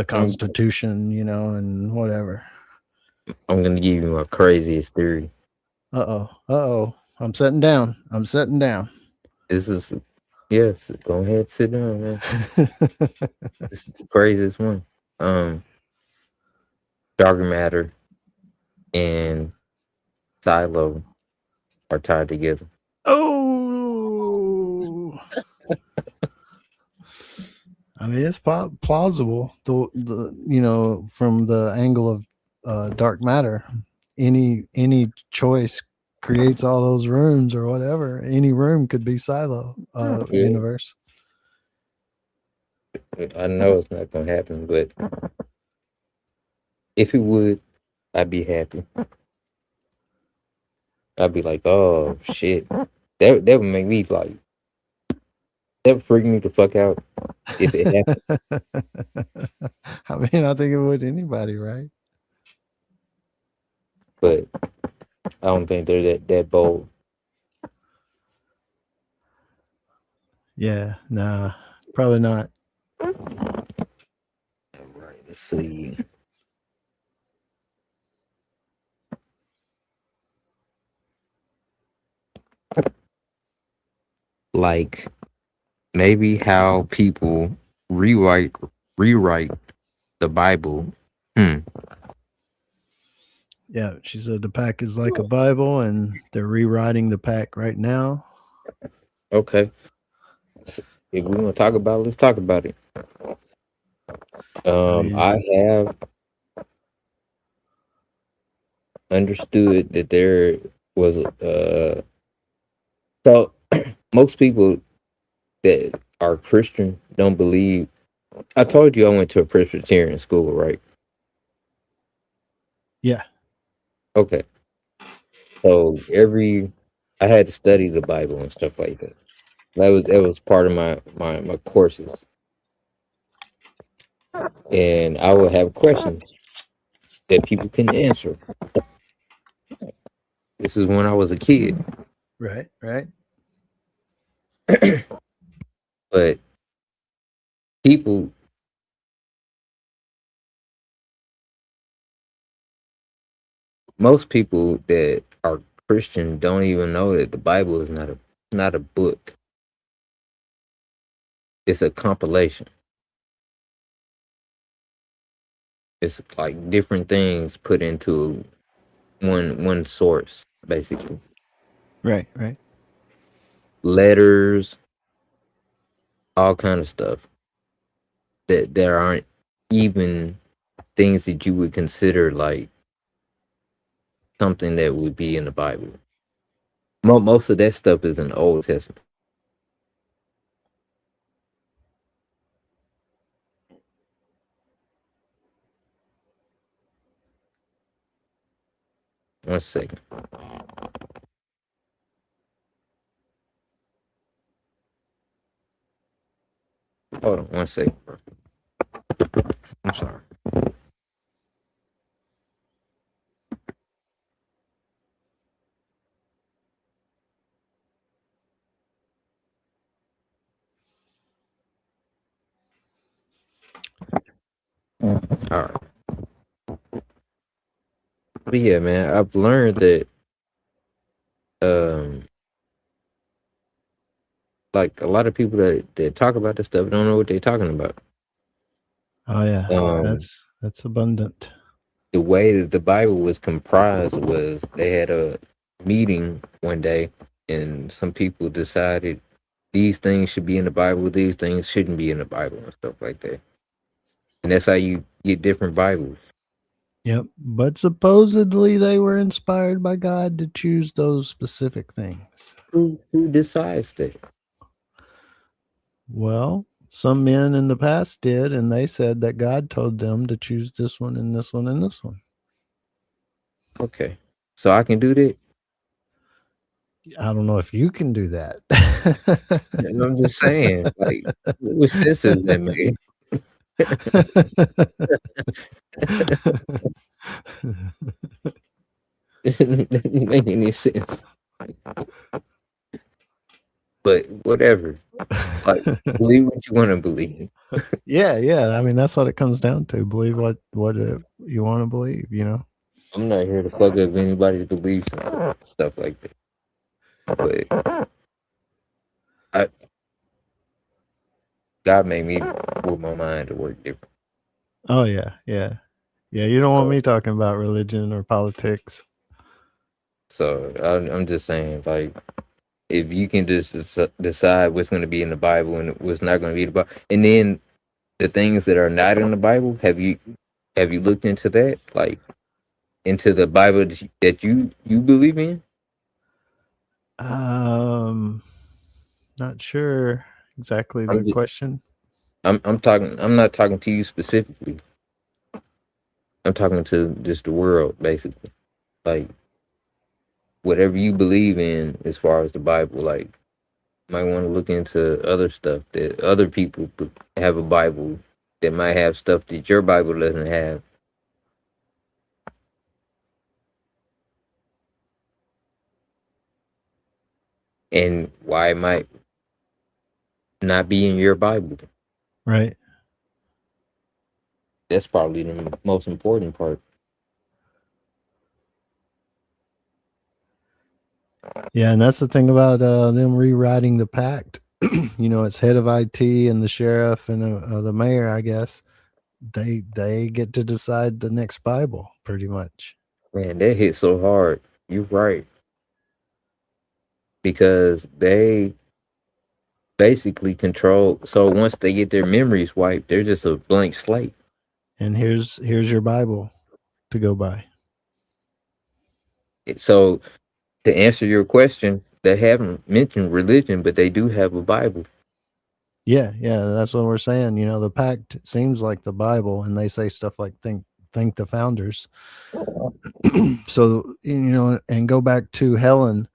Constitution, and whatever. I'm going to give you my craziest theory. Uh-oh. I'm sitting down. This is, yes, go ahead, sit down, man. This is the craziest one. Dark matter and Silo are tied together. Oh, I mean, it's plausible. From the angle of dark matter, any choice creates all those rooms or whatever. Any room could be Silo universe. I know it's not gonna happen, but if it would, I'd be happy. I'd be like, oh shit, that would make me like, that would freak me the fuck out if it happened. I mean, I think it would anybody, right? But I don't think they're that bold. Yeah, nah, probably not. All right, let's see. Like maybe how people rewrite the Bible. Yeah, she said the pack is like a Bible, and they're rewriting the pack right now. Okay. If we want to talk about it, let's talk about it. I have understood that there was so most people that are Christian don't believe. I told you I went to a Presbyterian school, right? Yeah. Okay. So I had to study the Bible and stuff like that. That was part of my courses, and I would have questions that people couldn't answer. This is when I was a kid, Right. Right. but people, most people that are Christian don't even know that the Bible is not a book. It's a compilation. It's like different things put into one source, basically. Right. Right. Letters, all kind of stuff that aren't even things that you would consider like something that would be in the Bible. Most of that stuff is in the Old Testament. One second. Hold on one second, bro. I'm sorry. All right. But yeah, man, I've learned that um like a lot of people that talk about this stuff don't know what they're talking about. Oh yeah. Um That's abundant. the way that the Bible was comprised was they had a meeting one day and some people decided these things should be in the Bible, these things shouldn't be in the Bible and stuff like that. And that's how you get different Bibles. Yep. But supposedly they were inspired by God to choose those specific things. Who decides that? Well, some men in the past did, and they said that God told them to choose this one and this one and this one. Okay. So I can do that? I don't know if you can do that. I'm just saying, like, what sense does that make? It doesn't make any sense. But whatever. Like, believe what you want to believe. yeah. I mean, that's what it comes down to. Believe what you want to believe. You know. I'm not here to fuck up anybody's beliefs and stuff like that. But God made me with my mind to work different. Oh yeah. You don't want me talking about religion or politics. So I'm just saying, like, if you can just decide what's going to be in the Bible and what's not going to be in the Bible, and then the things that are not in the Bible, have you looked into that, like into the Bible that you believe in? Not sure exactly the question. I'm not talking to you specifically. I'm talking to just the world, basically. Like, whatever you believe in as far as the Bible, like, you might want to look into other stuff that other people have a Bible that might have stuff that your Bible doesn't have. And why it might not be in your Bible. Right. That's probably the most important part. Yeah, and that's the thing about them rewriting the pact. You know, it's head of IT and the sheriff and the mayor, I guess. They get to decide the next Bible, pretty much. Man, that hit so hard. You're right. Because they basically control. So once they get their memories wiped, they're just a blank slate. And here's your Bible to go by. So to answer your question, they haven't mentioned religion, but they do have a Bible. Yeah, that's what we're saying. You know, the pact seems like the Bible, and they say stuff like thank the founders. So, you know, and go back to Helen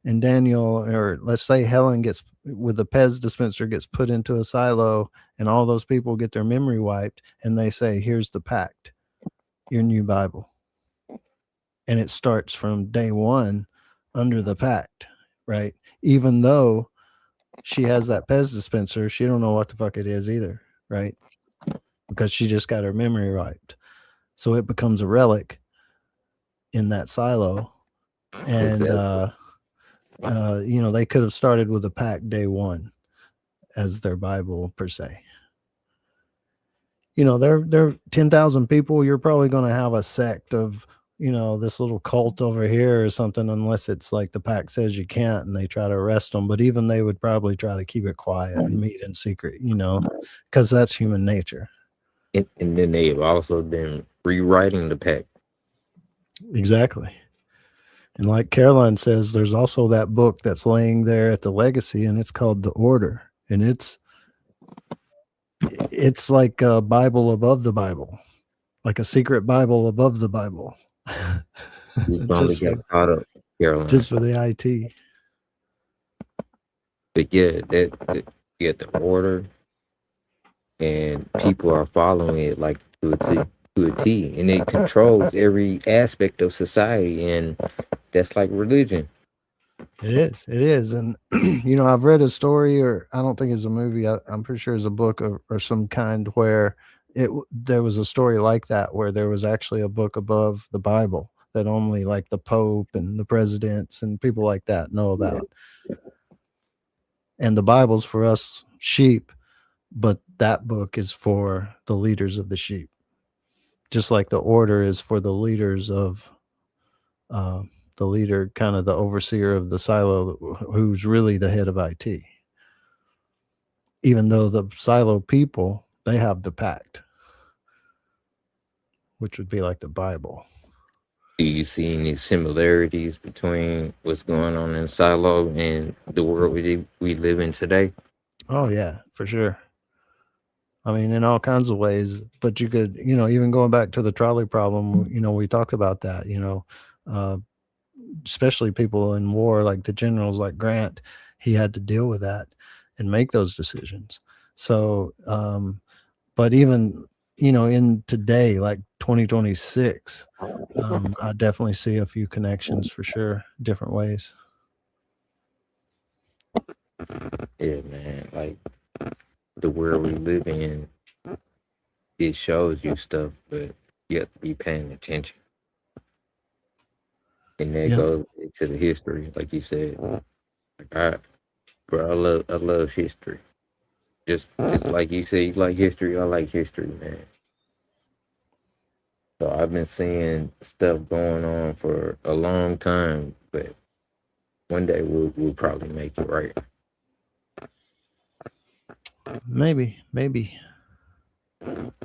and Daniel, or let's say Helen gets with the Pez dispenser, gets put into a silo, and all those people get their memory wiped, and they say, here's the pact, your new Bible. And it starts from day one under the pact, right? Even though she has that Pez dispenser, she don't know what the fuck it is either, right? Because she just got her memory wiped. So it becomes a relic in that silo. And Exactly. you know, they could have started with a pact day one as their Bible per se. You know, they're 10,000 people. You're probably going to have a sect of, you know, this little cult over here or something, unless it's like the pact says you can't and they try to arrest them. But even they would probably try to keep it quiet and meet in secret, you know, because that's human nature. And then they've also been rewriting the pact. Exactly. And like Caroline says, there's also that book that's laying there at the legacy, and it's called The Order. And it's like a Bible above the Bible, like a secret Bible above the Bible. We finally just got for caught up, Caroline. just for the IT. But yeah, that you get the order, and people are following it like to a T, and it controls every aspect of society, and that's like religion. It is. And you know, I've read a story, or I don't think it's a movie. I'm pretty sure it's a book or some kind, where there was a story like that, where there was actually a book above the Bible that only like the Pope and the presidents and people like that know about. And the Bible's for us sheep, but that book is for the leaders of the sheep, just like the order is for the leaders of uh, the leader, kind of the overseer of the silo, who's really the head of IT. Even though the silo people, they have the pact, which would be like the Bible. Do you see any similarities between what's going on in Silo and the world we live in today? Oh yeah, for sure. I mean, in all kinds of ways. But you could, you know, even going back to the trolley problem, you know, we talked about that. You know, especially people in war, like the generals, like Grant, he had to deal with that and make those decisions. So, but even, you know, in today, like 2026, I definitely see a few connections for sure, different ways. Yeah, man. Like the world we live in, it shows you stuff, but you have to be paying attention. And that Yeah. goes into the history, like you said. Like bro, I love history. Just like you say, you like history. I like history, man. So I've been seeing stuff going on for a long time, but one day we'll probably make it right. Maybe. Let's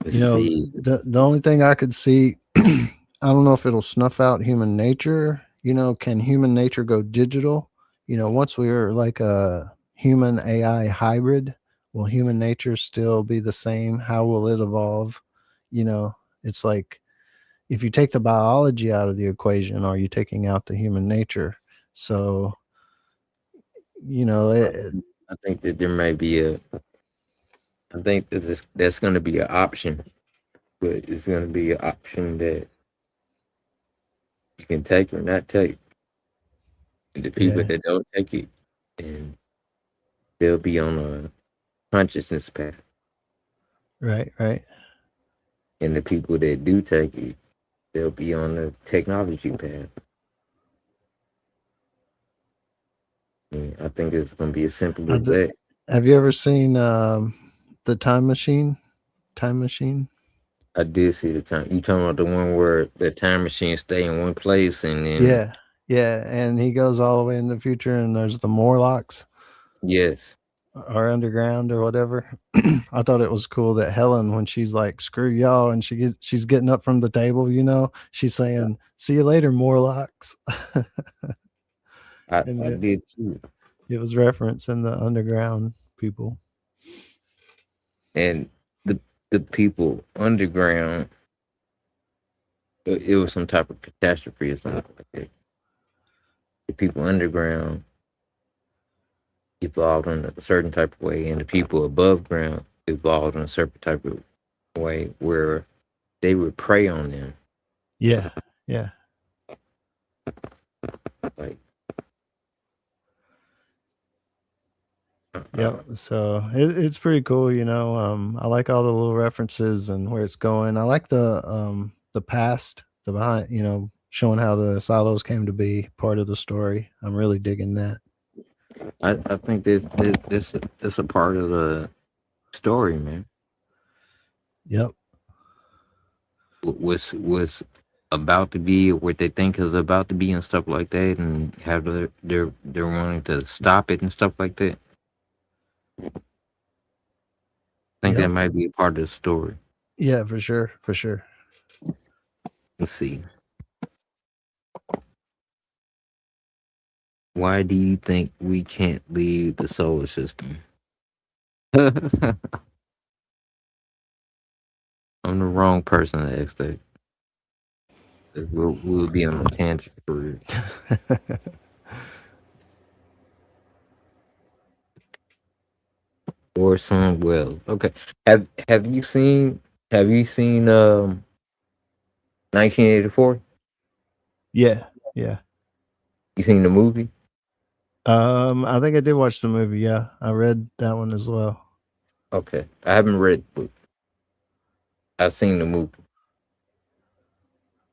You know, see. the only thing I could see, I don't know if it'll snuff out human nature. You know, can human nature go digital? You know, once we are like a human AI hybrid, will human nature still be the same? How will it evolve? You know, it's like if you take the biology out of the equation, are you taking out the human nature? So, you know, I think that there may be I think that that's going to be an option, but it's going to be an option that you can take or not take. And the people yeah, that don't take it, and they'll be on a consciousness path. right. And the people that do take it, they'll be on the technology path. And I think it's going to be as simple as that. Have you ever seen the Time Machine? Time Machine? I did see the time. You talking about the one where the time machine stay in one place and then Yeah, and he goes all the way in the future, and there's the Morlocks yes, are underground or whatever. I thought it was cool that Helen, when she's like, "Screw y'all," and she's getting up from the table, you know, she's saying, "See you later, Morlocks." I And did too. it was referenced in the underground people. And the people underground, it was some type of catastrophe or something like that. The people underground evolved in a certain type of way, and the people above ground evolved in a certain type of way where they would prey on them. Yeah, yeah. Like, Yep. So it's pretty cool, you know. I like all the little references and where it's going. I like the past, the behind, you know, showing how the silos came to be part of the story. I'm really digging that. I think this a part of the story, man. Yep. Was about to be what they think is about to be and stuff like that, and have they're wanting to stop it and stuff like that. I think that Yep. might be a part of the story. Yeah, for sure. For sure. Let's see. Why do you think we can't leave the solar system? I'm the wrong person to ask that. We'll be on a tangent for it. Orson Welles. Okay. Have you seen 1984? Yeah. Yeah. You seen the movie? I think I did watch the movie. Yeah. I read that one as well. Okay. I haven't read the book. I've seen the movie.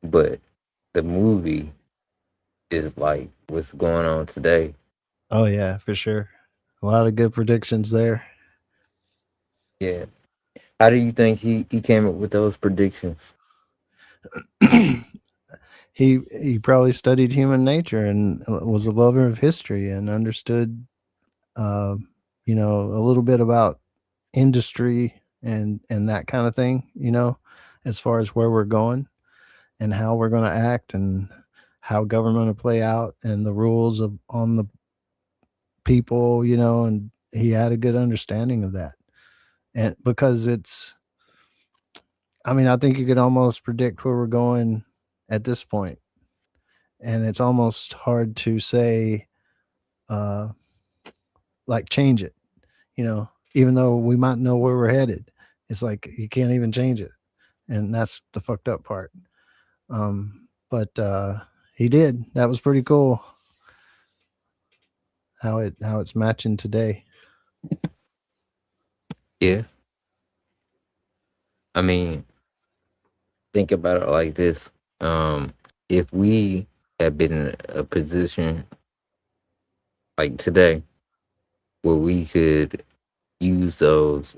But the movie is like what's going on today. Oh yeah, for sure. A lot of good predictions there. Yeah. How do you think he came up with those predictions? He probably studied human nature and was a lover of history and understood you know, a little bit about industry and that kind of thing, you know, as far as where we're going and how we're going to act and how government will play out and the rules of on the people, you know, and he had a good understanding of that. And because it's I mean, I think you could almost predict where we're going at this point. And it's almost hard to say uh like change it, you know, even though we might know where we're headed. It's like you can't even change it. And that's the fucked up part. But he did. That was pretty cool. How it's matching today. Yeah. I mean, think about it like this. If we had been in a position like today where we could use those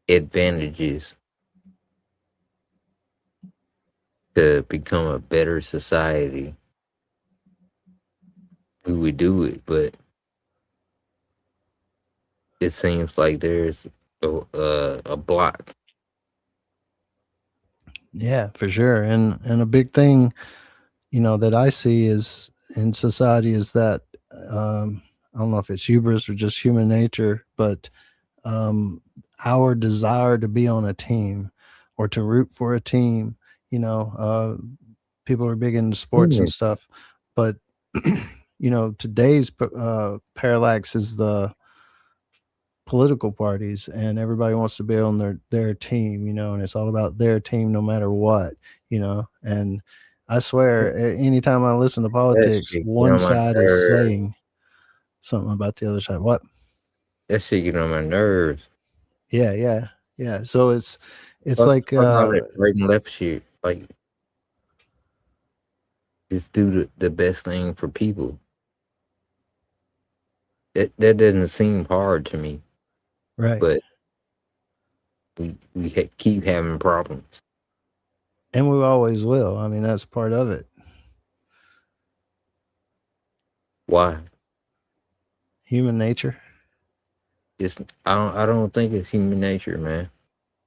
advantages to become a better society, we would do it. But it seems like there's a block. Yeah, for sure. And a big thing, you know, that I see is in society is that I don't know if it's hubris or just human nature, but our desire to be on a team or to root for a team, you know, people are big into sports and stuff, but you know, today's parallax is the political parties and everybody wants to be on their team, you know, and it's all about their team no matter what, you know. And I swear anytime I listen to politics, shit get one on my side is nerves. saying something about the other side. What? That shit get on my nerves. Yeah. So it's Fuck, like fuck all that right and left shit. Like, just do the best thing for people. That doesn't seem hard to me, right. but we keep having problems. And we always will. I mean, that's part of it. Why? Human nature. It's I don't think it's human nature, man.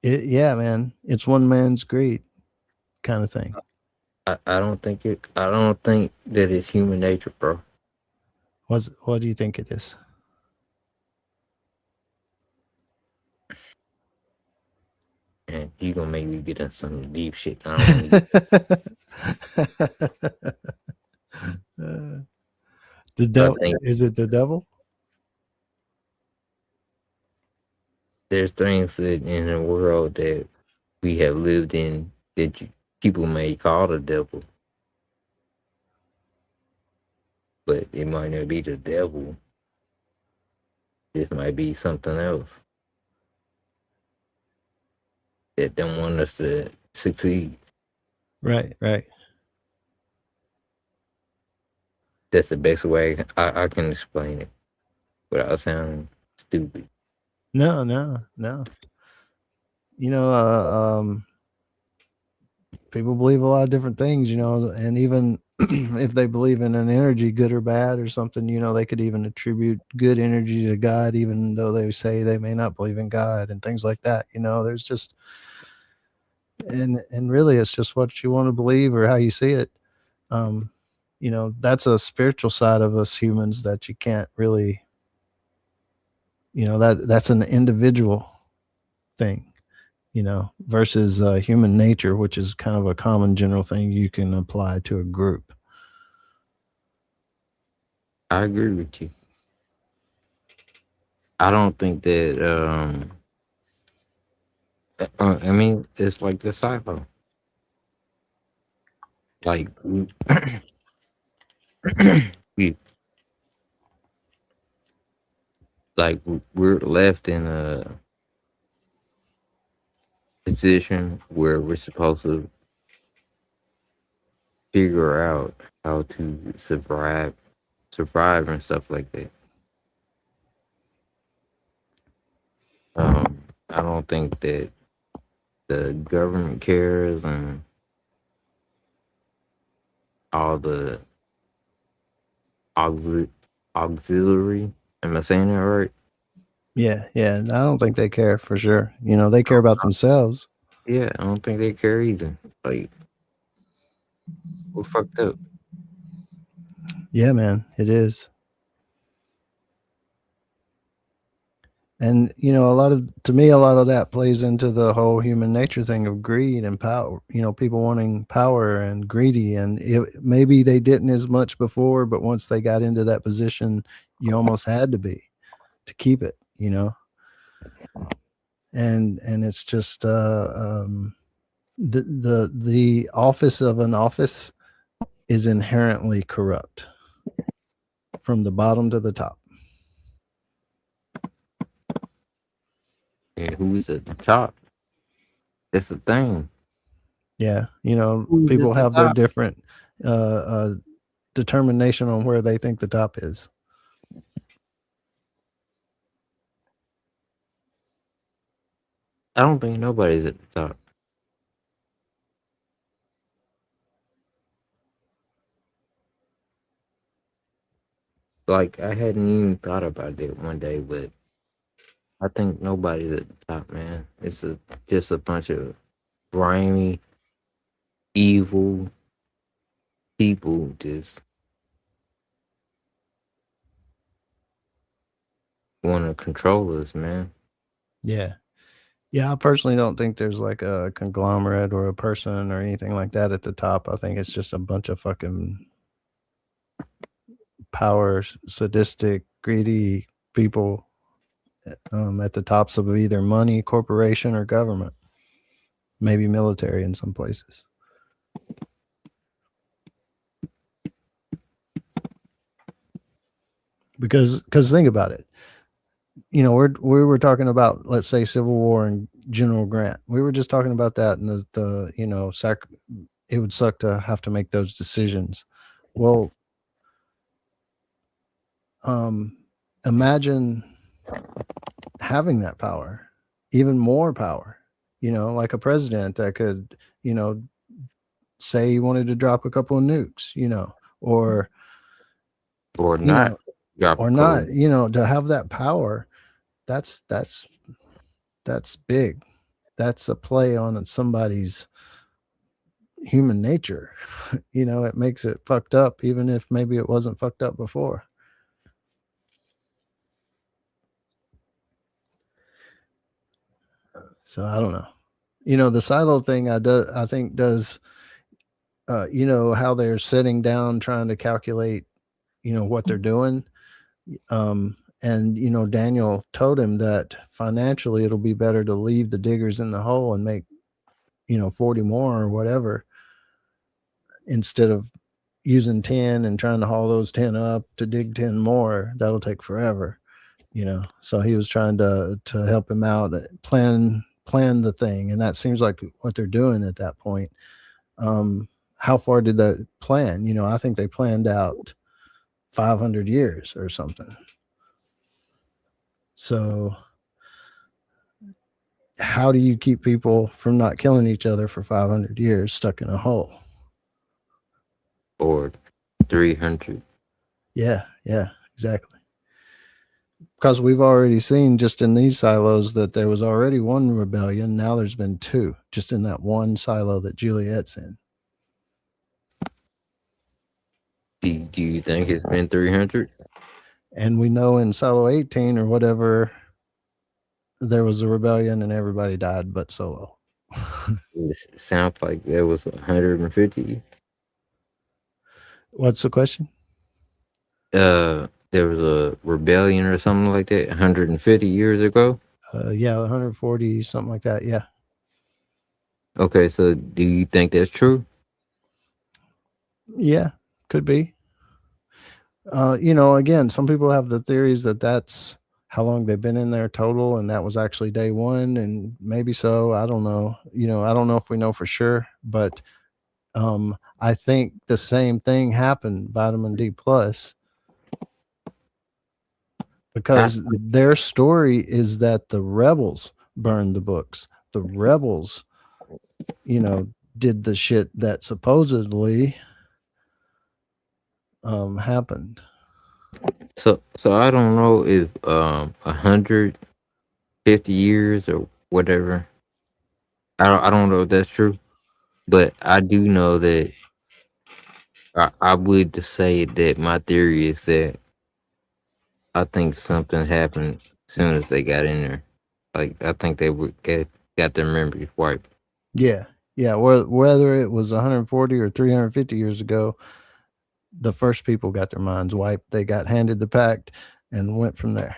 Yeah, man. It's one man's greed kind of thing. I don't think that it's human nature, bro. What do you think it is? And you gonna make me get into some deep shit. I don't want to. The I devil? think Is it the devil? there's things that in the world that we have lived in that people may call the devil, but it might not be the devil. This might be something else that don't want us to succeed. Right. That's the best way I can explain it without sounding stupid. No. You know, people believe a lot of different things, you know, and even if they believe in an energy, good or bad or something, you know, they could even attribute good energy to God, even though they say they may not believe in God and things like that. You know, there's just, and really it's just what you want to believe or how you see it. You know, that's a spiritual side of us humans that you can't really, you know, that's an individual thing, you know, versus human nature, which is kind of a common general thing you can apply to a group. I agree with you. I don't think that. I mean, it's like the sci-fi. Like we, we're left in a position where we're supposed to figure out how to survive and stuff like that. I don't think that the government cares and all the auxiliary. Am I saying that right? Yeah. I don't think they care for sure. You know, they care about themselves. Yeah, I don't think they care either. Like, we're fucked up. Yeah, man, it is. And, you know, to me, a lot of that plays into the whole human nature thing of greed and power, you know, people wanting power and greedy. And maybe they didn't as much before, but once they got into that position, you almost had to be to keep it, you know? And it's just, the office of an office is inherently corrupt from the bottom to the top. And who's at the top? It's the thing. Yeah, you know, Who's people at the have their top? different determination on where they think the top is. I don't think nobody's at the top. Like, I hadn't even thought about it one day, but I think nobody's at the top, man. It's just a bunch of grimy, evil people just want to control us, man. Yeah. I personally don't think there's like a conglomerate or a person or anything like that at the top. I think it's just a bunch of fucking power, sadistic, greedy people at the tops of either money, corporation, or government. Maybe military in some places. Because think about it. You know, we were talking about, let's say, Civil War and General Grant. We were just talking about that, and the you know, it would suck to have to make those decisions. Well, imagine having that power, even more power. You know, like a president that could, you know, say he wanted to drop a couple of nukes, you know, or not. you know, to have that power. That's big. That's a play on somebody's human nature. You know, it makes it fucked up, even if maybe it wasn't fucked up before. So I don't know. The silo thing I think does how they're sitting down trying to calculate, what they're doing. And Daniel told him that financially it'll be better to leave the diggers in the hole and make 40 more or whatever, instead of using 10 and trying to haul those 10 up to dig 10 more. That'll take forever. So he was trying to help him out, plan the thing, and that seems like what they're doing at that point. How far did that plan? I think they planned out 500 years or something. So how do you keep people from not killing each other for 500 years stuck in a hole? Or 300. Yeah, exactly. Because we've already seen just in these silos that there was already one rebellion. Now there's been two just in that one silo that Juliet's in. Do you think it's been 300? And we know in Solo 18 or whatever, there was a rebellion and everybody died but Solo. It sounds like there was 150. What's the question? There was a rebellion or something like that 150 years ago. Yeah, 140, something like that. Yeah. Okay, so do you think that's true? Yeah, could be. Again, some people have the theories that that's how long they've been in there total, and that was actually day one, and maybe so. I don't know. I don't know if we know for sure, but I think the same thing happened, vitamin D plus, because their story is that the rebels burned the books. The rebels, did the shit that supposedly happened. So I don't know if 150 years or whatever. I don't know if that's true, but I do know that I would say that my theory is that I think something happened as soon as they got in there. Like I think they would got their memories wiped. Yeah. Whether it was 140 or 350 years ago, the first people got their minds wiped. They got handed the pact and went from there.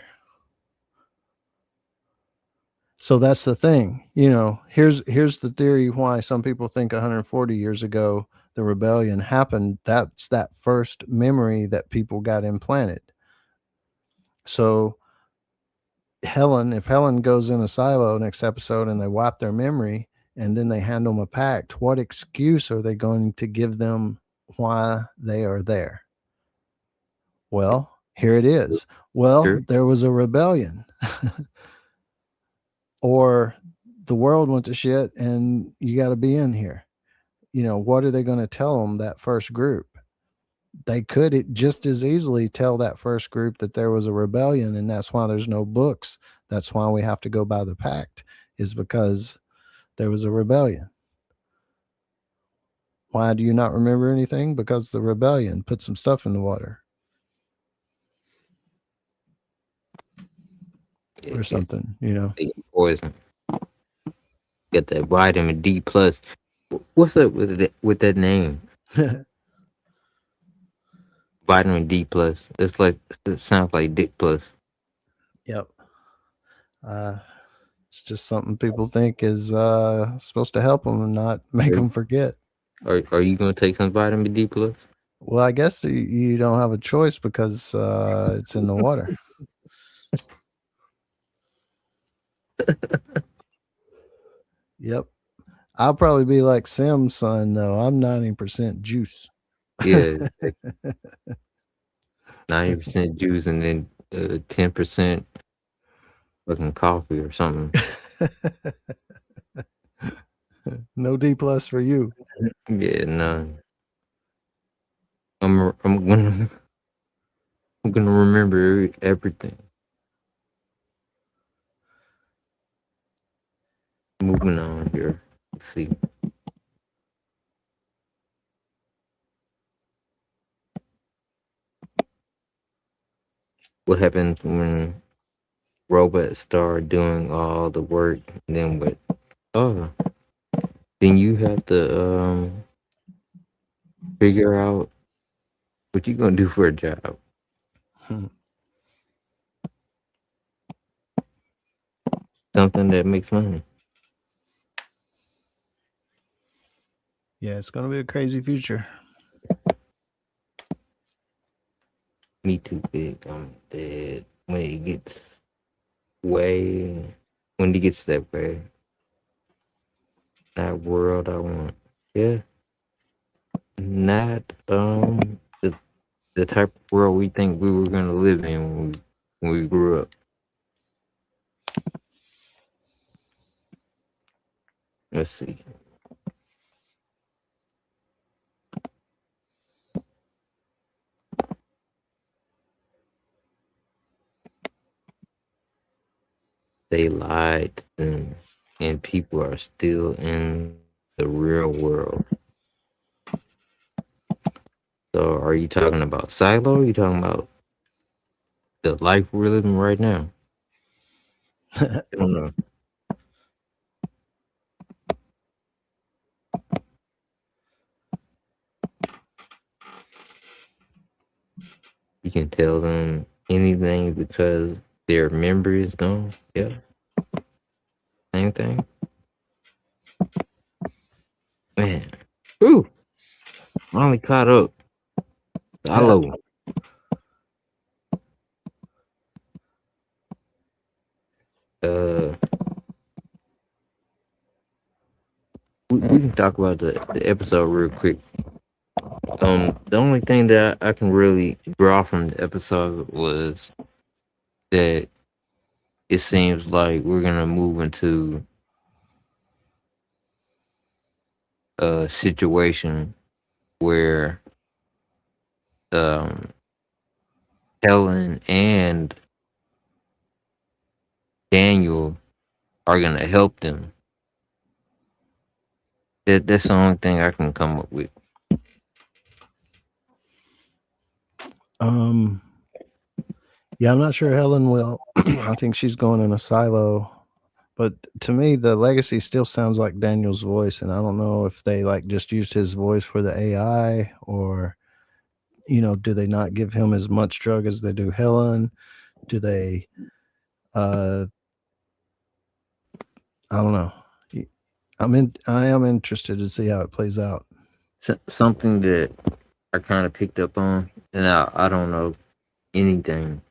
So that's the thing. Here's the theory why some people think 140 years ago the rebellion happened. That's that first memory that people got implanted. So if Helen goes in a silo next episode and they wipe their memory and then they hand them a pact, what excuse are they going to give them why they are there? Well, here it is. Well, Sure. there was a rebellion. Or the world went to shit and you got to be in here. What are they going to tell them, that first group? They could just as easily tell that first group that there was a rebellion and that's why there's no books. That's why we have to go by the pact, is because there was a rebellion. Why do you not remember anything? Because the rebellion put some stuff in the water. Or something, Poison. Get that vitamin D plus. What's up with that name? Vitamin D plus. It sounds like Dick plus. Yep. It's just something people think is supposed to help them and not make them forget. Are you gonna take some vitamin D plus? Well, I guess you don't have a choice because it's in the water. Yep. I'll probably be like Sim's son, though. I'm 90% juice. Yeah. 90% juice and then 10% fucking coffee or something. No D plus for you. Yeah, no. I'm gonna remember everything. Moving on here. Let's see. What happens when robots start doing all the work, then what? Oh, then you have to figure out what you gonna do for a job. Hmm. Something that makes money. Yeah, it's gonna be a crazy future. Me too big. I'm dead. When it gets way, when it gets that way, that world I want. Yeah, not the type of world we think we were gonna live in when we grew up. Let's see. They lied to them, and people are still in the real world. So, are you talking about Silo? Or are you talking about the life we're living right now? I don't know. You can tell them anything because their memory is gone. Yeah, same thing. Man, ooh, finally caught up. Silo. Uh, we can talk about the episode real quick. The only thing that I can really draw from the episode was that it seems like we're gonna move into a situation where um Helen and Daniel are gonna help them. That's the only thing I can come up with. Um, yeah, I'm not sure Helen will. I think she's going in a silo. But to me, the legacy still sounds like Daniel's voice, and I don't know if they like just used his voice for the AI, or do they not give him as much drug as they do Helen? Do they? I don't know. I am interested to see how it plays out. Something that I kind of picked up on, and I don't know anything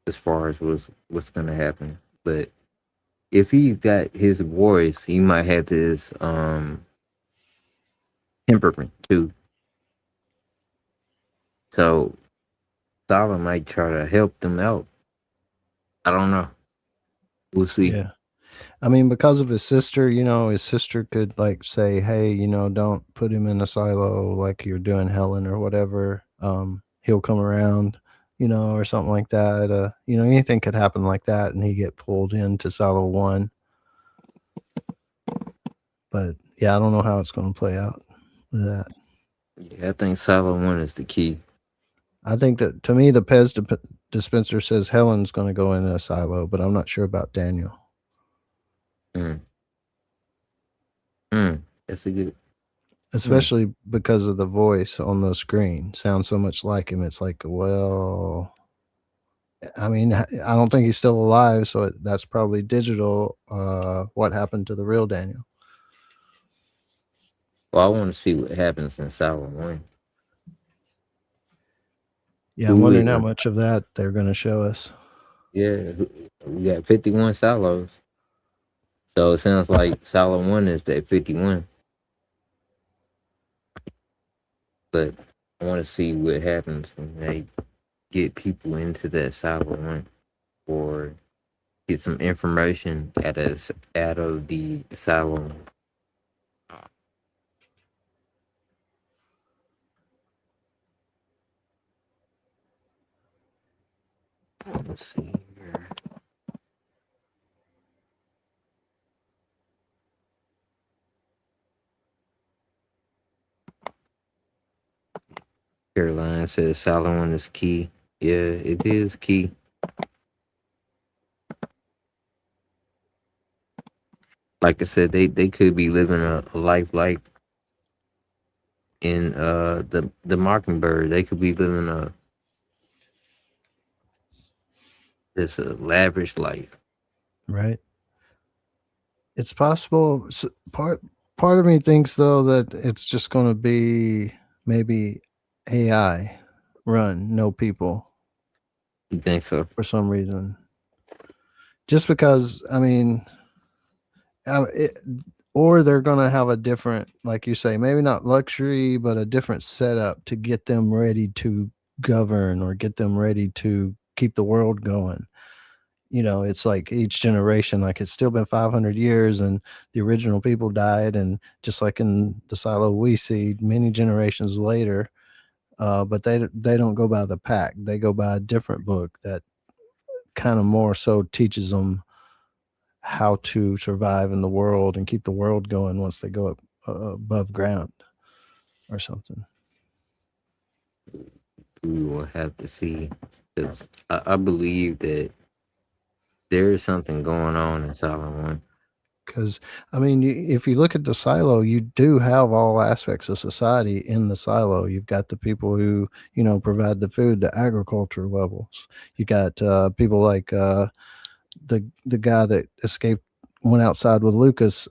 as far as what's gonna happen, but if he got his voice, he might have his temperament too. So Sala might try to help them out. I don't know. We'll see. Yeah. I mean, because of his sister, his sister could like say, "Hey, don't put him in a silo like you're doing Helen or whatever. He'll come around, or something like that. Anything could happen like that, and he get pulled into silo one. But yeah, I don't know how it's going to play out with that. Yeah, I think Silo 1 is the key. I think that to me, the Pez dispenser says Helen's going to go in a silo, but I'm not sure about Daniel. That's a good. Especially because of the voice on the screen sounds so much like him. It's like, well, I mean, I don't think he's still alive, so that's probably digital. What happened to the real Daniel? Well, I want to see what happens in Silo 1. Yeah, I'm wondering how much of that they're going to show us. Yeah, we got 51 Silos. So it sounds like Silo 1 is that 51. But I want to see what happens when they get people into that Silo 1 or get some information out of the Silo. Let's see here. Caroline says Silo 1 is key. Yeah, it is key. like I said, they could be living a life like in the Mockingbird. They could be living a lavish life. Right. It's possible. Part of me thinks though that it's just going to be maybe AI run, no people You think so? for some reason. Just because, I mean, or they're going to have a different, like you say, maybe not luxury, but a different setup to get them ready to govern or get them ready to keep the world going. You know, it's like each generation, like it's still been 500 years and the original people died. And just like in the silo we see many generations later, but they don't go by the pack. They go by a different book that kind of more so teaches them how to survive in the world and keep the world going once they go up above ground or something. We will have to see. 'Cause I believe that there is something going on in Silo 1. Because, I mean, if you look at the silo, you do have all aspects of society in the silo. You've got the people who, you know, provide the food, the agriculture levels. You got people like the guy that escaped, went outside with Lucas.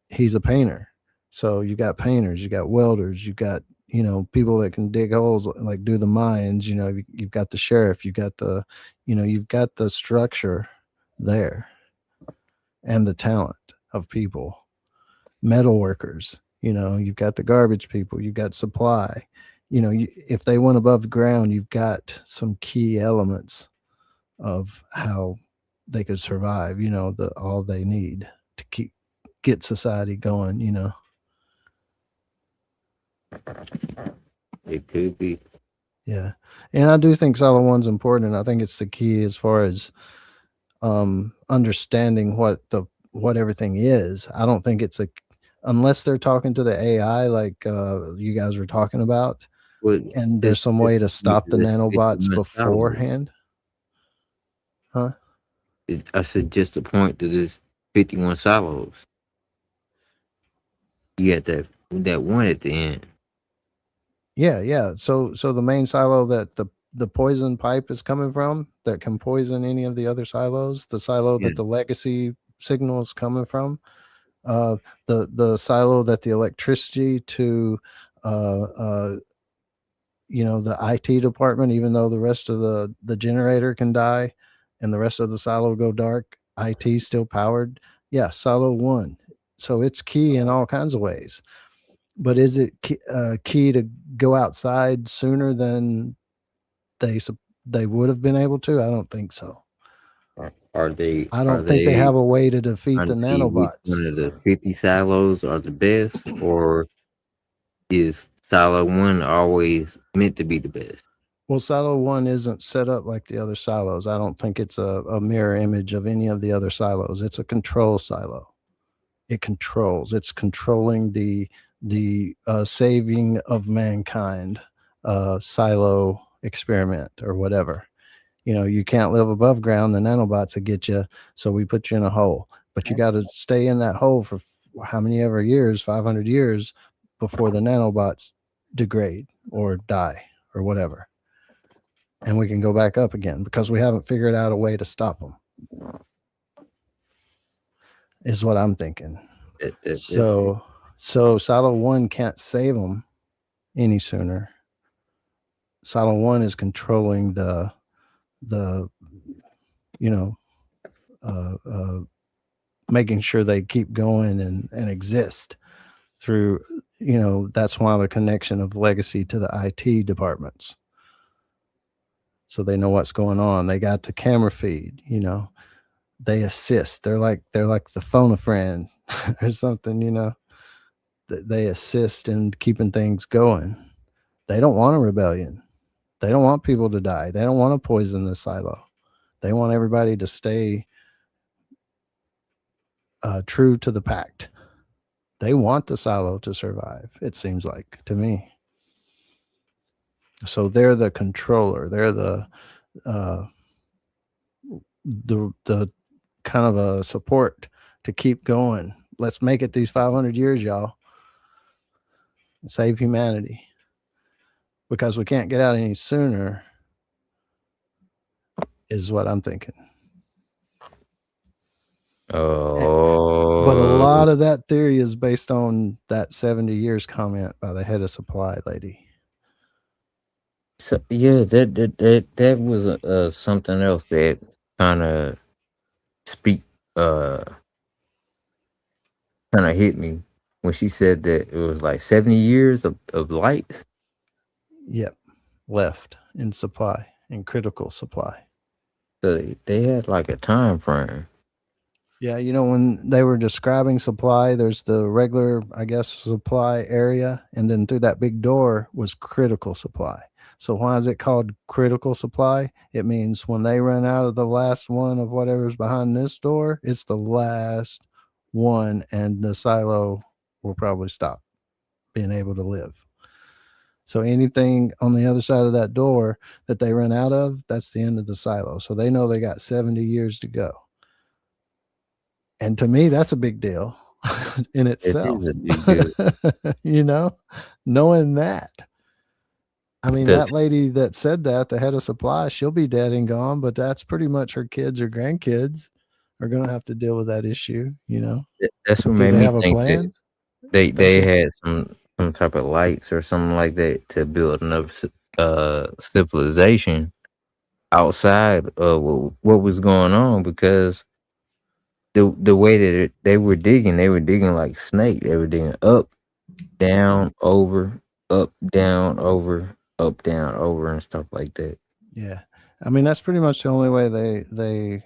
He's a painter. So you got painters, you got welders, you got, you know, people that can dig holes, like do the mines. You know, you've got the sheriff, you got the, you know, you've got the structure there and the talent of people, metal workers. You know, you've got the garbage people, you've got supply. You know, if they went above ground, you've got some key elements of how they could survive. You know, all they need to get society going. You know. It could be. Yeah, and I do think Silo 1's important. I think it's the key as far as understanding what everything is. I don't think it's unless they're talking to the AI like you guys were talking about, and there's some way to stop the nanobots beforehand. Huh? I said just to point to this 51 silos. You got that one at the end. Yeah. So the main silo that the poison pipe is coming from, that can poison any of the other silos, the silo that the legacy signal is coming from, the silo that the electricity to you know, the IT department, even though the rest of the generator can die and the rest of the silo go dark, IT still powered. Yeah, silo 1. So it's key in all kinds of ways. But is it key to go outside sooner than they would have been able to? I don't think so. Are they? I don't think they have a way to defeat the nanobots. One of the 50 silos are the best, or is Silo 1 always meant to be the best? Well, Silo 1 isn't set up like the other silos. I don't think it's a mirror image of any of the other silos. It's a control silo. It controls. It's controlling the saving of mankind silo experiment or whatever. You know, you can't live above ground. The nanobots will get you. So we put you in a hole, but you got to stay in that hole for how many ever years, 500 years before the nanobots degrade or die or whatever. And we can go back up again because we haven't figured out a way to stop them. Is what I'm thinking. So Silo 1 can't save them any sooner. Silo 1 is controlling the you know, making sure they keep going and exist through, you know, that's why the connection of legacy to the IT departments. So they know what's going on. They got the camera feed, you know, they assist. They're like the phone a friend or something, you know. They assist in keeping things going. They don't want a rebellion. They don't want people to die. They don't want to poison the silo. They want everybody to stay true to the pact. They want the silo to survive, it seems like to me. So they're the controller. They're the kind of a support to keep going. Let's make it these 500 years, y'all. Save humanity. Because we can't get out any sooner, is what I'm thinking. Oh, But a lot of that theory is based on that 70 years comment by the head of supply lady. so yeah, that was something else that kind of speak kind of hit me when she said that it was like 70 years of lights. Yep. Left in supply, in critical supply. So they had like a time frame. Yeah, you know, when they were describing supply, there's the regular, I guess, supply area, and then through that big door was critical supply. So why is it called critical supply? It means when they run out of the last one of whatever's behind this door, it's the last one, and the silo will probably stop being able to live. So anything on the other side of that door that they run out of, that's the end of the silo. So they know they got 70 years to go. And to me, that's a big deal in It itself. is a big deal. You know, knowing that. I mean, The- that lady that said that, the head of supply, she'll be dead and gone, but that's pretty much her kids or grandkids are going to have to deal with that issue. You know, That's what do made they me have a think that plan? they had some type of lights or something like that to build another civilization outside of what was going on, because the way that they were digging like snake. They were digging up, down, over, up, down, over, up, down, over, and stuff like that. Yeah. I mean, that's pretty much the only way they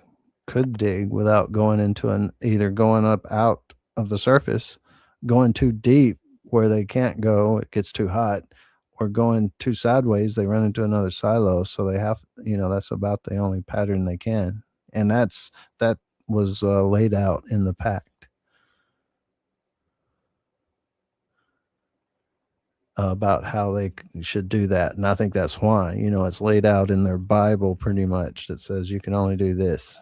could dig without going into either going up out of the surface, going too deep where they can't go, it gets too hot, or going too sideways, they run into another silo. So they have, that's about the only pattern they can. And that was laid out in the pact. About how they should do that. And I think that's why, it's laid out in their Bible pretty much that says you can only do this.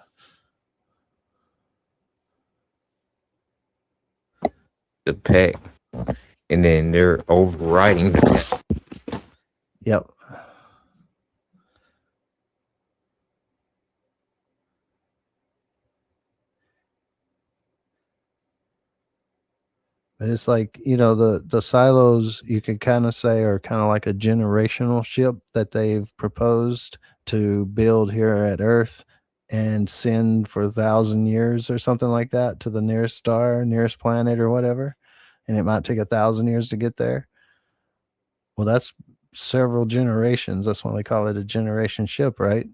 The pack, and then they're overriding the pack. Yep. But it's like, the silos, you could kind of say, are kind of like a generational ship that they've proposed to build here at Earth and send for 1,000 years or something like that to the nearest star, nearest planet or whatever. And it might take 1,000 years to get there. Well, that's several generations. That's why they call it a generation ship, right?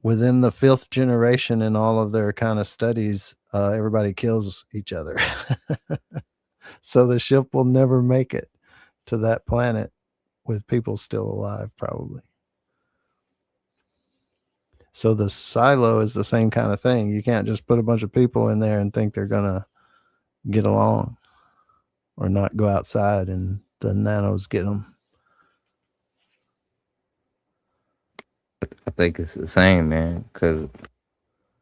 Within the 5th generation in all of their kind of studies, everybody kills each other. So the ship will never make it to that planet with people still alive, probably. So the silo is the same kind of thing. You can't just put a bunch of people in there and think they're going to get along or not go outside and the nanos get them. I think it's the same, man. Because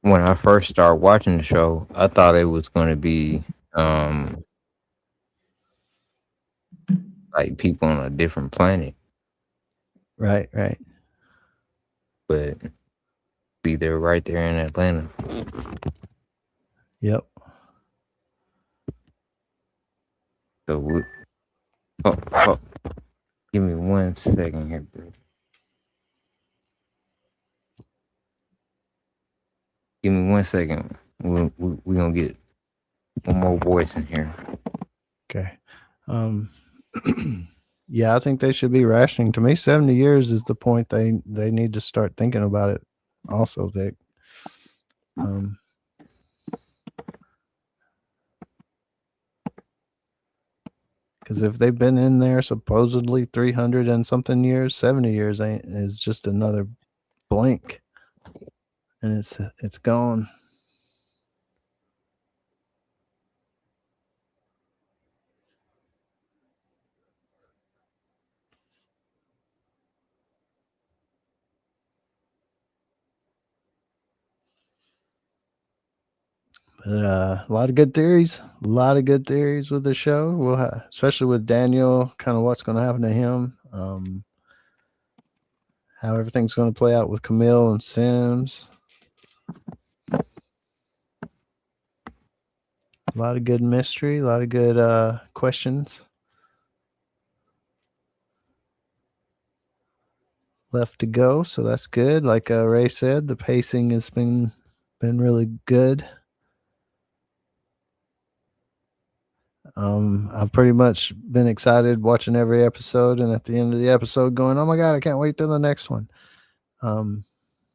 when I first started watching the show, I thought it was going to be like people on a different planet, Right. but be there right there in Atlanta. Yep. So oh, give me 1 second here, bro. Give me 1 second. We're gonna get one more voice in here. Okay. Yeah, I think they should be rationing. To me, 70 years is the point they need to start thinking about it also, Vic. Because if they've been in there supposedly 300 and something years, 70 years is just another blink, and it's gone. But a lot of good theories. A lot of good theories with the show. We'll especially with Daniel, kind of what's going to happen to him. How everything's going to play out with Camille and Sims. A lot of good mystery. A lot of good questions left to go. So that's good. Like Ray said, the pacing has been really good. I've pretty much been excited watching every episode, and at the end of the episode going, oh my God, I can't wait till the next one.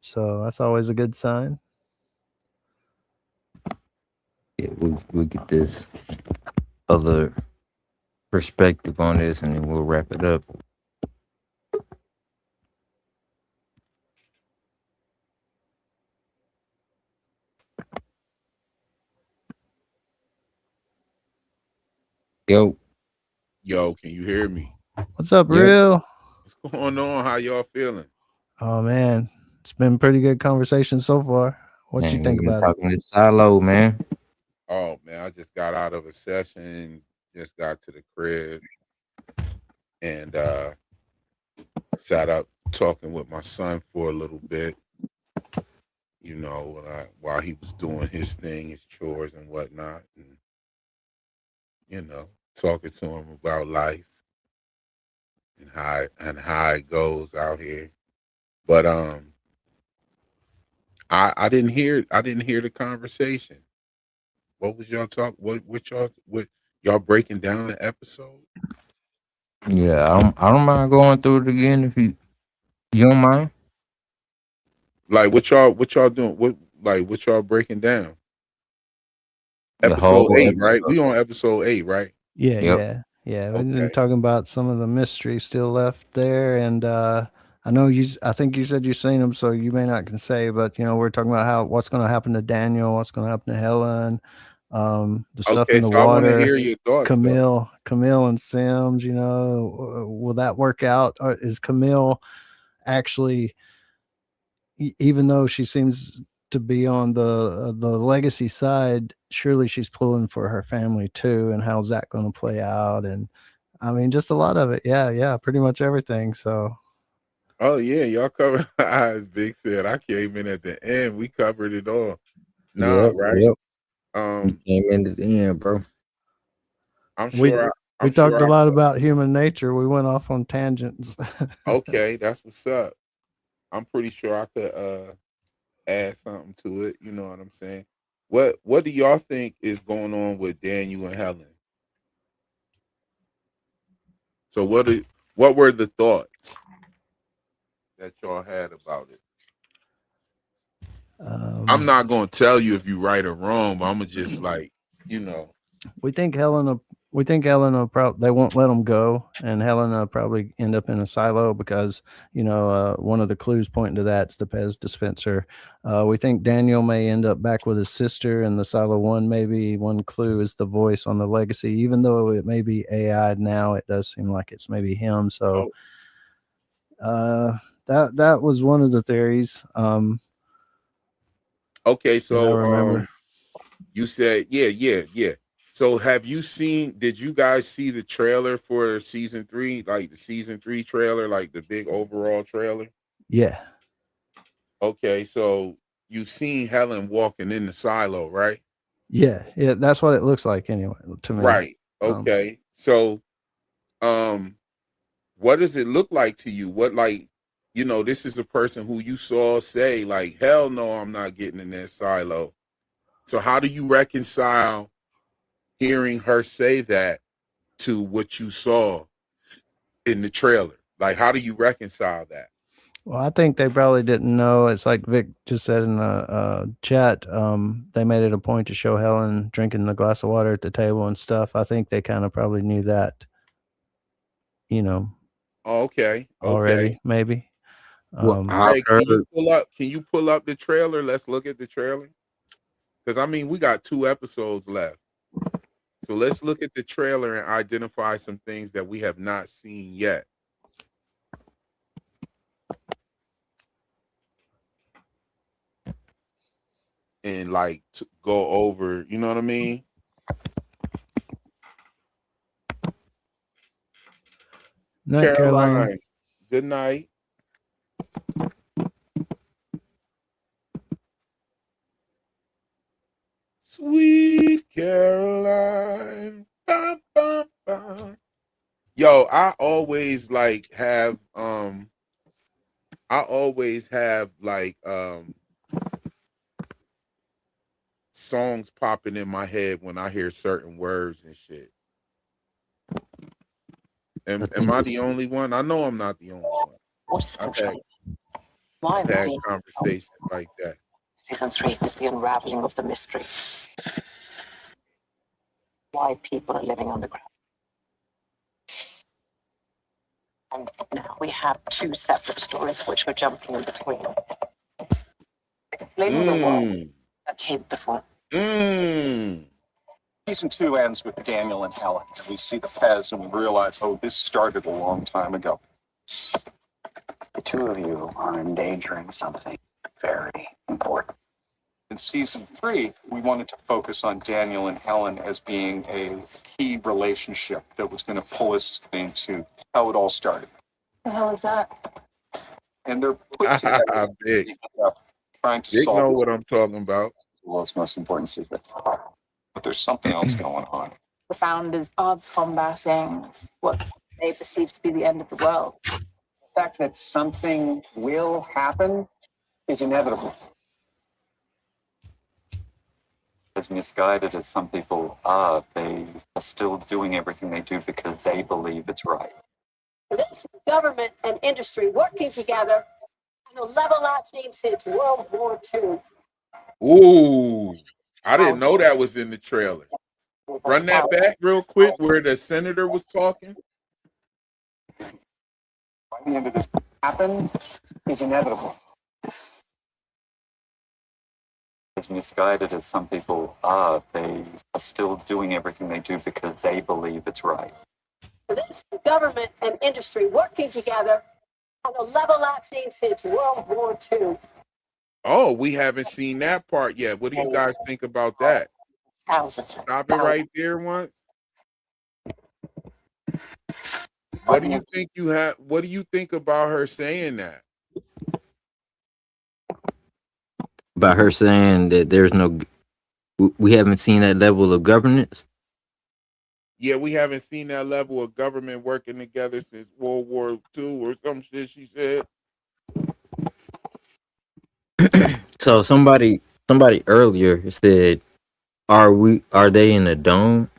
So that's always a good sign. Yeah, we'll get this other perspective on this, and then we'll wrap it up. Yo, can you hear me? What's up, Yeah. Real? What's going on? How y'all feeling? Oh man, it's been pretty good conversation so far. What you man, think we've been about it? talking this silo, man. Oh man, I just got out of a session, just got to the crib, and sat up talking with my son for a little bit. You know, while he was doing his thing, his chores and whatnot, and you know, talking to him about life and how it goes out here. But I didn't hear the conversation. What was y'all talk? What y'all breaking down the episode? Yeah, I don't mind going through it again if you don't mind. Like what y'all doing? What y'all breaking down? The Episode whole 8, right? episode. We on episode 8, right? Yeah, Yep. yeah. We've been Okay. talking about some of the mystery still left there, and I know I think you said you've seen them, so you may not can say, but we're talking about what's going to happen to Daniel, what's going to happen to Helen, the stuff Okay, in the so I want to water. hear your thoughts. Camille and Sims, will that work out? Or is Camille actually, even though she seems to be on the legacy side, surely she's pulling for her family too, and how's that going to play out? And I mean, just a lot of it. Yeah, pretty much everything. So Oh yeah, y'all covered. As Big said, I came in at the end. We covered it all. Nah, right? Yep. We came into the end, bro. I'm we sure. we talked a lot about human nature. We went off on tangents. Okay, that's what's up. I'm pretty sure I could add something to it. You know what I'm saying? What do y'all think is going on with Daniel and Helen? So what were the thoughts that y'all had about it? I'm not gonna tell you if you right or wrong, but I'm gonna just We think Helen will probably, they won't let them go, and Helen will probably end up in a silo because one of the clues pointing to that's the Pez dispenser. We think Daniel may end up back with his sister in the silo one. Maybe one clue is the voice on the legacy, even though it may be AI now. It does seem like it's maybe him. So that was one of the theories. Okay, so I remember. You said yeah. So did you guys see the trailer for season 3, like the season 3 trailer, like the big overall trailer? Yeah. Okay, so you've seen Helen walking in the silo, right? Yeah, that's what it looks like anyway to me. Right. Okay. So what does it look like to you? What, like, this is a person who you saw say, like, hell no, I'm not getting in that silo. So how do you reconcile hearing her say that to what you saw in the trailer? Like, how do you reconcile that? Well, I think they probably didn't know. It's like Vic just said in the chat. They made it a point to show Helen drinking the glass of water at the table and stuff. I think they kind of probably knew that, Okay. already, maybe. Well, I've Hey, heard. can you pull up the trailer? Let's look at the trailer. Because I mean, we got 2 episodes left. So let's look at the trailer and identify some things that we have not seen yet. and like go over, you know what I mean? Night, Caroline. Good night. Sweet Caroline. Bum, bum, bum. Yo, I always have songs popping in my head when I hear certain words and shit. Am I the only one? I know I'm not the only one. What is I've control? Why had would we? conversations like that. Season 3 is the unraveling of the mystery. Why people are living underground. And now we have 2 separate stories which we're jumping in between. Explaining the world that came before. Season 2 ends with Daniel and Helen. We see the Pez and we realize, oh, this started a long time ago. The 2 of you are endangering something very important. In season 3, we wanted to focus on Daniel and Helen as being a key relationship that was going to pull us into how it all started. What the hell is that? And they're put together Big. trying to Big solve know what I'm talking about. The world's most important secret. but there's something else going on. The founders are combating what they perceive to be the end of the world. The fact that something will happen is inevitable. As misguided as some people are, they are still doing everything they do because they believe it's right. This government and industry working together on a level out scene since World War II. Ooh, I didn't know that was in the trailer. Run that back real quick where the senator was talking. By the end of this happen is inevitable. As misguided as some people are, they are still doing everything they do because they believe it's right. This government and industry working together on a level out scene since World War II. Oh, we haven't seen that part yet. What do you guys think about that? Thousands. Stop it right there once. What do you think what do you think about her saying that? About her saying that we haven't seen that level of governance. Yeah, we haven't seen that level of government working together since World War II or some shit she said. So somebody earlier said, are they in a dome?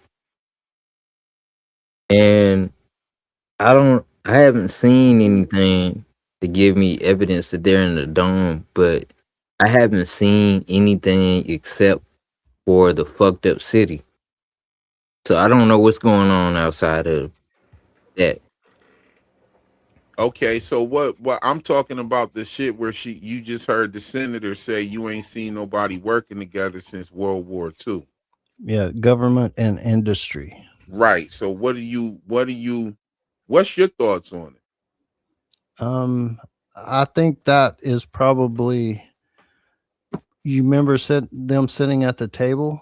And I haven't seen anything to give me evidence that they're in a dome, but I haven't seen anything except for the fucked up city. So I don't know what's going on outside of that. Okay, so what I'm talking about the shit where you just heard the senator say you ain't seen nobody working together since World War II. Yeah, government and industry. Right. So what's your thoughts on it? I think that is probably, you remember them sitting at the table?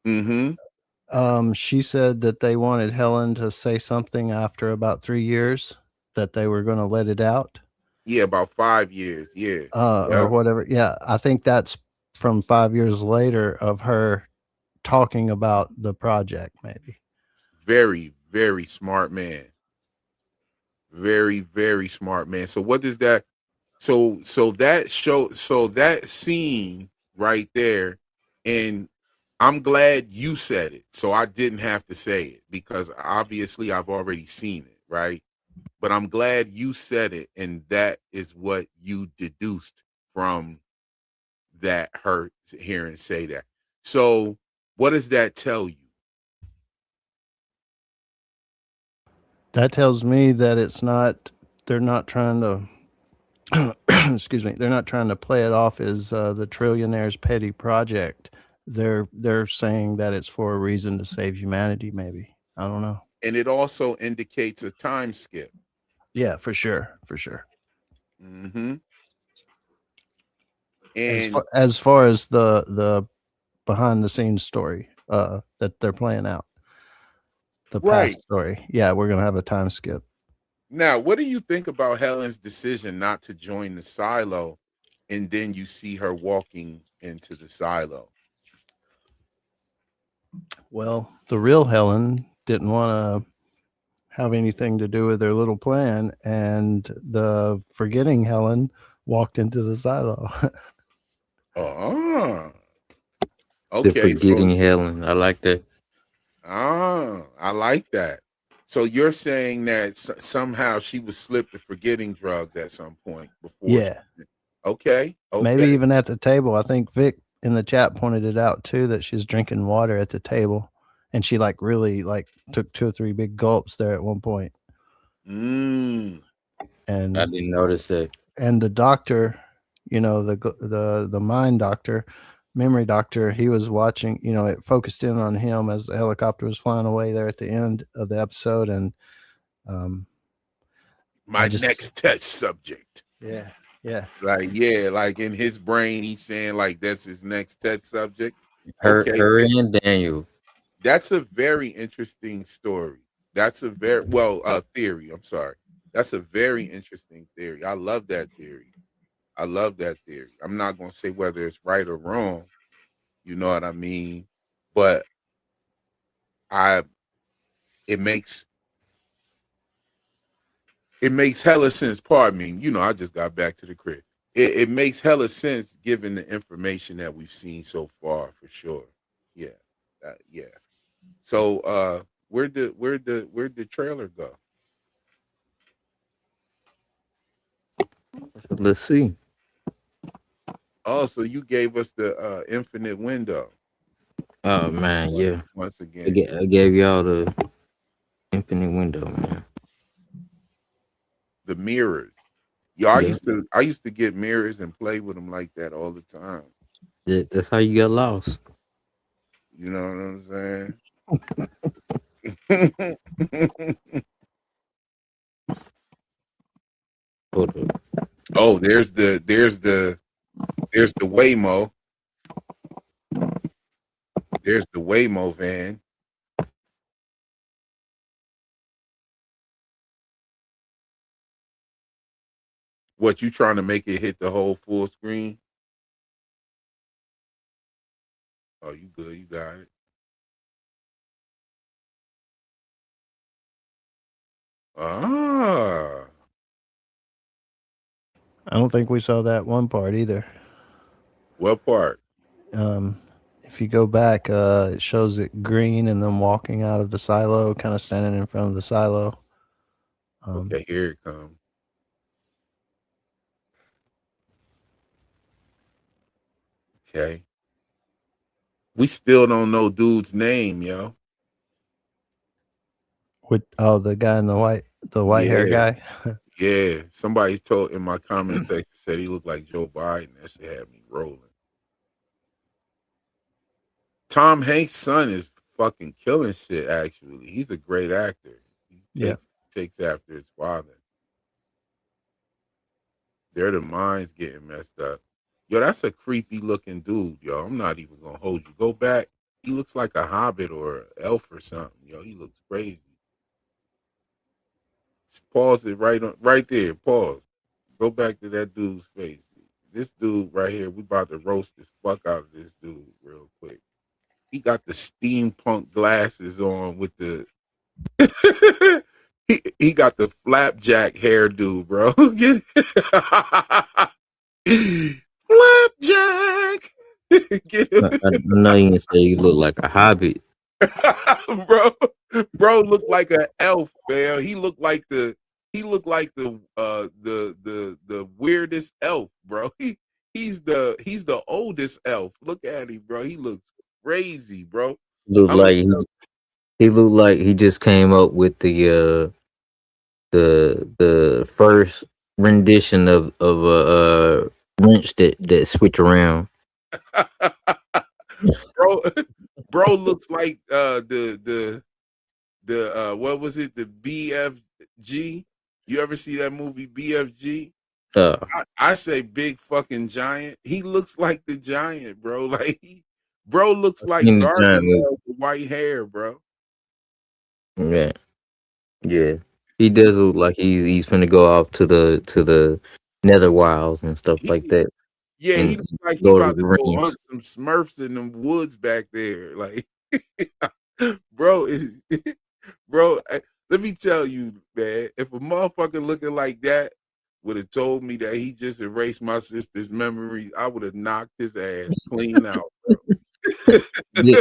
Mm-hmm. She said that they wanted Helen to say something after about 3 years, that they were going to let it out. Yeah, about 5 years. Yeah. Or whatever. Yeah, I think that's from 5 years later of her talking about the project, maybe. Very, very smart man. Very, very smart man. So what does that? So that scene right there, and I'm glad you said it, so I didn't have to say it because obviously I've already seen it, right? But I'm glad you said it, and that is what you deduced from that, her hearing say that. So what does that tell you? That tells me that they're not trying to, excuse me, they're not trying to play it off as the trillionaire's petty project. They're saying that it's for a reason to save humanity, maybe. I don't know. And it also indicates a time skip. Yeah, for sure. Mm-hmm. And as far as the behind the scenes story that they're playing out, the right past story. Yeah, we're gonna have a time skip. now, what do you think about Helen's decision not to join the silo, and then you see her walking into the silo? Well, the real Helen didn't want to have anything to do with their little plan, and the forgetting Helen walked into the silo. Oh, The okay. forgetting Helen. I like that. I like that. So you're saying that somehow she was slipped to forgetting drugs at some point before? Yeah. Okay. Maybe even at the table. I think Vic in the chat pointed it out too, that she's drinking water at the table, and she like really like took 2 or 3 big gulps there at one point. Mm. And I didn't notice that. And the doctor, you know, the mind doctor, memory doctor, he was watching, you know, it focused in on him as the helicopter was flying away there at the end of the episode. And my next test subject. Yeah. Yeah. Like in his brain, he's saying like that's his next test subject. Her and Daniel. That's a very interesting story. That's a very theory. I'm sorry. That's a very interesting theory. I love that theory. I'm not going to say whether it's right or wrong. You know what I mean? But it makes hella sense. Pardon me. You know, I just got back to the crib. It makes hella sense given the information that we've seen so far, for sure. Yeah. Yeah. So where'd the trailer go? Let's see. Oh, so you gave us the infinite window. Oh man, yeah. Once again, I gave y'all the infinite window, man. The mirrors. Yeah, I used to get mirrors and play with them like that all the time. That's how you get lost. You know what I'm saying? Hold up. Oh, there's the Waymo. There's the Waymo van. What, you trying to make it hit the whole full screen? Oh, you good? You got it. Ah. I don't think we saw that one part either. What part? If you go back, it shows it green and then walking out of the silo, kind of standing in front of the silo. Okay, here it comes. Okay. We still don't know dude's name, yo. The guy in the white hair guy. Yeah. Somebody told in my comment section said he looked like Joe Biden. That shit had me rolling. Tom Hanks' son is fucking killing shit, actually. He's a great actor. He takes after his father. They're the minds getting messed up. Yo, that's a creepy looking dude, yo. I'm not even gonna hold you. Go back. He looks like a hobbit or an elf or something. Yo, he looks crazy. Just pause it right there. Pause. Go back to that dude's face. This dude right here, we about to roast this fuck out of this dude real quick. He got the steampunk glasses on with the he got the flapjack hairdo, bro. Flapjack. I know you can say you look like a hobbit. Bro looked like an elf, man. He looked like the weirdest elf, bro. He's the oldest elf. Look at him, bro. He looks crazy, bro. He looked like he just came up with the first rendition of a wrench that switch around. bro looks like the what was it, the BFG? You ever see that movie BFG? Uh, I say big fucking giant. He looks like the giant, bro. Like bro looks like seen the giant movie. Gargamel with white hair, bro. Yeah, yeah. He does look like he's finna go off to the nether wilds and stuff like He, that, yeah, he and looks like he Lord of about the to go Rings. hunt some Smurfs in them woods back there. Like, bro, bro. Let me tell you, man. If a motherfucker looking like that would have told me that he just erased my sister's memory, I would have knocked his ass clean out, bro. He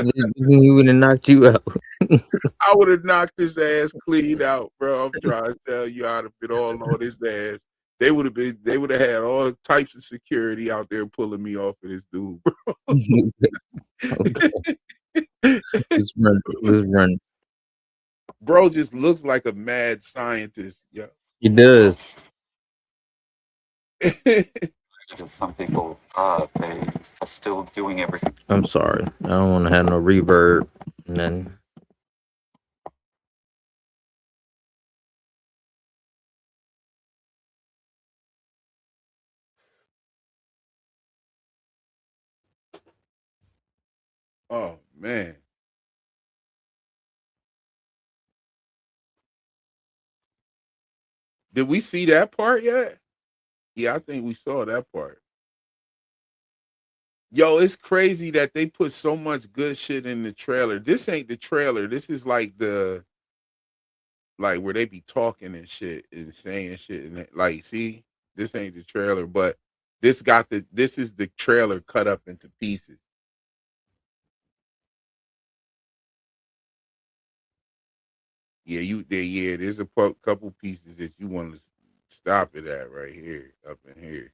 would have knocked you out. I would have knocked his ass clean out, bro. I'm trying to tell you, I'd have been all on his ass. They would have had all types of security out there pulling me off of this dude, bro. Okay, let's run. Let's run. Bro just looks like a mad scientist, yo. He does. Because some people they are still doing everything. I'm sorry. I don't want to have no reverb. Nothing. Oh man. Did we see that part yet? Yeah, I think we saw that part. Yo, it's crazy that they put so much good shit in the trailer. This ain't the trailer. This is like where they be talking and shit and saying shit and like, see, this ain't the trailer, but this is the trailer cut up into pieces. Yeah, there's a couple pieces that you want to stop it at right here, up in here.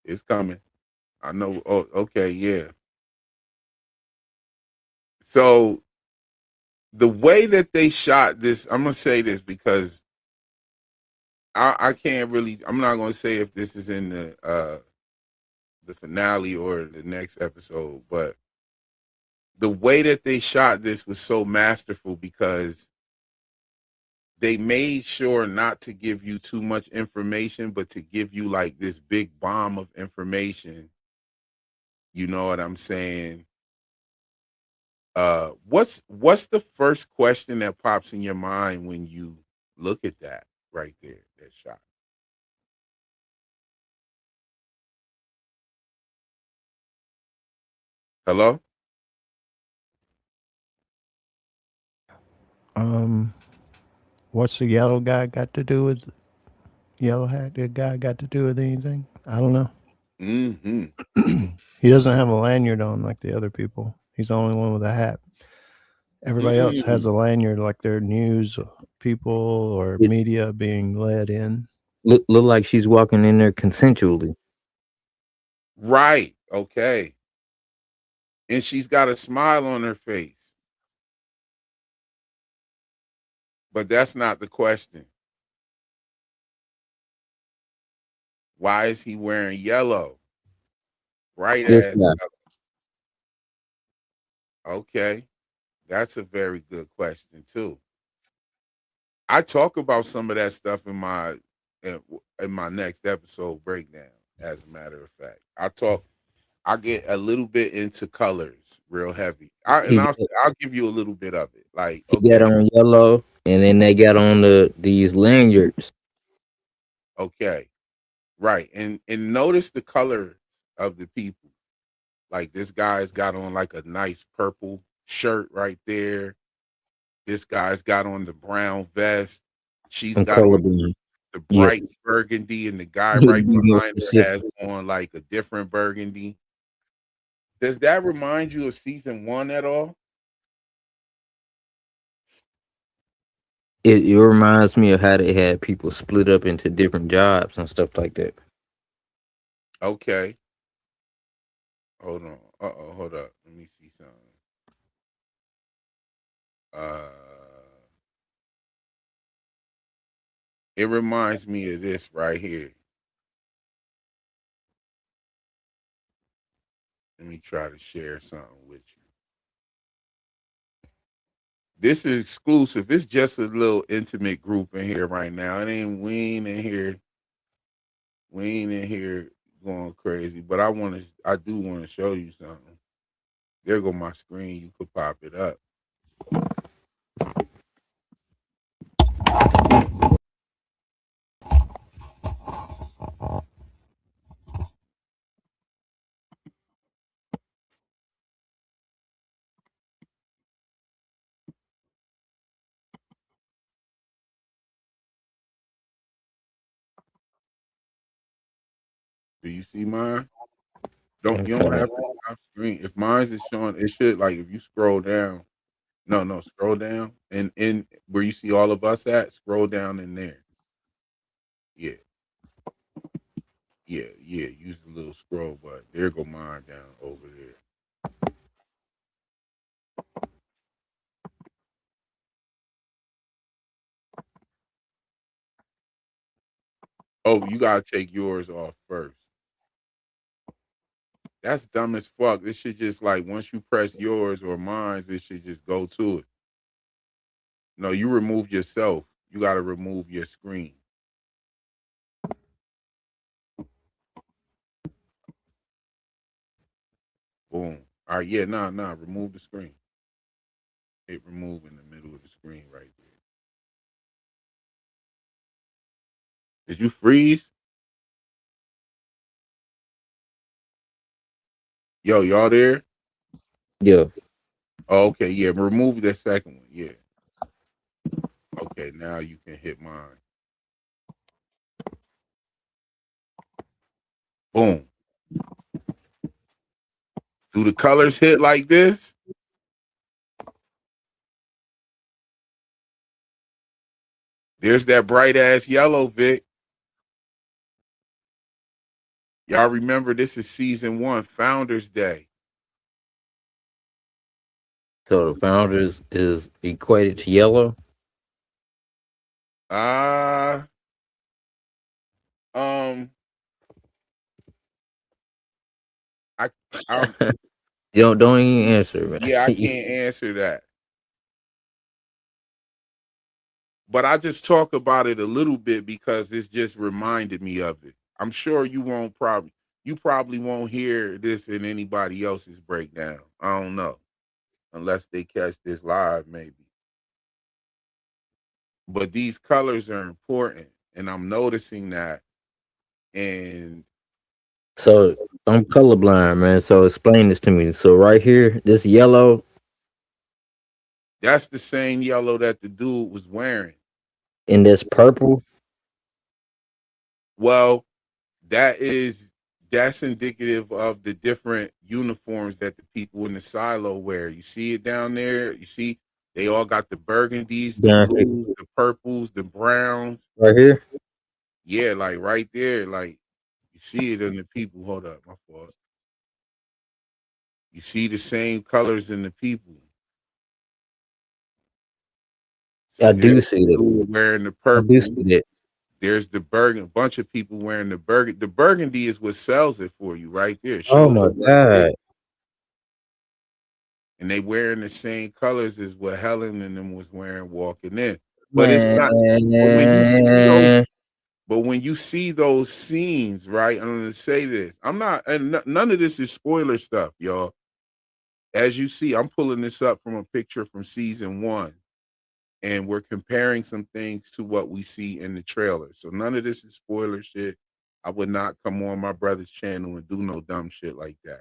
It's coming. I know. Oh, okay, yeah. So the way that they shot this, I'm gonna say this because I can't really. I'm not gonna say if this is in the finale or the next episode, but the way that they shot this was so masterful because they made sure not to give you too much information, but to give you like this big bomb of information. You know what I'm saying? What's the first question that pops in your mind when you look at that right there, that shot? Hello? Um, what's the yellow guy got to do with yellow hat? The guy got to do with anything? I don't know. Mm-hmm. He doesn't have a lanyard on like the other people. He's the only one with a hat. Everybody else has a lanyard, like their news people or It media being led in. look like she's walking in there consensually. Right. Okay. And she's got a smile on her face. But that's not the question. Why is he wearing yellow? Bright This ass guy. yellow. Okay. That's a very good question too. I talk about some of that stuff in my next episode breakdown. As a matter of fact, I get a little bit into colors real heavy. He I'll give you a little bit of it. Like, he got okay, on yellow, and then they got on these lanyards. okay, right, and notice the colors of the people. Like this guy's got on like a nice purple shirt right there. This guy's got on the brown vest. She's I'm got on colorblind. the Yeah, bright burgundy, and the guy you right be more behind her specific. has on like a different burgundy. Does that remind you of season one at all? It reminds me of how they had people split up into different jobs and stuff like that. Okay. Hold on. Hold up. Let me see something. Uh it reminds me of this right here. Let me try to share something with you. This is exclusive. It's just a little intimate group in here right now. It ain't we ain't in here. We ain't in here going crazy. But I do want to show you something. There go my screen. You could pop it up. Do you see mine? You don't have to stop screen. If mine is showing, it should, like, if you scroll down. No, scroll down and in where you see all of us at, scroll down in there. Yeah. Use the little scroll button. There go mine down over there. Oh, you gotta take yours off first. That's dumb as fuck. It should just, like, once you press yours or mine, it should just go to it. No, you remove yourself. You gotta remove your screen. Boom. All right, yeah, nah, remove the screen. Hit remove in the middle of the screen right there. Did you freeze? Yo, y'all there? Yeah. Oh, okay, yeah, remove the second one, yeah. Okay, now you can hit mine. Boom. Do the colors hit like this? There's that bright ass yellow, Vic. Y'all remember this is season 1, Founders Day. So the Founders is equated to yellow. Don't even answer, man. Yeah, I can't answer that. But I just talk about it a little bit because it's just reminded me of it. I'm sure you probably won't hear this in anybody else's breakdown. I don't know. Unless they catch this live, maybe. But these colors are important, and I'm noticing that. And So I'm colorblind, man. So explain this to me. So right here, this yellow, that's the same yellow that the dude was wearing. and this purple. Well, that's indicative of the different uniforms that the people in the silo wear. You see it down there? You see they all got the burgundies, the blues, the purples, the browns. Right here? Yeah, like right there. Like you see it in the people. Hold up, my fault. You see the same colors in the people. So I do see that. Wearing the purple. I do see that. There's the burgundy, bunch of people wearing the burgundy. The burgundy is what sells it for you right there. Oh my God. And they wearing the same colors as what Helen and them was wearing walking in. But it's not. But when you see those scenes, right? I'm gonna say this. I'm not, and none of this is spoiler stuff, y'all. As you see, I'm pulling this up from a picture from season 1. And we're comparing some things to what we see in the trailer. So none of this is spoiler shit. I would not come on my brother's channel and do no dumb shit like that.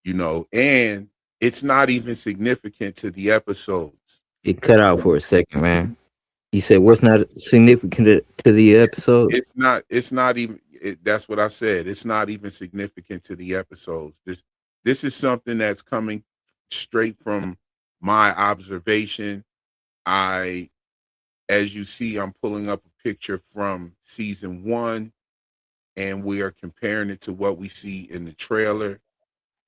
You know, and it's not even significant to the episodes. It cut out for a second, man. You said what's not significant to the episode? It's not even that's what I said. It's not even significant to the episodes. This is something that's coming straight from my observation. As you see, I'm pulling up a picture from season 1, and we are comparing it to what we see in the trailer.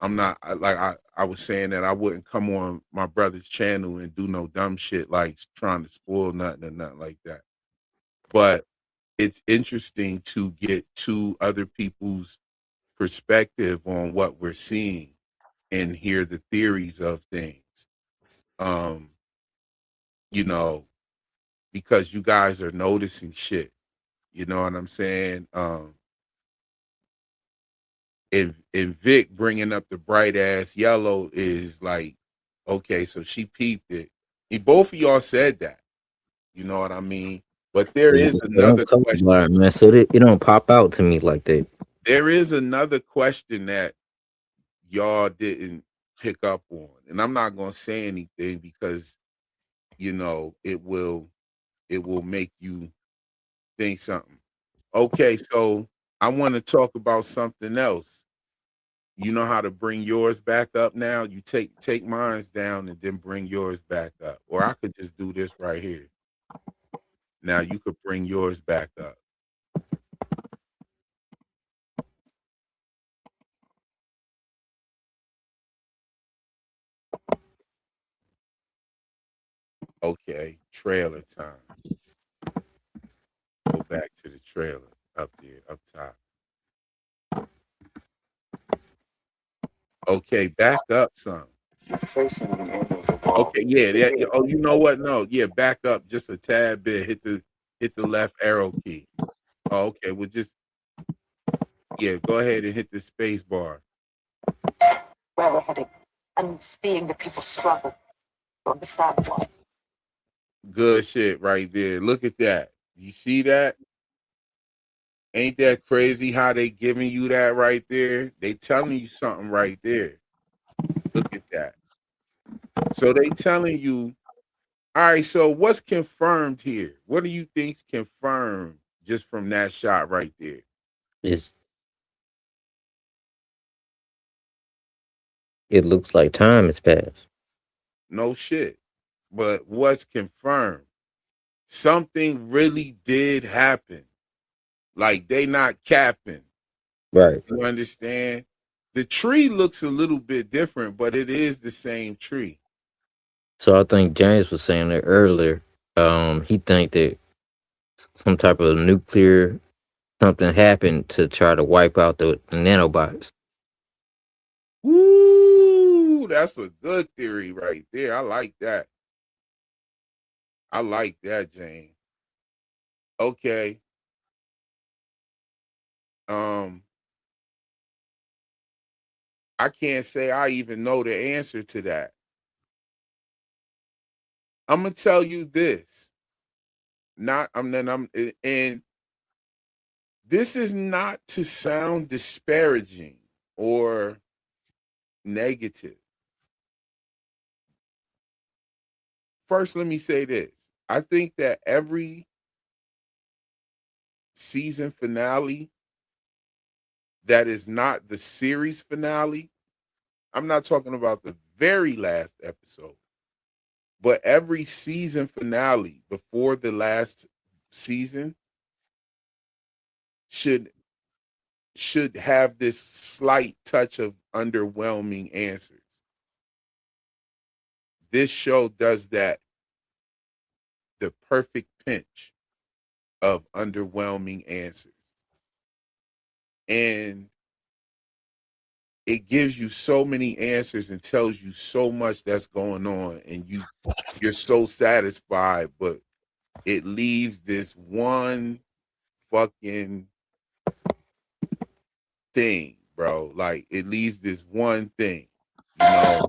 I'm not I was saying that I wouldn't come on my brother's channel and do no dumb shit like trying to spoil nothing or nothing like that. But it's interesting to get 2 other people's perspective on what we're seeing and hear the theories of things. you know, because you guys are noticing shit. You know what I'm saying? And Vic bringing up the bright ass yellow is like, okay, so she peeped it. And both of y'all said that. You know what I mean? But there is I'm another question. colorblind, man, so it don't pop out to me like that. There is another question that y'all didn't pick up on. And I'm not gonna say anything because you know it will make you think something. Okay, so I want to talk about something else. You know how to bring yours back up now? You take mine's down and then bring yours back up. Or I could just do this right here. Now you could bring yours back up. Okay, trailer time. Go back to the trailer up there, up top. Okay, back up some. Facing the end of the wall. Okay, yeah. Oh, you know what? No, yeah, back up just a tad bit. Hit the left arrow key. Oh, okay, well just go ahead and hit the space bar. Where we're heading and seeing the people struggle to understand why. Good shit right there. Look at that. You see that? Ain't that crazy how they giving you that right there? They telling you something right there. Look at that. So they telling you, all right, so what's confirmed here? What do you think's confirmed just from that shot right there? It looks like time has passed. No shit. But what's confirmed? Something really did happen. Like they not capping. Right. You understand? The tree looks a little bit different, but it is the same tree. So I think James was saying that earlier. He think that some type of nuclear something happened to try to wipe out the nanobots. Ooh, that's a good theory right there. I like that. I like that, Jane. Okay. I can't say I even know the answer to that. I'm gonna tell you this. And this is not to sound disparaging or negative. First, let me say this. I think that every season finale that is not the series finale, I'm not talking about the very last episode, but every season finale before the last season should have this slight touch of underwhelming answers. This show does that, the perfect pinch of underwhelming answers. And it gives you so many answers and tells you so much that's going on, and you're so satisfied, but it leaves this one fucking thing, bro. Like it leaves this one thing, you know.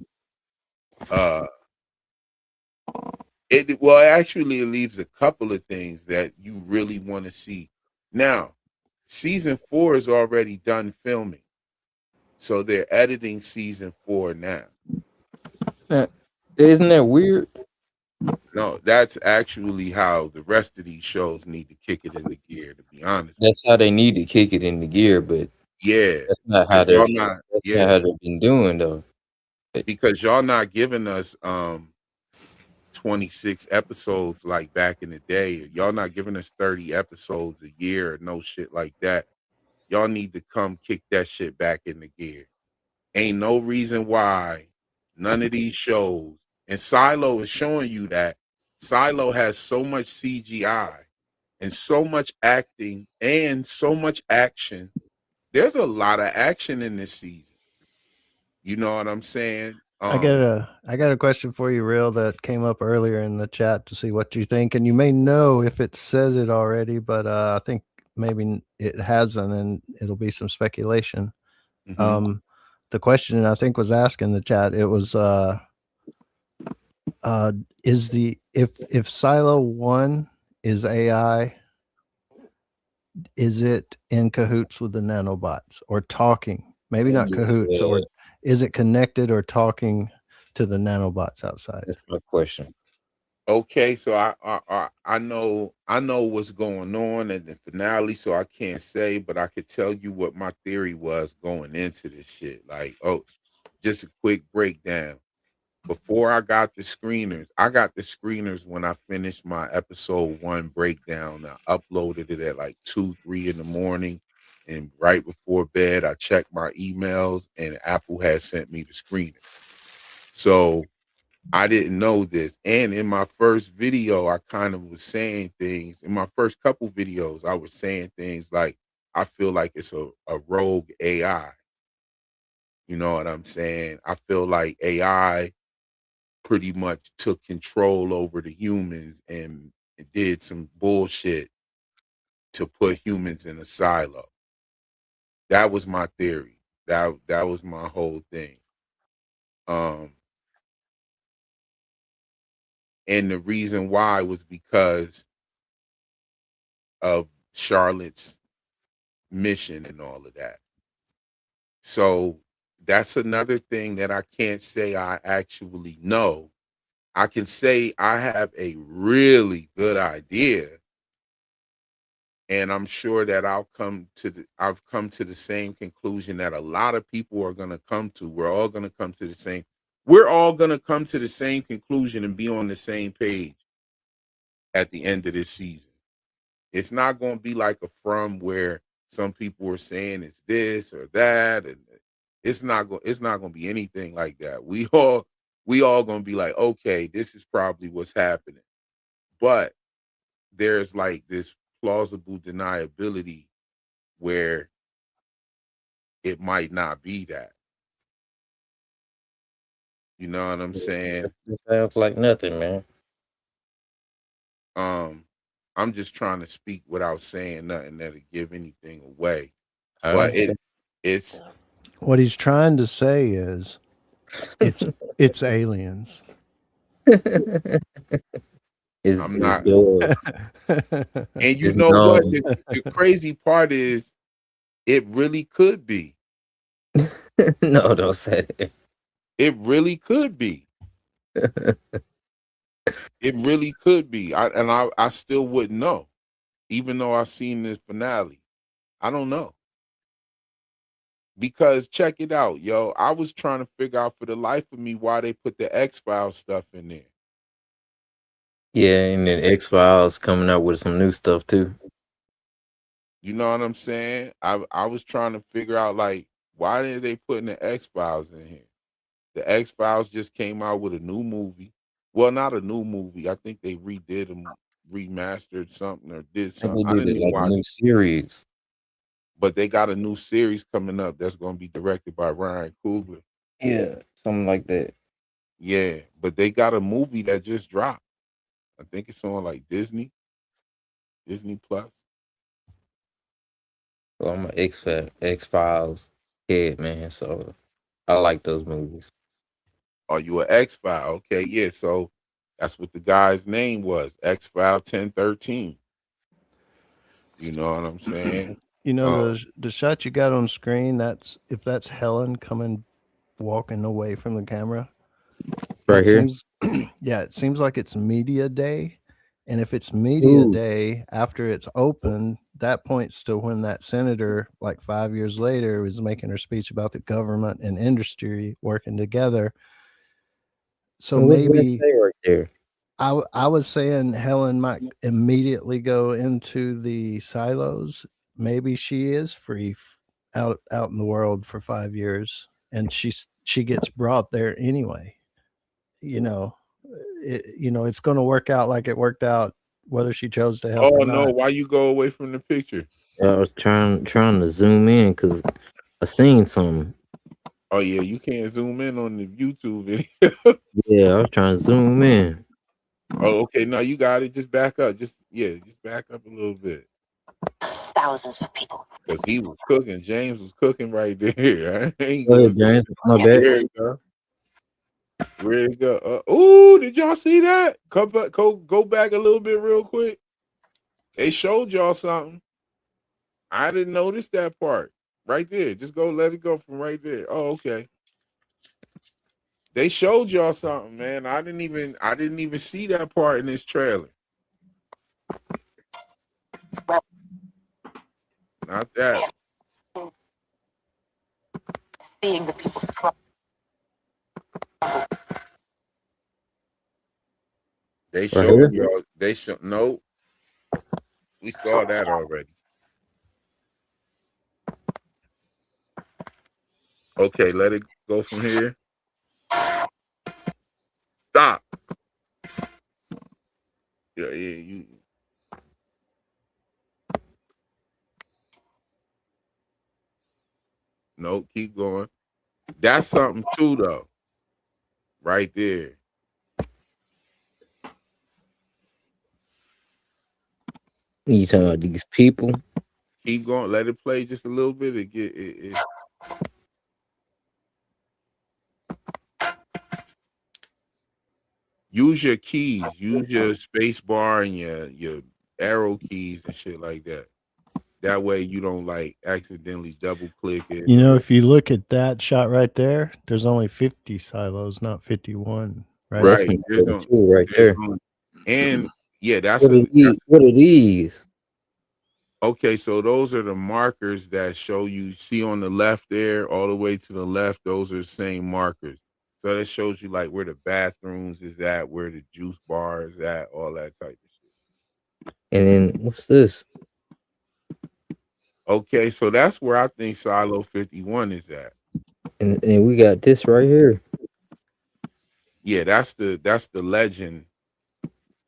Actually, it leaves a couple of things that you really want to see. Now, season 4 is already done filming, so they're editing season 4 now. Isn't that weird? No, that's actually how the rest of these shows need to kick it into gear, to be honest. That's how they need to kick it into gear, but yeah, that's not how not how they've been doing though. Because y'all not giving us 26 episodes like back in the day. Y'all not giving us 30 episodes a year or no shit like that. Y'all need to come kick that shit back into gear. Ain't no reason why none of these shows, and Silo is showing you that Silo has so much CGI and so much acting and so much action. There's a lot of action in this season. You know what I'm saying? I got a question for you, Real, that came up earlier in the chat to see what you think, and you may know if it says it already, but I think maybe it hasn't, and it'll be some speculation. Mhm. The question I think was asked in the chat. It was is the if Silo 1 is AI, is it in cahoots with the nanobots or talking? Maybe not cahoots, Yeah, or is it connected or talking to the nanobots outside? that's my question. Okay, so I know what's going on in the finale, so I can't say, but I could tell you what my theory was going into this shit. Like, just a quick breakdown. Before I got the screeners when I finished my episode 1 breakdown. I uploaded it at like 2, 3 in the morning, and right before bed, I checked my emails, and Apple had sent me the screener. So I didn't know this. And in my first video, I kind of was saying things. In my first couple videos, I was saying things like, I feel like it's a rogue AI. You know what I'm saying? I feel like AI pretty much took control over the humans and did some bullshit to put humans in a silo. That was my theory. That was my whole thing. And the reason why was because of Charlotte's mission and all of that. So that's another thing that I can't say I actually know. I can say I have a really good idea, and I'm sure that I've come to the same conclusion that a lot of people are going to come to. We're all going to come to the same conclusion and be on the same page at the end of this season. It's not going to be like a From, where some people are saying it's this or that, and it's not going to be anything like that. We all going to be like, okay, this is probably what's happening. But there's like this plausible deniability where it might not be that. You know what I'm saying? It sounds like nothing, man. I'm just trying to speak without saying nothing that'll give anything away. I But understand. it's What he's trying to say is it's aliens. I'm not. Yeah, And you it's know what? known. The crazy part is it really could be. No, don't say that. It really could be. It really could be. I still wouldn't know. Even though I've seen this finale. I don't know. Because check it out, yo. I was trying to figure out for the life of me why they put the X-Files stuff in there. Yeah, and then X-Files coming out with some new stuff too. You know what I'm saying? I was trying to figure out, like, why did they putting the X-Files in here? The X-Files just came out with a new movie. Well, not a new movie. I think they redid them, remastered something or did I think something. they I did didn't it even like a watch new it. series. But they got a new series coming up that's going to be directed by Ryan Coogler. Yeah, something like that. Yeah, but they got a movie that just dropped. I think it's on like Disney Plus. So I'm an X-Files head, man. So I like those movies. Are you an X-File? Okay, yeah. So that's what the guy's name was, X-File 1013. You know what I'm saying? You know, the shot you got on screen, that's Helen walking away from the camera. Right here. It seems like it's media day. And if it's media Ooh. day after it's open, that points to when that senator, like 5 years later, was making her speech about the government and industry working together. So What did that maybe say right there? I was saying Helen might immediately go into the silos. Maybe she is free out in the world for 5 years, and she gets brought there anyway. You know, it's going to work out like it worked out, whether she chose to help Oh or no! not. Why you go away from the picture? I was trying to zoom in because I seen something. Oh yeah, you can't zoom in on the YouTube video. Yeah, I was trying to zoom in. Oh, okay. No, you got it. Just back up. Just back up a little bit. Thousands of people. Cause he was cooking. James was cooking right there. I ain't Go gonna ahead, James. My Yeah. bad. Where it go? Where it go? Ooh, did y'all see that? Come back, go back a little bit real quick. They showed y'all something. I didn't notice that part. Right there. Just go let it go from right there. Oh, okay. They showed y'all something, man. I didn't even see that part in this trailer. Not that. Seeing the people struggle. They Right showed here? y'all. They show no. We saw that already. Okay, let it go from here. Stop. Yeah, you. No, keep going. That's something too, though. Right there. You talking about these people? Keep going. Let it play just a little bit. It. Use your keys. Use your space bar and your arrow keys and shit like that. That way you don't like accidentally double click it. You know, if you look at that shot right there, there's only 50 silos, not 51. Right. That's Right. some cool right there. And yeah, What are these? Okay, so those are the markers that show you see on the left there, all the way to the left. Those are the same markers. So that shows you like where the bathrooms is at, where the juice bar is at, all that type of shit. And then what's this? Okay, so that's where I think Silo 51 is at. And we got this right here. Yeah, that's the legend.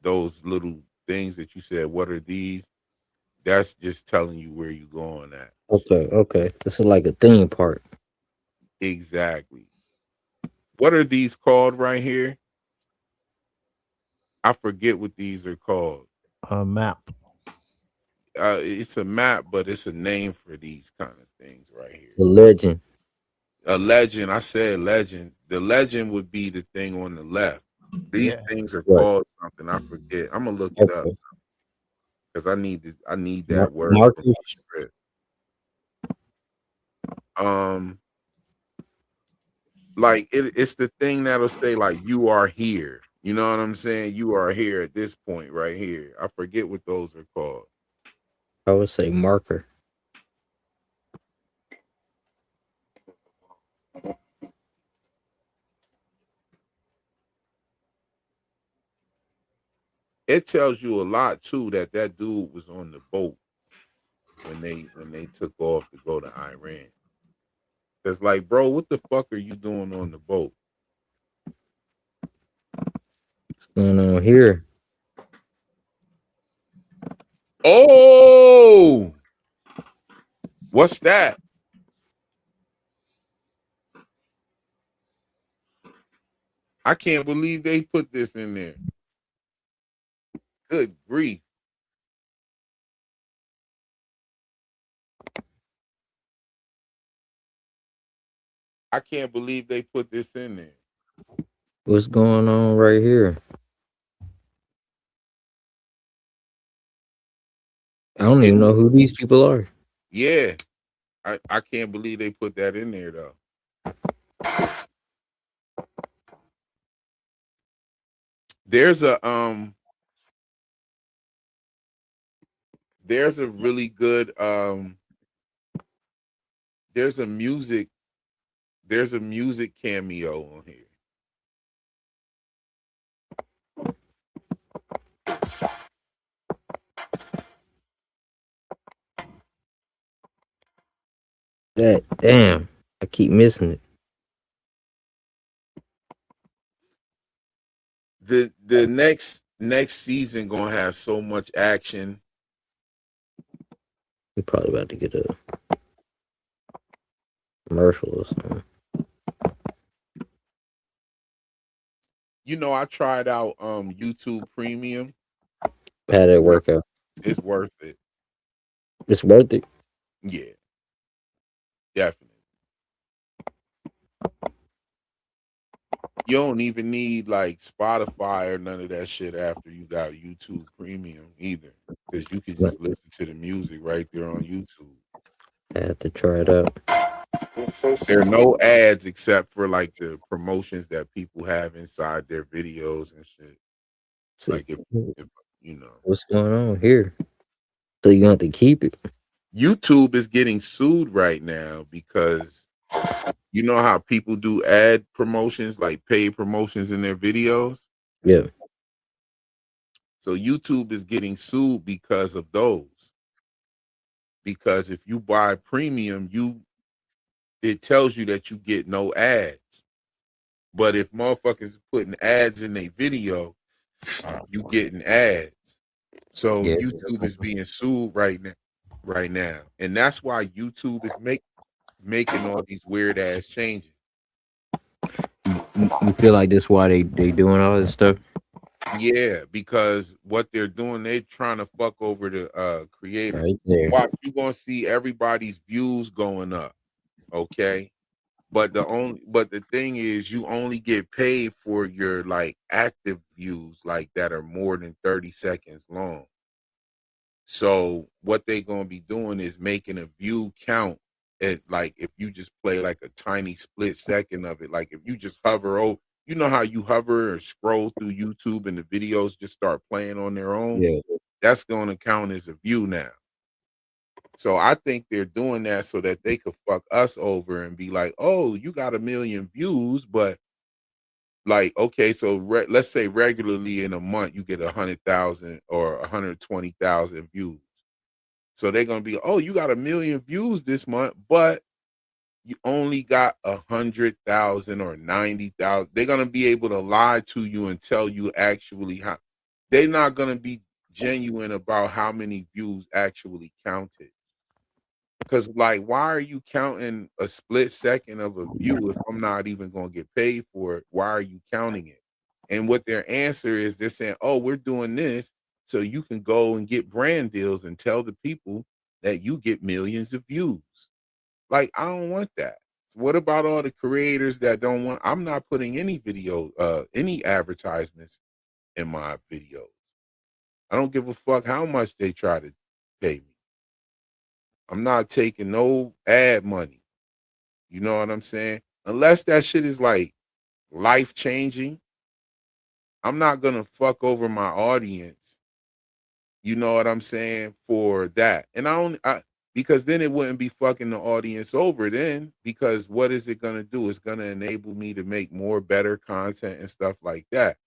Those little things that you said, what are these? That's just telling you where you're going at. Okay. This is like a theme park. Exactly. What are these called right here? I forget what these are called. A map. It's a map, but it's a name for these kind of things right here. The legend. A legend. I said legend. The legend would be the thing on the left. These things are called something. I forget. I'm gonna look it up because I need that word. Marcus. Like it's the thing that'll say like you are here. You know what I'm saying? You are here at this point right here. I forget what those are called. I would say marker. It tells you a lot too that dude was on the boat when they took off to go to Iran. It's like, bro, what the fuck are you doing on the boat? What's going on here? Oh, what's that? I can't believe they put this in there. Good grief. I can't believe they put this in there. What's going on right here? I don't even know who these people are. Yeah. I can't believe they put that in there though. There's a really good there's a music cameo on here. That damn, I keep missing it. The next season gonna have so much action. We're probably about to get a commercial or something. You know, I tried out YouTube Premium. How that work out? It's worth it. It's worth it. Yeah, definitely. You don't even need like Spotify or none of that shit after you got YouTube Premium either, because you can just listen to the music right there on YouTube. I have to try it out. There are no ads except for like the promotions that people have inside their videos and shit. So, Like if you know, what's going on here? So you have to keep it. YouTube is getting sued right now because you know how people do ad promotions, like paid promotions in their videos. Yeah. So YouTube is getting sued because of those. Because if you buy premium, it tells you that you get no ads. But if motherfuckers putting ads in their video, you getting ads. So Yeah. YouTube is being sued right now. And that's why YouTube is making all these weird ass changes. You feel like that's why they doing all this stuff? Yeah, because what they're doing, they're trying to fuck over the creators. Right there. Watch, you're gonna see everybody's views going up. Okay. But the thing is you only get paid for your like active views like that are more than 30 seconds long. So what they gonna be doing is making a view count at like if you just play like a tiny split second of it, like if you just hover over, you know how you hover or scroll through YouTube and the videos just start playing on their own? Yeah. That's gonna count as a view now. So I think they're doing that so that they could fuck us over and be like, oh, you got 1 million views, but like, okay, so let's say regularly in a month you get 100,000 or 120,000 views. So they're gonna be, oh, you got 1 million views this month, but you only got 100,000 or 90,000. They're gonna be able to lie to you and tell you actually how. They're not gonna be genuine about how many views actually counted. Because like, why are you counting a split second of a view if I'm not even gonna get paid for it? Why are you counting it? And what their answer is, they're saying, oh, we're doing this so you can go and get brand deals and tell the people that you get millions of views. Like, I don't want that. What about all the creators that don't want? I'm not putting any any advertisements in my videos. I don't give a fuck how much they try to pay me. I'm not taking no ad money. You know what I'm saying? Unless that shit is like life changing, I'm not gonna fuck over my audience. You know what I'm saying? For that. And because then it wouldn't be fucking the audience over then, because what is it gonna do? It's gonna enable me to make more better content and stuff like that.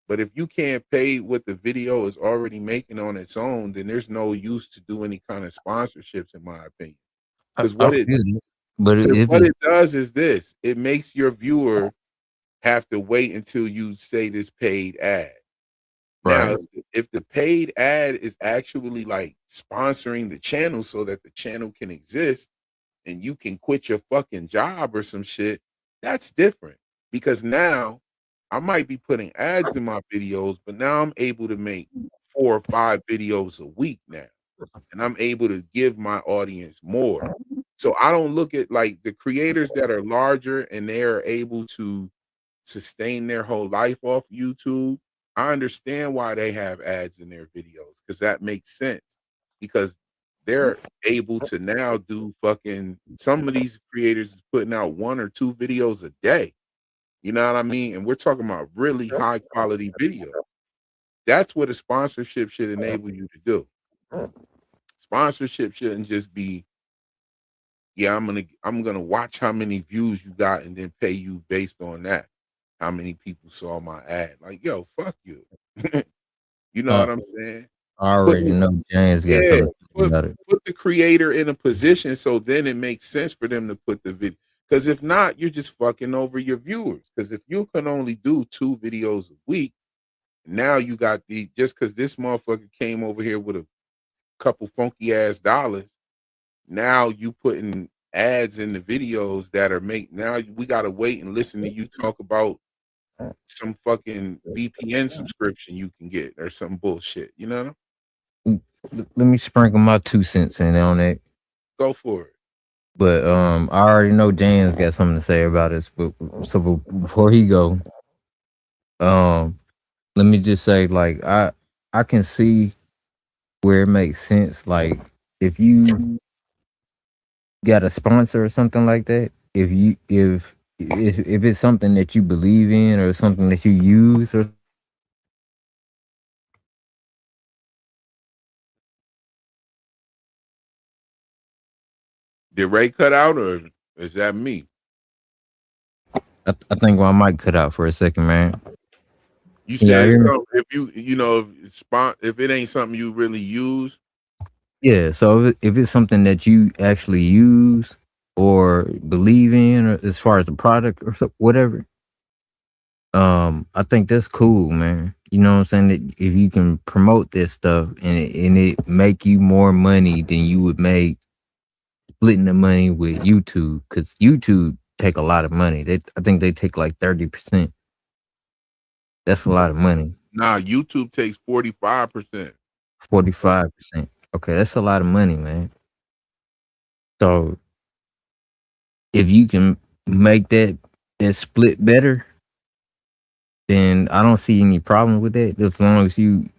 But if you can't pay what the video is already making on its own, then there's no use to do any kind of sponsorships, in my opinion. Because I feel it, but what it does is this: it makes your viewer have to wait until you say this paid ad. right. Now, if the paid ad is actually like sponsoring the channel so that the channel can exist and you can quit your fucking job or some shit, that's different. Because now I might be putting ads in my videos, but now I'm able to make 4 or 5 videos a week now. And I'm able to give my audience more. So I don't look at like the creators that are larger and they are able to sustain their whole life off YouTube. I understand why they have ads in their videos because that makes sense, because they're able to now do fucking, some of these creators is putting out 1 or 2 videos a day. You know what I mean? And we're talking about really high quality video. That's what a sponsorship should enable you to do. Sponsorship shouldn't just be, yeah, I'm gonna watch how many views you got and then pay you based on that. How many people saw my ad? Like, yo, fuck you. You know what I'm saying? I already know James got Yeah, something about it. put the creator in a position so then it makes sense for them to put the video. Because if not, you're just fucking over your viewers. Because if you can only do 2 videos a week, now you got just because this motherfucker came over here with a couple funky ass dollars, now you putting ads in the videos that are now we gotta wait and listen to you talk about some fucking VPN subscription you can get or some bullshit. You know? Let me sprinkle my 2 cents in on it. Go for it. But I already know Dan's got something to say about this. But so before he go, let me just say, like, I can see where it makes sense. Like, if you got a sponsor or something like that, if it's something that you believe in or something that you use or Did Ray cut out or is that me? I think my mic cut out for a second, man. You Yeah, I said hear me. so if if it ain't something you really use. Yeah, so if it's something that you actually use or believe in, or as far as a product or whatever, I think that's cool, man. You know what I'm saying? That if you can promote this stuff and it make you more money than you would make splitting the money with YouTube, because YouTube take a lot of money. I think they take like 30%. That's a lot of money. Nah, YouTube takes 45%. 45%. Okay, that's a lot of money, man. So if you can make that split better, then I don't see any problem with that. As long as you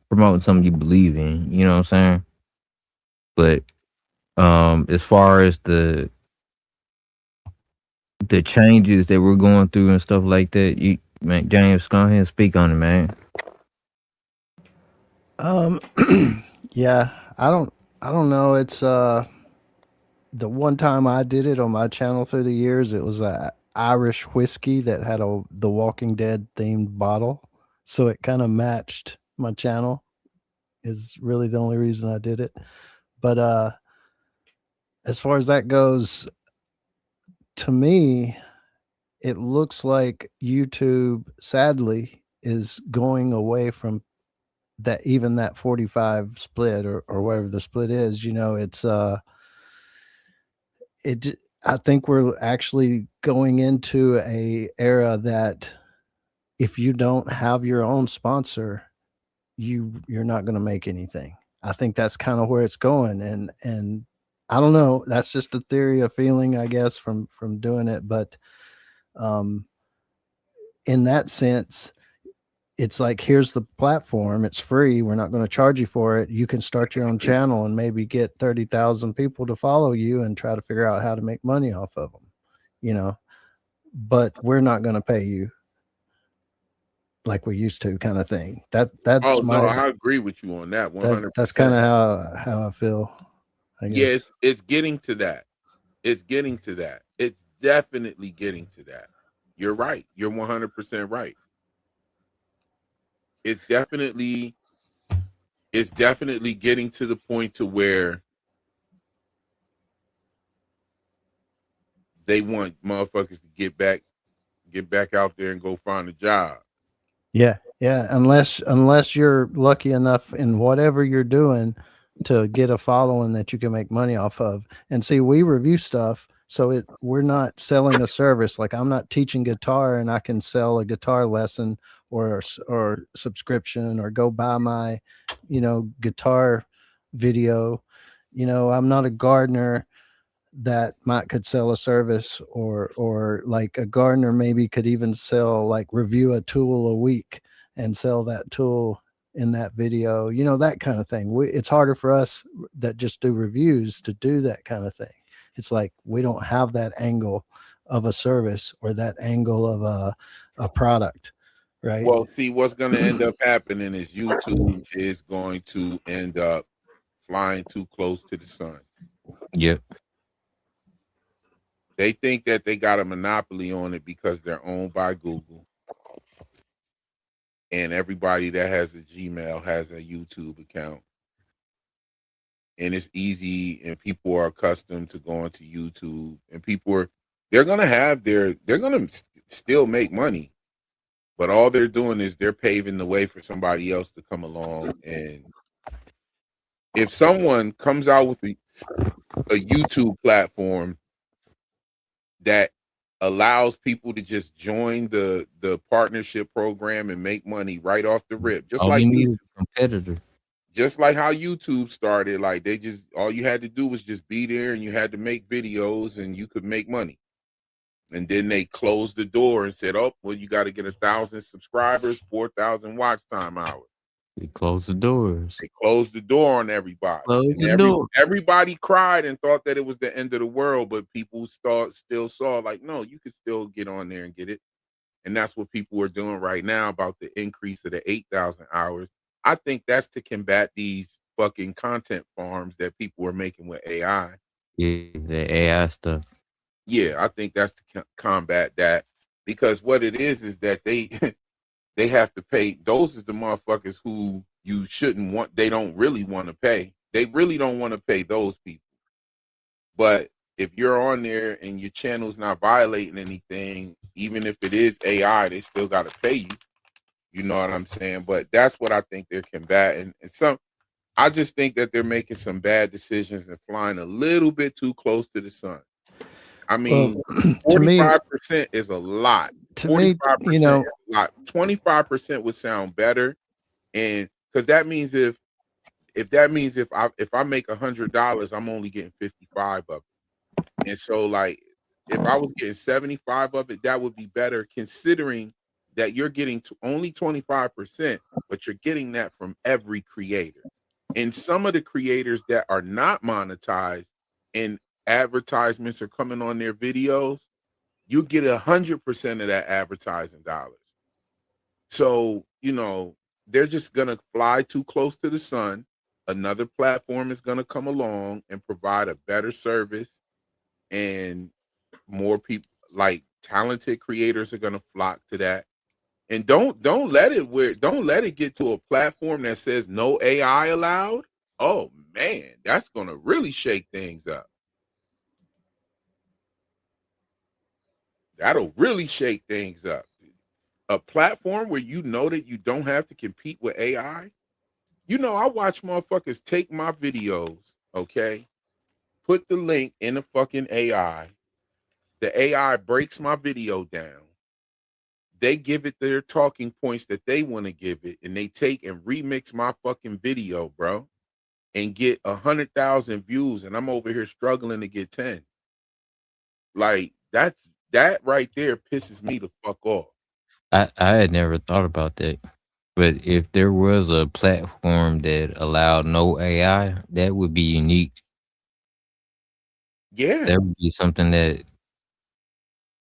promoting something you believe in, you know what I'm saying? But as far as the changes that we're going through and stuff like that, man, James, go ahead and speak on it, man. Yeah, I don't know. It's the one time I did it on my channel through the years, it was a Irish whiskey that had the Walking Dead themed bottle, so it kind of matched my channel. Is really the only reason I did it. But as far as that goes, to me, it looks like YouTube sadly is going away from that, even that 45 split or whatever the split is. It's I think we're actually going into a era that if you don't have your own sponsor, you're not going to make anything. I think that's kind of where it's going, and I don't know. That's just a theory, a feeling, I guess, from doing it. But in that sense, it's like, here's the platform. It's free. We're not going to charge you for it. You can start your own channel and maybe get 30,000 people to follow you and try to figure out how to make money off of them, but we're not going to pay you like we used to, kind of thing. That's No, I agree with you on that 100%. That's kind of how I feel, I guess. Yes, it's getting to that. It's getting to that. It's definitely getting to that. You're right. You're 100% right. It's definitely getting to the point to where they want motherfuckers to get back out there and go find a job. Yeah. Unless you're lucky enough in whatever you're doing to get a following that you can make money off of. And see, we review stuff, so we're not selling a service. Like, I'm not teaching guitar and I can sell a guitar lesson or subscription or go buy my, guitar video. I'm not a gardener that could sell a service, or like a gardener maybe could even sell, like, review a tool a week and sell that tool in that video, that kind of thing. It's harder for us that just do reviews to do that kind of thing. It's like, we don't have that angle of a service or that angle of a product, right? Well, see, what's going to end up happening is YouTube is going to end up flying too close to the sun. Yep. They think that they got a monopoly on it because they're owned by Google. And everybody that has a Gmail has a YouTube account. And it's easy, and people are accustomed to going to YouTube, and they're going to still make money. But all they're doing is they're paving the way for somebody else to come along. And if someone comes out with a YouTube platform that allows people to just join the partnership program and make money right off the rip, just All like you need YouTube. is a competitor. Just like how YouTube started, like they just all you had to do was just be there and you had to make videos and you could make money. And then they closed the door and said, "Oh, well, you got to get 1,000 subscribers, 4,000 watch time hours." We close the doors. They closed the door on everybody, Close and the door. everybody cried and thought that it was the end of the world. But people still saw like, no, you could still get on there and get it. And that's what people are doing right now about the increase of the 8,000 hours. I think that's to combat these fucking content farms that people are making with AI. Yeah, the AI stuff. Yeah, I think that's to combat that, because what it is that they they have to pay. Those is the motherfuckers who you shouldn't want. They don't really want to pay. They really don't want to pay those people. But if you're on there and your channel's not violating anything, even if it is AI, they still got to pay you. You know what I'm saying? But that's what I think they're combating. And I just think that they're making some bad decisions and flying a little bit too close to the sun. I mean, to me, 45% is a lot. to me, 45% you know, is a lot. 25% would sound better, and because that means if I make $100, I'm only getting 55 of it. And so, like, if I was getting 75 of it, that would be better, considering that you're getting to only 25%, but you're getting that from every creator. And some of the creators that are not monetized and advertisements are coming on their videos, you get 100% of that advertising dollars. So, you know, they're just gonna fly too close to the sun. Another platform is gonna come along and provide a better service, and more people, like talented creators, are gonna flock to that. And don't let it get to a platform that says no AI allowed. Oh man, that's gonna really shake things up. That'll really shake things up. A platform where you know that you don't have to compete with AI. You know, I watch motherfuckers take my videos, okay, put the link in the fucking AI. The AI breaks my video down. They give it their talking points that they want to give it, and they take and remix my fucking video, bro, and get 100,000 views, and I'm over here struggling to get 10. Like, that right there pisses me the fuck off. I had never thought about that. But if there was a platform that allowed no AI, that would be unique. Yeah, That would be something that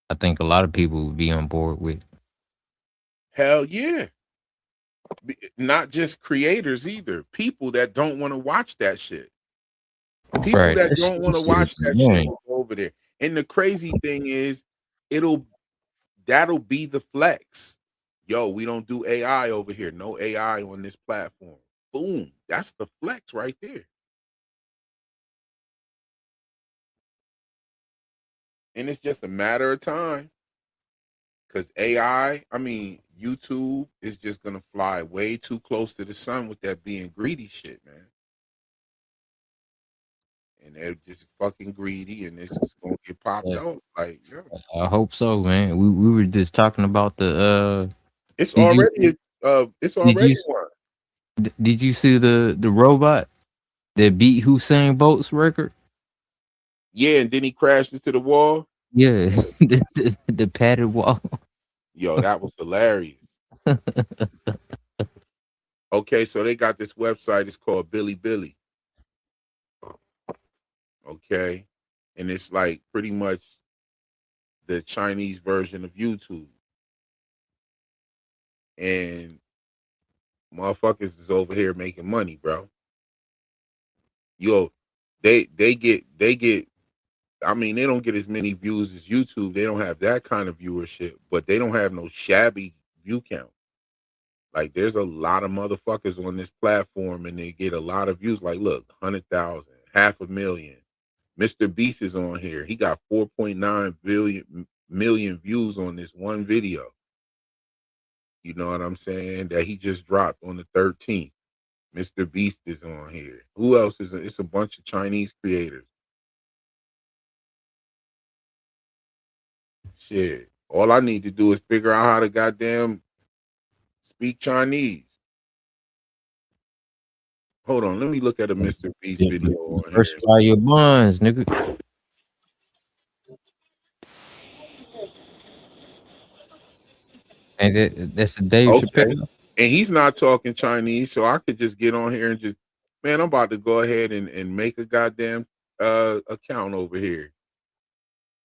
I think a lot of people would be on board with. hell yeah. Not just creators either. People that don't want to watch that shit. People Right. that That don't want to shit watch is that shit annoying. will go over there. And the crazy thing is, that'll be the flex. Yo, we don't do AI over here. No AI on this platform. Boom. That's the flex right there. And it's just a matter of time. Because AI, I mean, YouTube is just going to fly way too close to the sun with that being greedy shit, man. And they're just fucking greedy, and it's just going to get popped Yeah. out. Like, yo. I hope so, man. We were just talking about the It's did you already one. did you see the robot that beat Hussein Bolt's record? Yeah, and then he crashed into the wall. Yeah, the padded wall. Yo, that was hilarious. Okay, so they got this website. It's called Bilibili. Okay, and it's like pretty much the Chinese version of YouTube. And motherfuckers is over here making money, bro. Yo, they get. I mean, they don't get as many views as YouTube. They don't have that kind of viewership, but they don't have no shabby view count. Like, there's a lot of motherfuckers on this platform, and they get a lot of views. Like, look, 100,000, 500,000. Mr. Beast is on here. He got 4.9 million views on this one video. You know what I'm saying? That he just dropped on the 13th. Mr. Beast is on here. Who else is? It's a bunch of Chinese creators. Shit. All I need to do is figure out how to goddamn speak Chinese. Hold on, let me look at a Mr. Beast Yeah, video on here. diversify your bonds, nigga. And that's a Dave Okay. Chappelle. And he's not talking Chinese, so I could just get on here and just, man, I'm about to go ahead and make a goddamn account over here.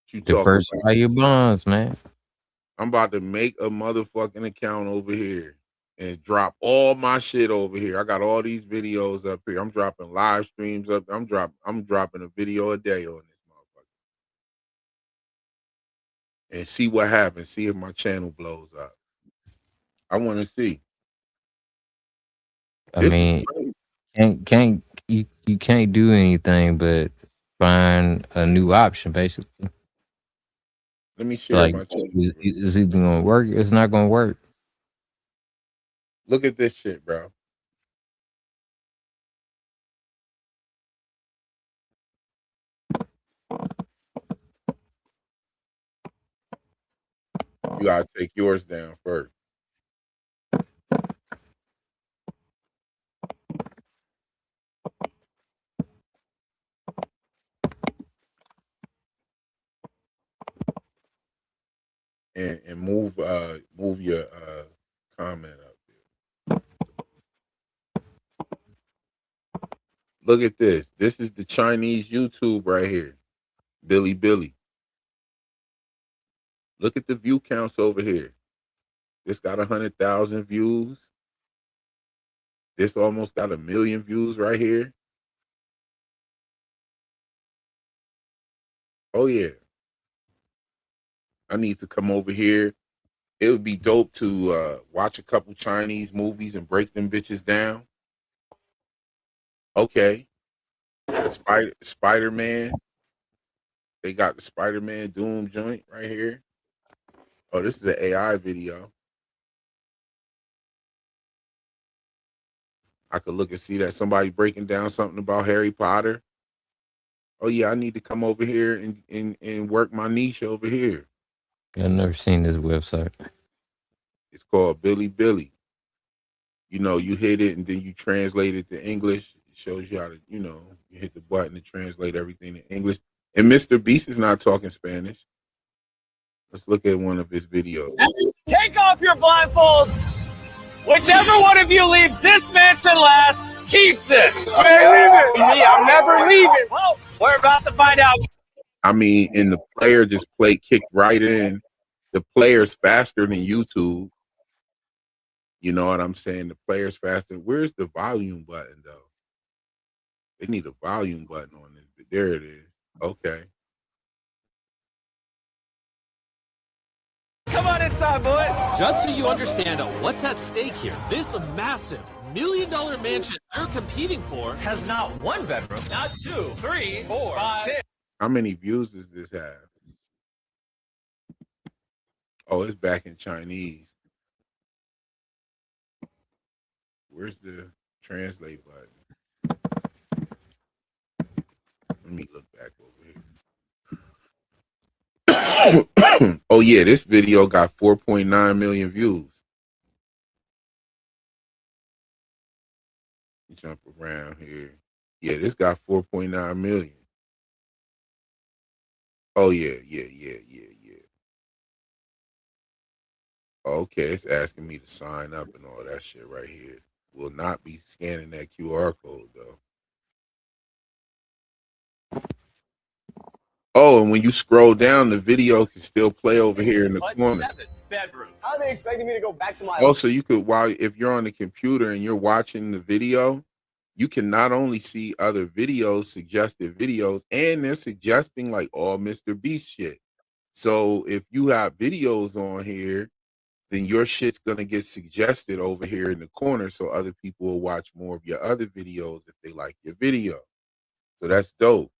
What you talking about? Diversify your bonds, man. I'm about to make a motherfucking account over here and drop all my shit over here. I got all these videos up here. I'm dropping live streams up. I'm dropping a video a day on this motherfucker. And see what happens. See if my channel blows up. I want to see. I mean, can't you can't do anything but find a new option, basically. Let me share Like, my channel. it's either gonna work, it's not gonna work. Look at this shit, bro. You gotta take yours down first. And move your comment up there. Look at this. This is the Chinese YouTube right here. Billy. Look at the view counts over here. This got 100,000 views. This almost got 1 million views right here. Oh yeah. I need to come over here. It would be dope to watch a couple Chinese movies and break them bitches down. Okay. Spider-Man. They got the Spider-Man Doom joint right here. Oh, this is an AI video. I could look and see that somebody breaking down something about Harry Potter. Oh yeah, I need to come over here and work my niche over here. I've never seen this website. It's called Billy. You know, you hit it and then you translate it to English. It shows you how to, you know, you hit the button to translate everything to English. And Mr. Beast is not talking Spanish. Let's look at one of his videos. Take off your blindfolds. Whichever one of you leaves this mansion last keeps it. I'm never leaving. Well, we're about to find out. I mean, and the player just kicked right in. The player's faster than YouTube. You know what I'm saying? The player's faster. Where's the volume button, though? They need a volume button on this. But there it is. Okay. Come on inside, boys. Just so you understand what's at stake here, this massive $1 million mansion they're competing for Has not one bedroom, not 2, 3, 4, 5, 6. How many views does this have? Oh, it's back in Chinese. Where's the translate button? Let me look back over here. Oh yeah, this video got 4.9 million views. Jump around here. Yeah, this got 4.9 million. Oh yeah. Okay, it's asking me to sign up and all that shit right here. Will not be scanning that QR code though. Oh, and when you scroll down, the video can still play over here in the corner. 7 bedrooms. How are they expecting me to go back to my Also, you could, if you're on the computer and you're watching the video, you can not only see other videos, suggested videos, and they're suggesting like all Mr. Beast shit. So if you have videos on here, then your shit's gonna get suggested over here in the corner, so other people will watch more of your other videos if they like your video. So that's dope.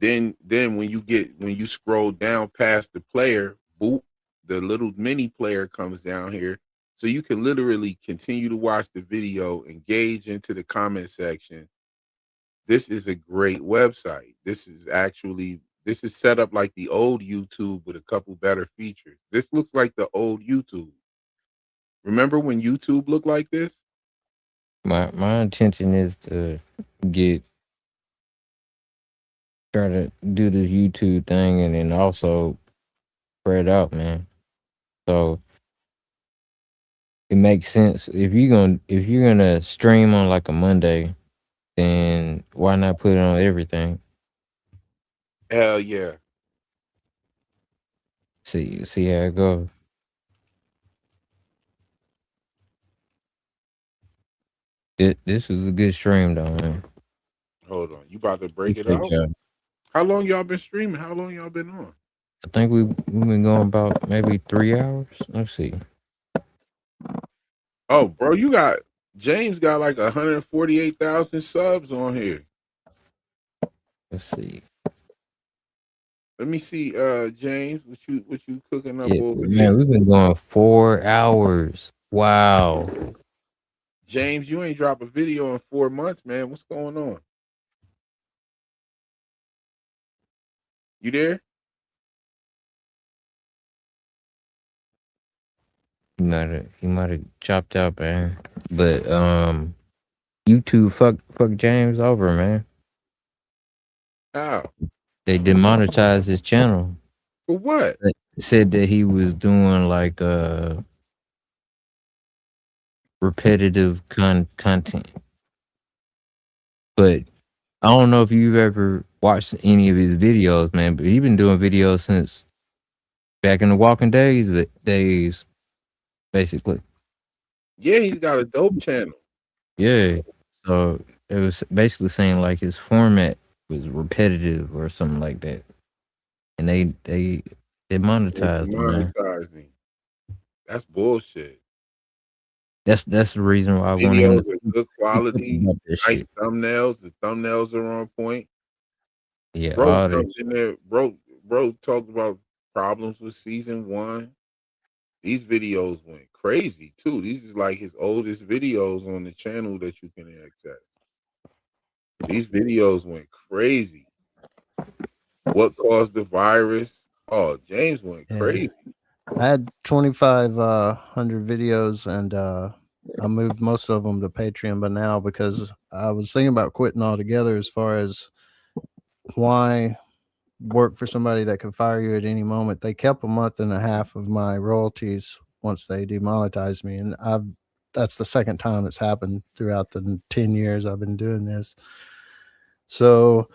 Then when you scroll down past the player, boop, the little mini player comes down here. So you can literally continue to watch the video, engage into the comment section. This is a great website. This is actually this is set up like the old YouTube with a couple better features. This looks like the old YouTube. Remember when YouTube looked like this? My intention is to try to do this YouTube thing and then also spread out, man. So it makes sense if you're gonna stream on like a Monday, then why not put it on everything? Hell yeah. See how it goes. This was a good stream though, man. Hold on. You about to break it Appreciate out? y'all. How long y'all been streaming? How long y'all been on? I think we've been going about maybe 3 hours. Let's see. Oh, bro, James got like 148,000 subs on here. Let's see. Let me see, James, what you cooking up Yeah, over man, here? we've been going 4 hours. Wow. James, you ain't dropped a video in 4 months, man. What's going on? You there? He might have chopped out, man. But YouTube fuck James over, man. How? They demonetized his channel. For what? They said that he was doing like repetitive content. But I don't know if you've ever watched any of his videos, man, but he's been doing videos since back in the Walking days, basically. Yeah, he's got a dope channel. Yeah. So it was basically saying like his format was repetitive or something like that. And they monetized him, man. Monetized him. That's bullshit. That's the reason why I wanted him Videos are good quality, about this nice shit. thumbnails. The thumbnails are on point. Yeah, Bro all that. jumped in there. Bro talked about problems with season 1. These videos went crazy too. These is like his oldest videos on the channel that you can access. These videos went crazy. What caused the virus? Oh, James went crazy. I had 2,500 videos, and I moved most of them to Patreon by now because I was thinking about quitting altogether. As far as why work for somebody that could fire you at any moment. They kept a month and a half of my royalties once they demonetized me, and that's the second time it's happened throughout the 10 years I've been doing this. So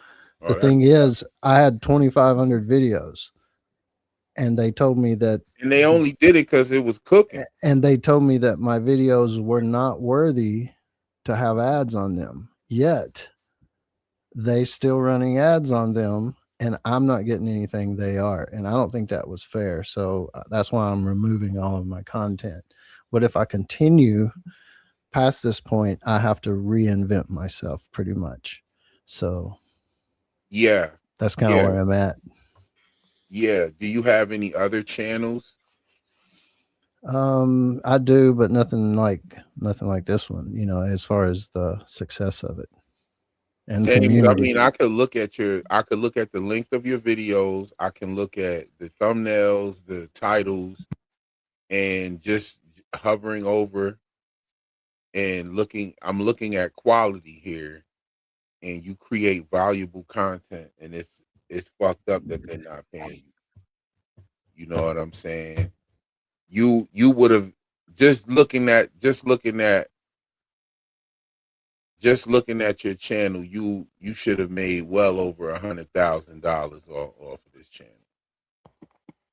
the thing is, I had 2,500 videos, and they told me that, and they only did it because it was cooking. And they told me that my videos were not worthy to have ads on them. Yet they still running ads on them, and I'm not getting anything they are. And I don't think that was fair. So that's why I'm removing all of my content. But if I continue past this point, I have to reinvent myself pretty much. So yeah, that's kind of where I'm at. Yeah. Do you have any other channels? I do, but nothing like this one, you know, as far as the success of it. And James, I mean, I could look at the length of your videos. I can look at the thumbnails, the titles, and just hovering over and I'm looking at quality here, and you create valuable content, and it's fucked up that they're not paying you. You know what I'm saying? You would have just looking at your channel, you should have made well over $100,000 off of this channel.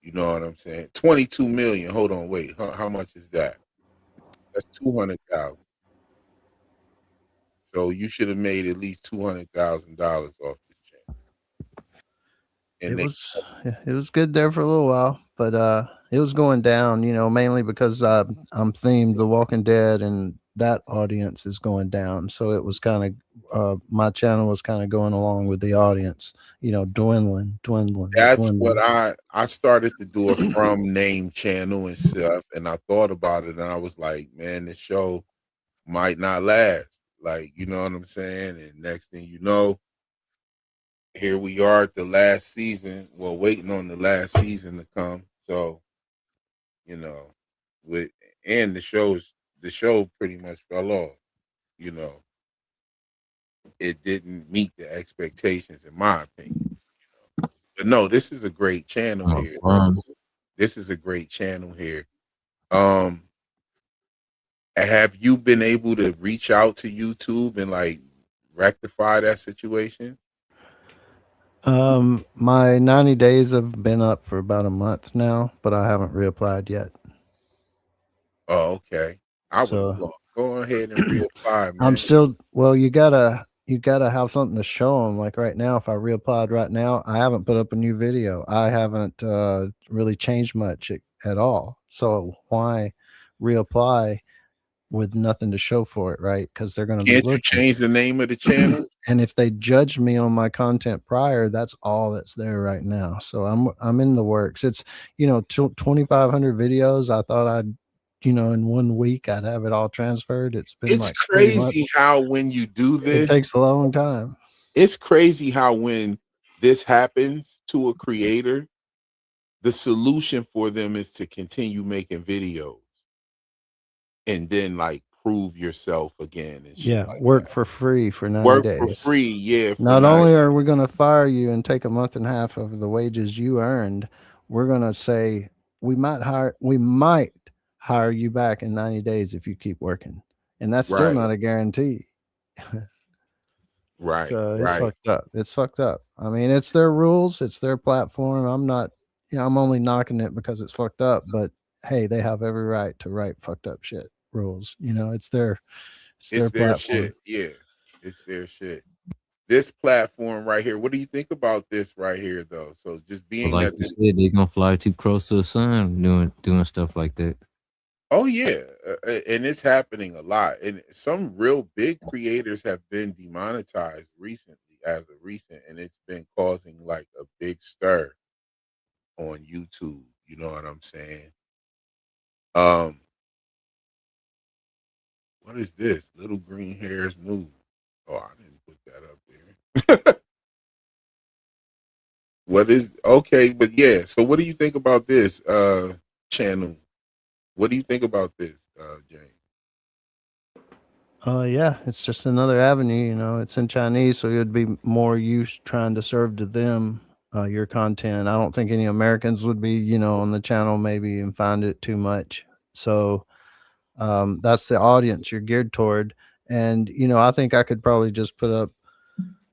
You know what I'm saying? 22 million. Hold on, wait. How much is that? That's 200,000. So you should have made at least $200,000 off this channel. And it was good there for a little while, but it was going down, you know, mainly because I'm themed The Walking Dead, and that audience is going down. So it was kind of my channel was kind of going along with the audience, you know, dwindling. That's what I started to do a from name channel and stuff, and I thought about it, and I was like, man, this show might not last. Like, you know what I'm saying? And next thing you know, here we are at the last season. Well, waiting on the last season to come. So, you know, with and the show pretty much fell off. You know, it didn't meet the expectations, in my opinion. But no, this is a great channel here. This is a great channel here. Have you been able to reach out to YouTube and like rectify that situation? My 90 days have been up for about a month now, but I haven't reapplied yet. Oh, okay. I would go ahead and reapply, man. I'm still, well, you gotta have something to show them. Like right now, if I reapplied right now, I haven't put up a new video. I haven't really changed much at all. So why reapply with nothing to show for it, right? Because they're going to be Can't looking. you change the name of the channel? And if they judge me on my content prior, that's all that's there right now. So I'm in the works. It's 2,500 videos. I thought I'd in 1 week I'd have it all transferred. It's been It's like crazy how when you do this, it takes a long time. It's crazy how when this happens to a creator, the solution for them is to continue making videos and then like prove yourself again and shit like work that. for free for 90 Work days. for free, yeah. Not only are we going to fire you and take a month and a half of the wages you earned, we're going to say we might hire you back in 90 days if you keep working. And that's still not a guarantee. Right. So it's fucked up. It's fucked up. I mean, it's their rules, it's their platform. I'm not, I'm only knocking it because it's fucked up, but hey, they have every right to write fucked up shit rules. It's their platform. Shit. Yeah. It's their shit. This platform right here. What do you think about this right here though? So just being like you said, they're gonna fly too close to the sun doing stuff like that. Oh yeah, and it's happening a lot. And some real big creators have been demonetized recently, and it's been causing like a big stir on YouTube. You know what I'm saying? What is this? Little green hairs news. Oh, I didn't put that up there. But yeah. So what do you think about this channel? What do you think about this, James? Yeah, it's just another avenue. It's in Chinese, so it would be more you trying to serve to them your content. I don't think any Americans would be, on the channel maybe and find it too much. So that's the audience you're geared toward. And I think I could probably just put up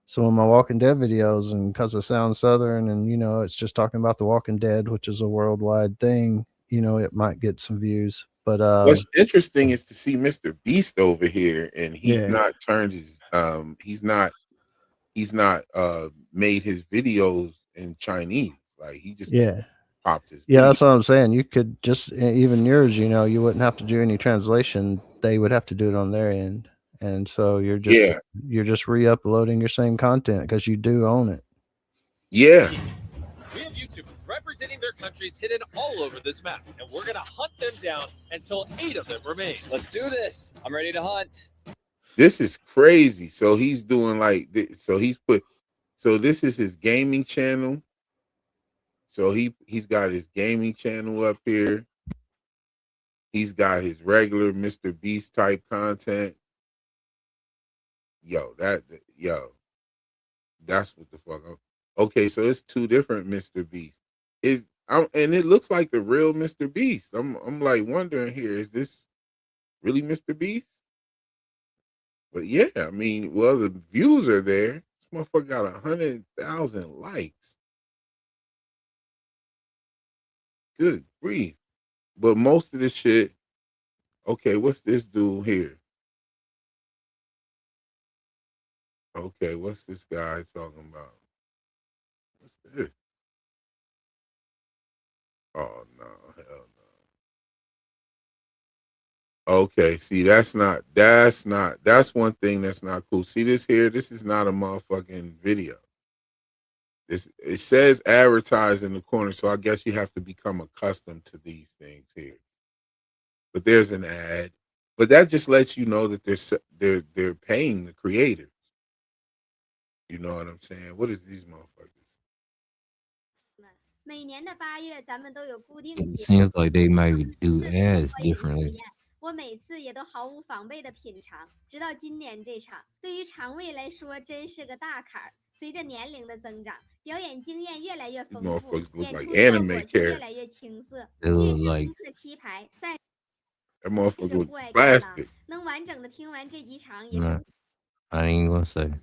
some of my Walking Dead videos, and because I sound Southern, and it's just talking about the Walking Dead, which is a worldwide thing. It might get some views. But what's interesting is to see Mr. Beast over here, and he's not turned his he's not made his videos in Chinese. Like he just popped his that's what I'm saying. You could just, even yours, you wouldn't have to do any translation. They would have to do it on their end. And so you're just re-uploading your same content because you do own it. Yeah. We have YouTubers representing their countries hidden all over this map, and we're gonna hunt them down until 8 of them remain. Let's do this. I'm ready to hunt. This is crazy. So he's doing like this. So this is his gaming channel. So he's got his gaming channel up here. He's got his regular Mr. Beast type content. That's what the fuck. Okay, so it's two different Mr. Beast. And it looks like the real Mr. Beast. I'm like wondering here, is this really Mr. Beast? But yeah, I mean, well, the views are there. This motherfucker got 100,000 likes. Good grief. But most of this shit, okay, what's this dude here? Okay, what's this guy talking about? What's this? Oh no, hell no. Okay, see, that's one thing that's not cool. See this here? This is not a motherfucking video. It says advertise in the corner, so I guess you have to become accustomed to these things here. But there's an ad. But that just lets you know that they're paying the creators. You know what I'm saying? What is these motherfuckers? 每年的8月，咱们都有固定的 It 节 seems 目。 like they might do 这次 ads 我也是实 differently. 验，我每次也都毫无防备的品尝，直到今年这场，对于肠胃来说真是个大坎儿。随着年龄的增长，表演经验越来越 These 丰富， motherfuckers look 演 like 出效 anime 果却越 characters. 来越青涩。 It 越 looks 是 like 红色棋牌，赛 That 是 motherfucker 户 look 外看啦， plastic. 能完整的听完这几场也 nah, 是 I ain't gonna say.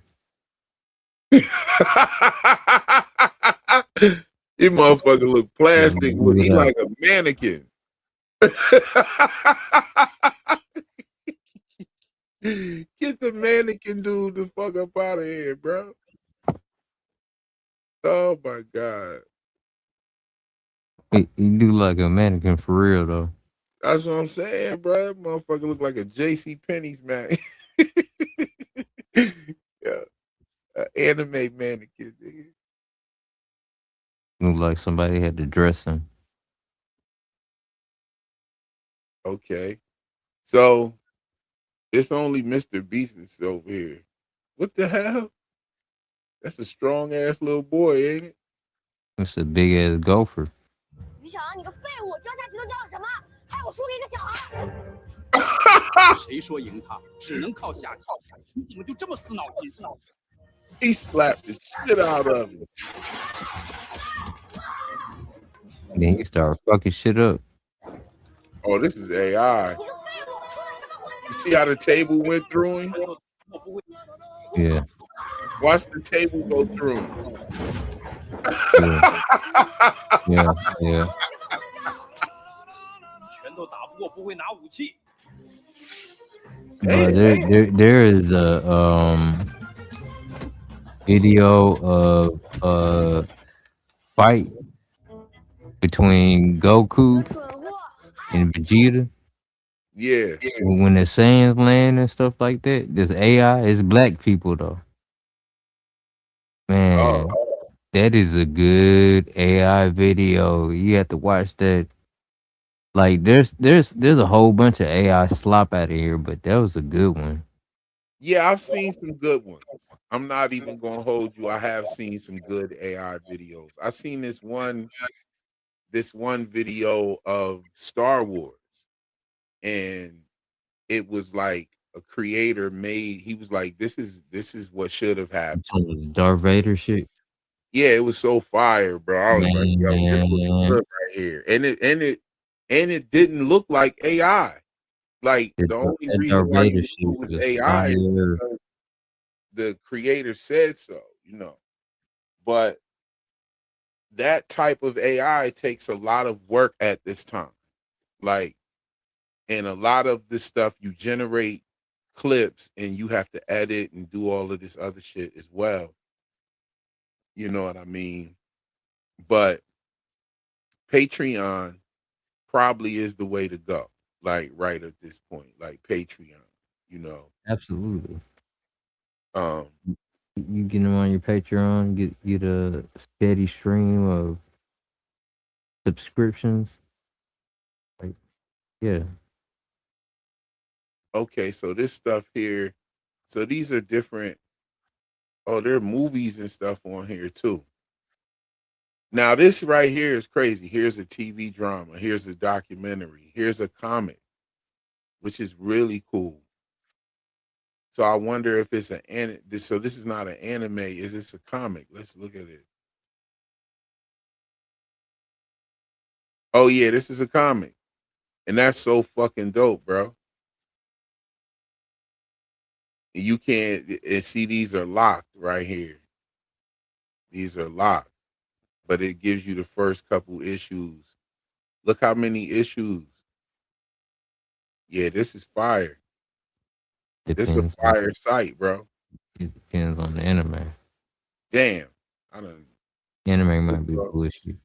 This motherfucker look plastic. Look He it up. like a mannequin. Get the mannequin dude the fuck up out of here, bro. Oh my god. He do like a mannequin for real though. That's what I'm saying, bro. That motherfucker look like a JC Penney's man. Yeah. Anime mannequin, nigga. Look like somebody had to dress him. Okay. So it's only Mr. Beast is over here. What the hell? That's a strong ass little boy, ain't it? It's a big ass gopher. 于强，你个废物，教下棋都教了什么？害我输给一个小孩。谁说赢他只能靠下棋？你怎么就这么死脑筋？ He slapped the shit out of him. Then he started fucking shit up. Oh, this is AI. You see how the table went through him? Yeah. Watch the table go through him. Yeah. Yeah. 拳头打不过，不会拿武器。 But there is a video of a fight between Goku and Vegeta. Yeah. When the Saiyans land and stuff like that, this AI is black people though. Man, that is a good AI video. You have to watch that. Like there's a whole bunch of AI slop out of here, but that was a good one. Yeah, I've seen some good ones. I'm not even gonna hold you. I have seen some good AI videos. I seen this one video of Star Wars, and it was like a creator made. He was like, "This is what should have happened." Some of the Darth Vader shit. Yeah, it was so fire, bro. I was like, "Yo, this looks good right here," and it didn't look like AI. Like the only That reason Darth why Vader you shit knew it was was AI is fire. because the creator said so, you know. But that type of AI takes a lot of work at this time. Like, and a lot of this stuff you generate clips and you have to edit and do all of this other shit as well. You know what I mean? But Patreon probably is the way to go. Like right at this point, like Patreon, you know. Absolutely. You get them on your Patreon, get a steady stream of subscriptions. Like, yeah. Okay, so this stuff here, so these are different. Oh, there are movies and stuff on here too. Now, this right here is crazy. Here's a TV drama. Here's a documentary. Here's a comic, which is really cool. So I wonder if it's so this is not an anime. Is this a comic? Let's look at it. Oh, yeah, this is a comic. And that's so fucking dope, bro. You can't see these are locked right here. These are locked. But it gives you the first couple issues. Look how many issues. Yeah, this is fire. This is a fire site, bro. It depends on the anime. Damn. I don't. Anime might be bullshit.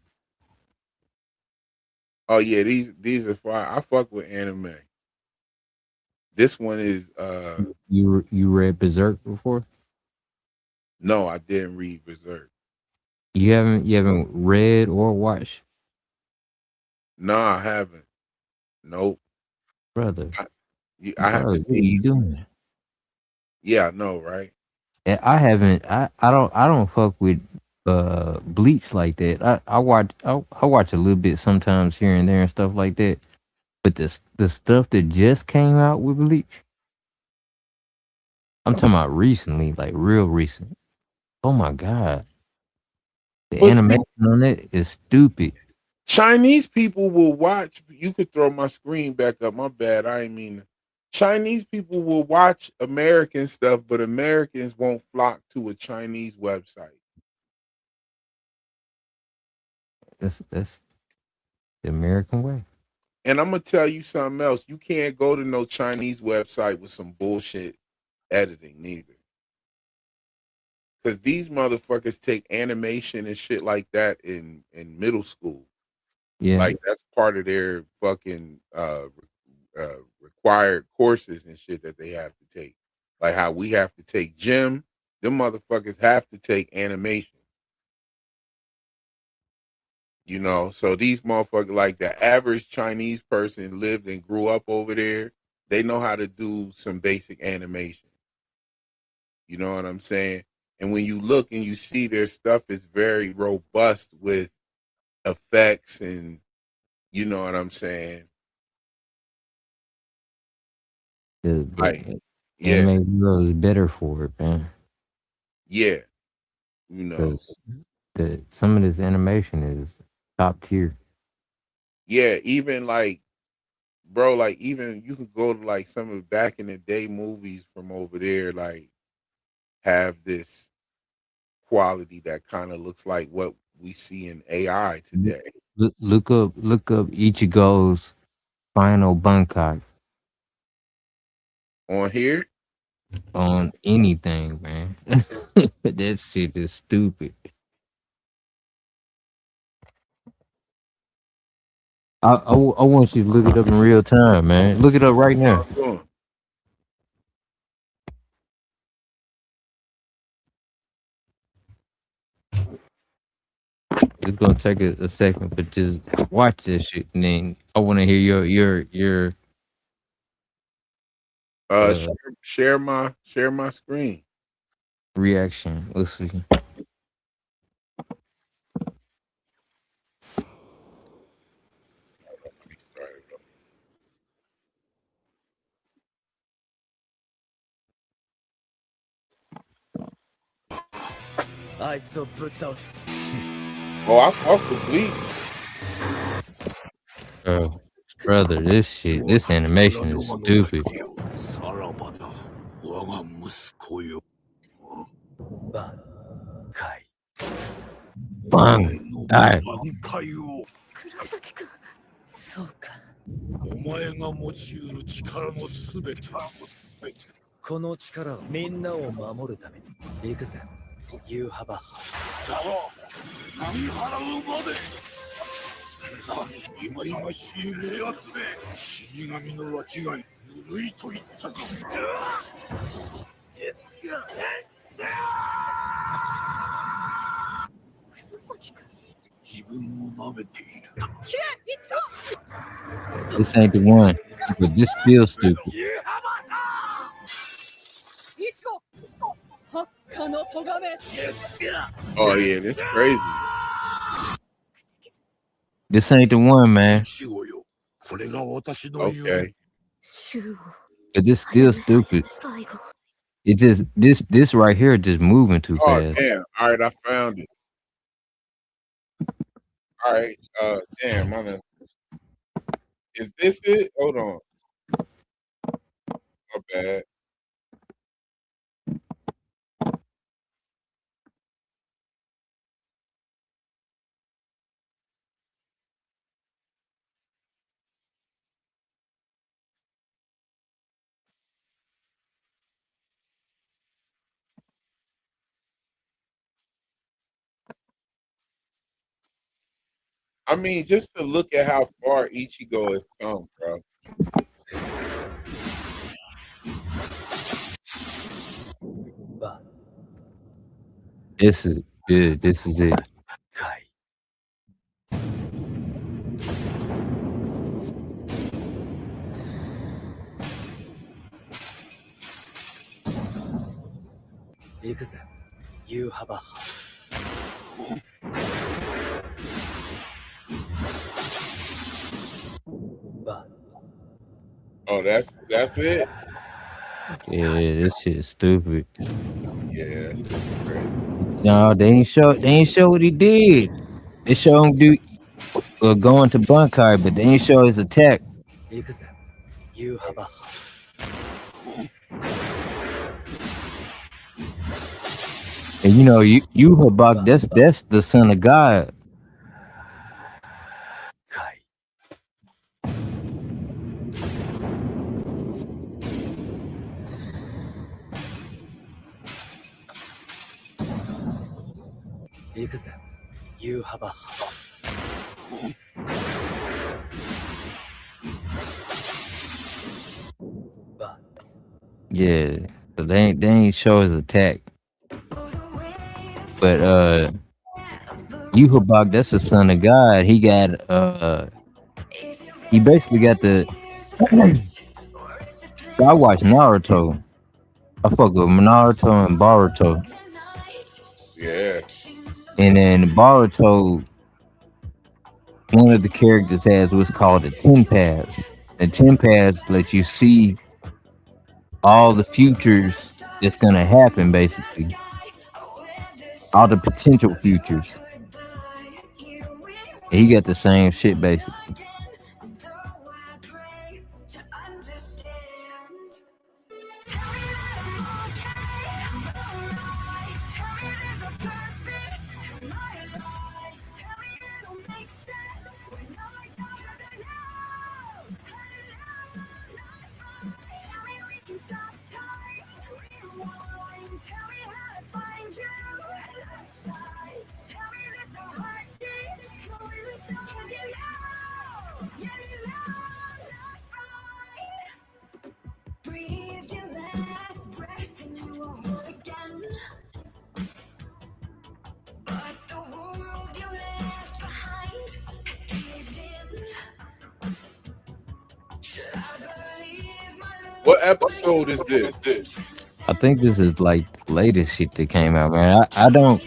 Oh yeah, these are fire. I fuck with anime. This one is You read Berserk before? no, I didn't read Berserk. You haven't read or watched? No, I haven't. Nope. Brother. I have Bro, to what are you doing? Yeah, I know, right? I haven't. I don't fuck with Bleach like that. I watch a little bit sometimes here and there and stuff like that. But the stuff that just came out with Bleach, I'm talking about recently, like real recent. Oh my god, the But see, animation on it is stupid. Chinese people will watch. You could throw my screen back up. My bad. I ain't mean. Chinese people will watch American stuff, but Americans won't flock to a Chinese website. That's the American way. And I'm gonna tell you something else. You can't go to no Chinese website with some bullshit editing neither. Because these motherfuckers take animation and shit like that in middle school. Yeah, Like that's part of their fucking required courses and shit that they have to take. Like how we have to take gym, them motherfuckers have to take animation. You know, so these motherfuckers, like the average Chinese person lived and grew up over there, they know how to do some basic animation. You know what I'm saying? And when you look and you see their stuff is very robust with effects and you know what I'm saying? the Like, yeah, animated world is better for it, man. yeah, you know, Because some of this animation is top tier. yeah, even like, bro, like even you could go to like some of the back in the day movies from over there, like have this quality that kind of looks like what we see in AI today. Look up Ichigo's Final Bunkai On here, on anything, man. That shit is stupid. I want you to look it up in real time, man. Look it up right now. It's gonna take a second, but just watch this shit, and then I want to hear your share my screen. reaction. Let's see. Oh, I fuck with Bleach. Oh, brother, this animation is stupid. Bang. Alright. そうか。お前が持ち得る力のすべて。この力はみんなを守るために行くぜ。ユーハバ。だが、何払うまで。今々しい名圧で死神の拉致がぬるいと言ったぞ。自分を舐めている。This ain't the one, but this still stupid. Oh yeah, this crazy. This ain't the one, man. Okay. But this still stupid. It just this right here just moving too Oh fast. damn! All right, I found it. All right, damn, is this it? Hold on. My bad. I mean, just to look at how far Ichigo has come, bro. This is good. This is it. 行くぜ。ユーハバ。Oh, that's it. Yeah, this shit is stupid. Yeah, that's crazy. No, they ain't show what he did. They show him going to Bunkai, but they ain't show his attack. 行くぜ。ユーハバ。And you know, you Habak, that's the son of God. You have a Yeah, so they ain't show his attack. But Yuhabak, that's the son of God. He got he basically got the I watched Naruto. I fuck with Naruto and Boruto. Yeah. And then Boruto, one of the characters has what's called the 10 paths. The 10 paths let you see all the futures that's gonna happen, basically. All the potential futures. And he got the same shit, basically. What episode is this? I think this is like the latest shit that came out, man. I don't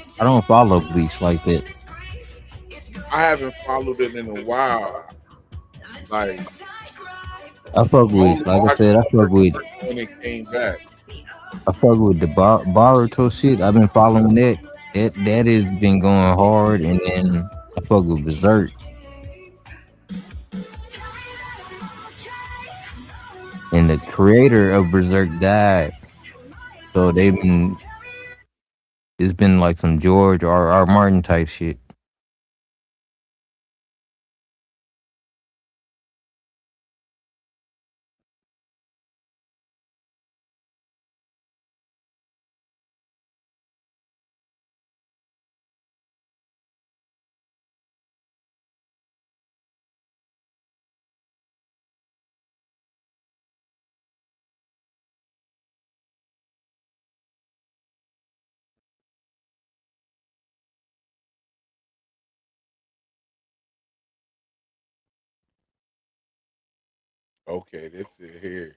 follow Bleach like that. I haven't followed it in a while. Like I fuck with, like I said, I fuck with when it came back. I fuck with the Boruto shit. I've been following that. That has been going hard, and then I fuck with Berserk. And the creator of Berserk died, so it's been like some George R. Martin type shit. Okay, this is here.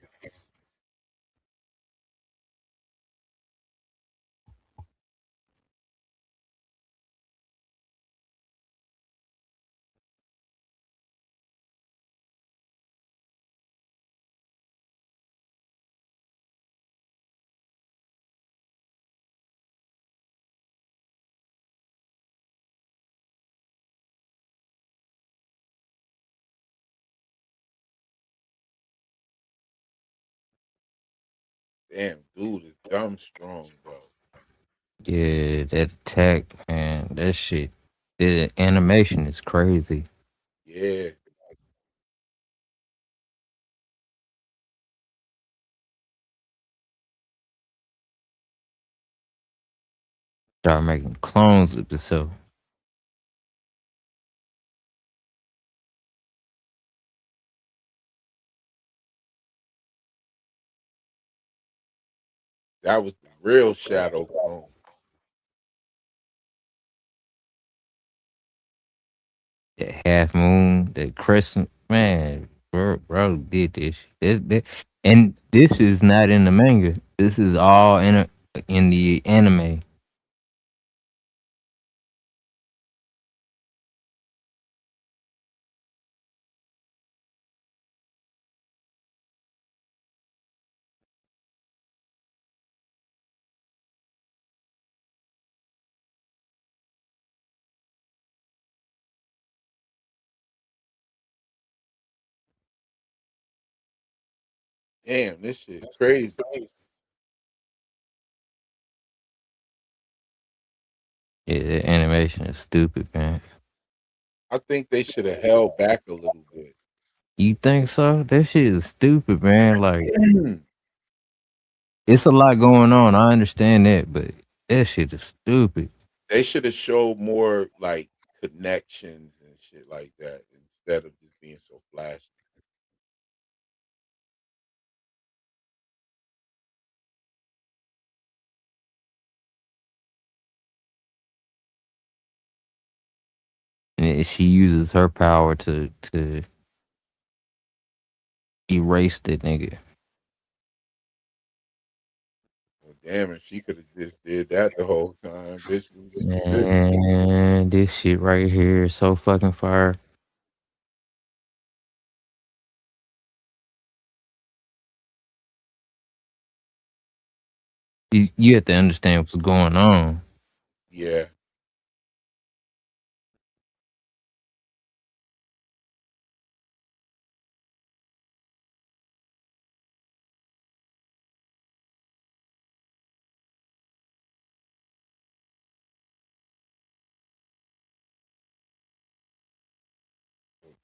Damn, dude is dumb strong, bro. Yeah, that attack, man, that shit. The animation is crazy. Yeah. Start making clones of itself. That was the real Shadow Clone. That half moon, that crescent, man, bro did this. And this is not in the manga. This is all in the anime. Damn, this shit crazy. Yeah, the animation is stupid, man. I think they should have held back a little bit. You think so? That shit is stupid, man. Like, it's a lot going on. I understand that, but that shit is stupid. They should have showed more like connections and shit like that instead of just being so flashy. And she uses her power to erase the nigga. Well, damn it, she could have just did that the whole time, bitch. Man, this shit right here is so fucking fire. You have to understand what's going on. Yeah.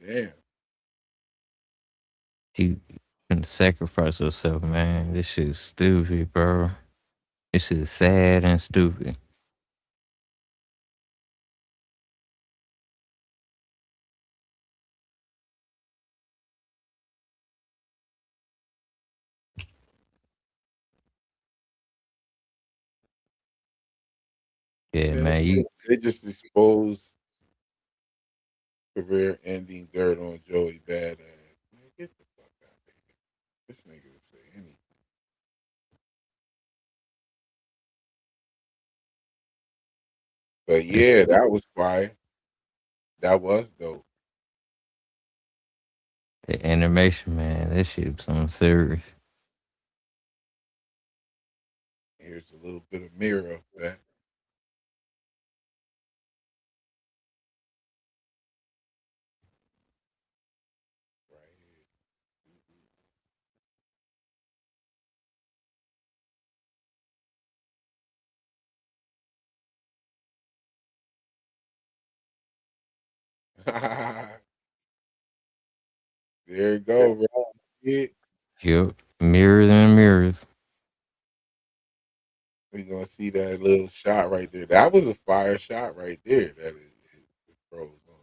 Damn. She can sacrifice herself, man. This shit is stupid, bro. This shit is sad and stupid. Yeah, man. They just exposed career-ending dirt on Joey Badass. Man, get the fuck out of here. This nigga would say anything. But yeah, that was fire. That was dope. The animation, man. That shit was something serious. Here's a little bit of mirror effect. There you go, bro. Yeah. Yep. Mirrors and mirrors. We're gonna see that little shot right there. That was a fire shot right there. That it froze on.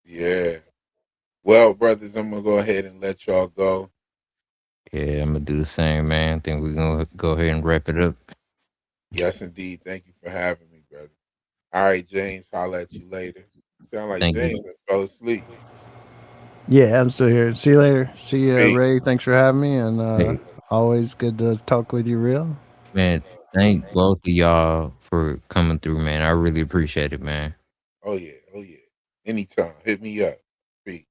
Yeah. Well, brothers, I'm gonna go ahead and let y'all go. Yeah, I'm gonna do the same, man. I think we're gonna go ahead and wrap it up. Yes, indeed. Thank you for having me, brother. All right, James, holler at you later. Sound like Thank James you. fell asleep. Yeah, I'm still here. See you later. See you, Hey. Ray. Thanks for having me, and Hey. always good to talk with you, real. Man, thank both of y'all for coming through, man. I really appreciate it, man. Oh yeah. Anytime. Hit me up. Peace.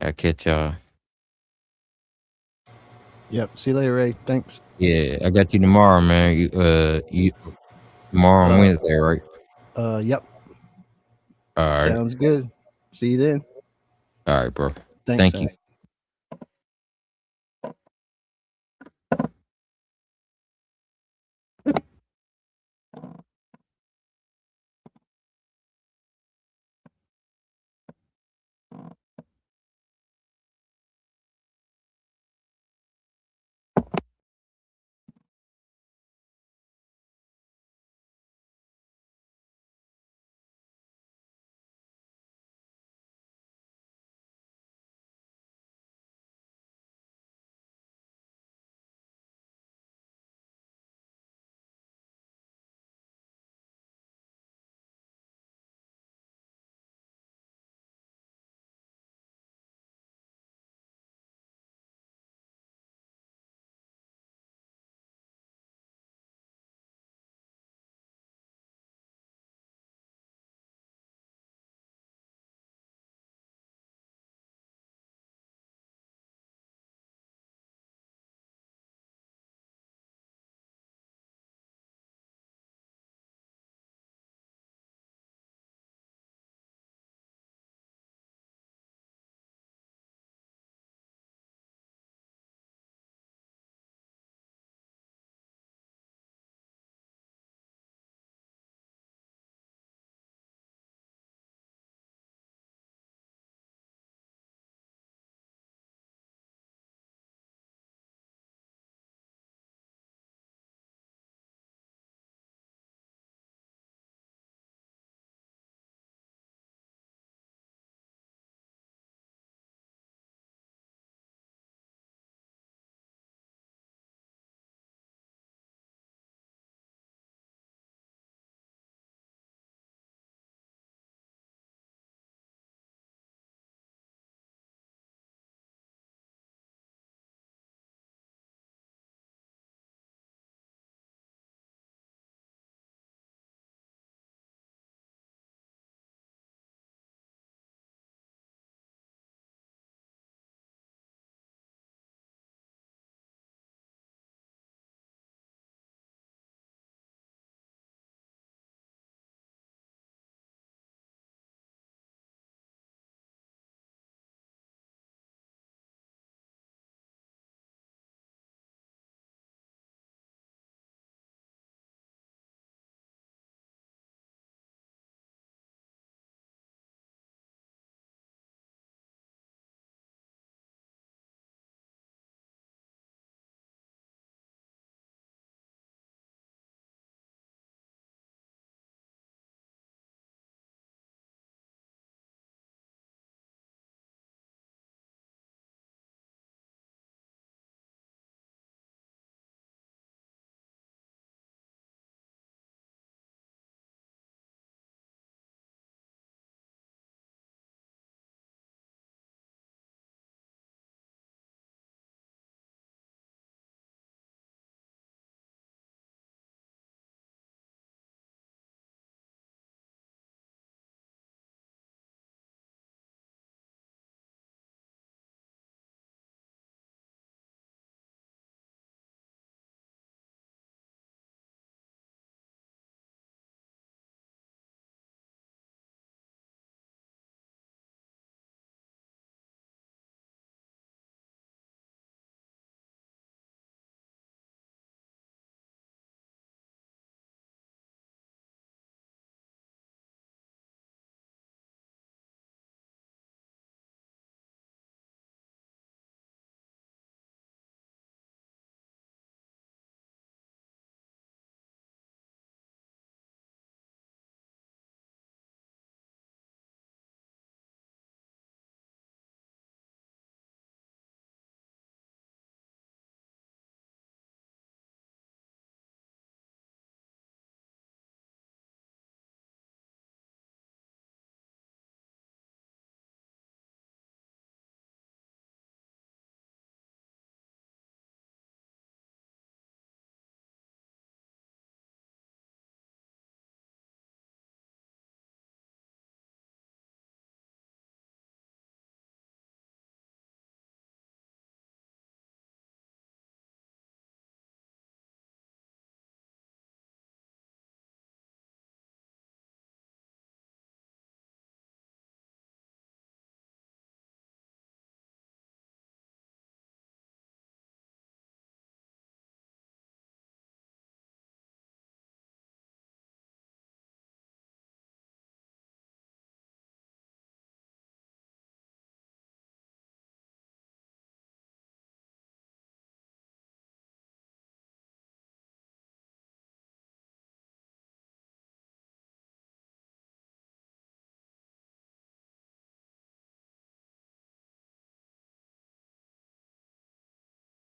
I'll catch y'all. Yep. See you later, Ray. Thanks. Yeah, I got you tomorrow, man. You tomorrow on Wednesday, right? Yep. All right. Sounds good. See you then. All right, bro. Thanks, Thank man. you.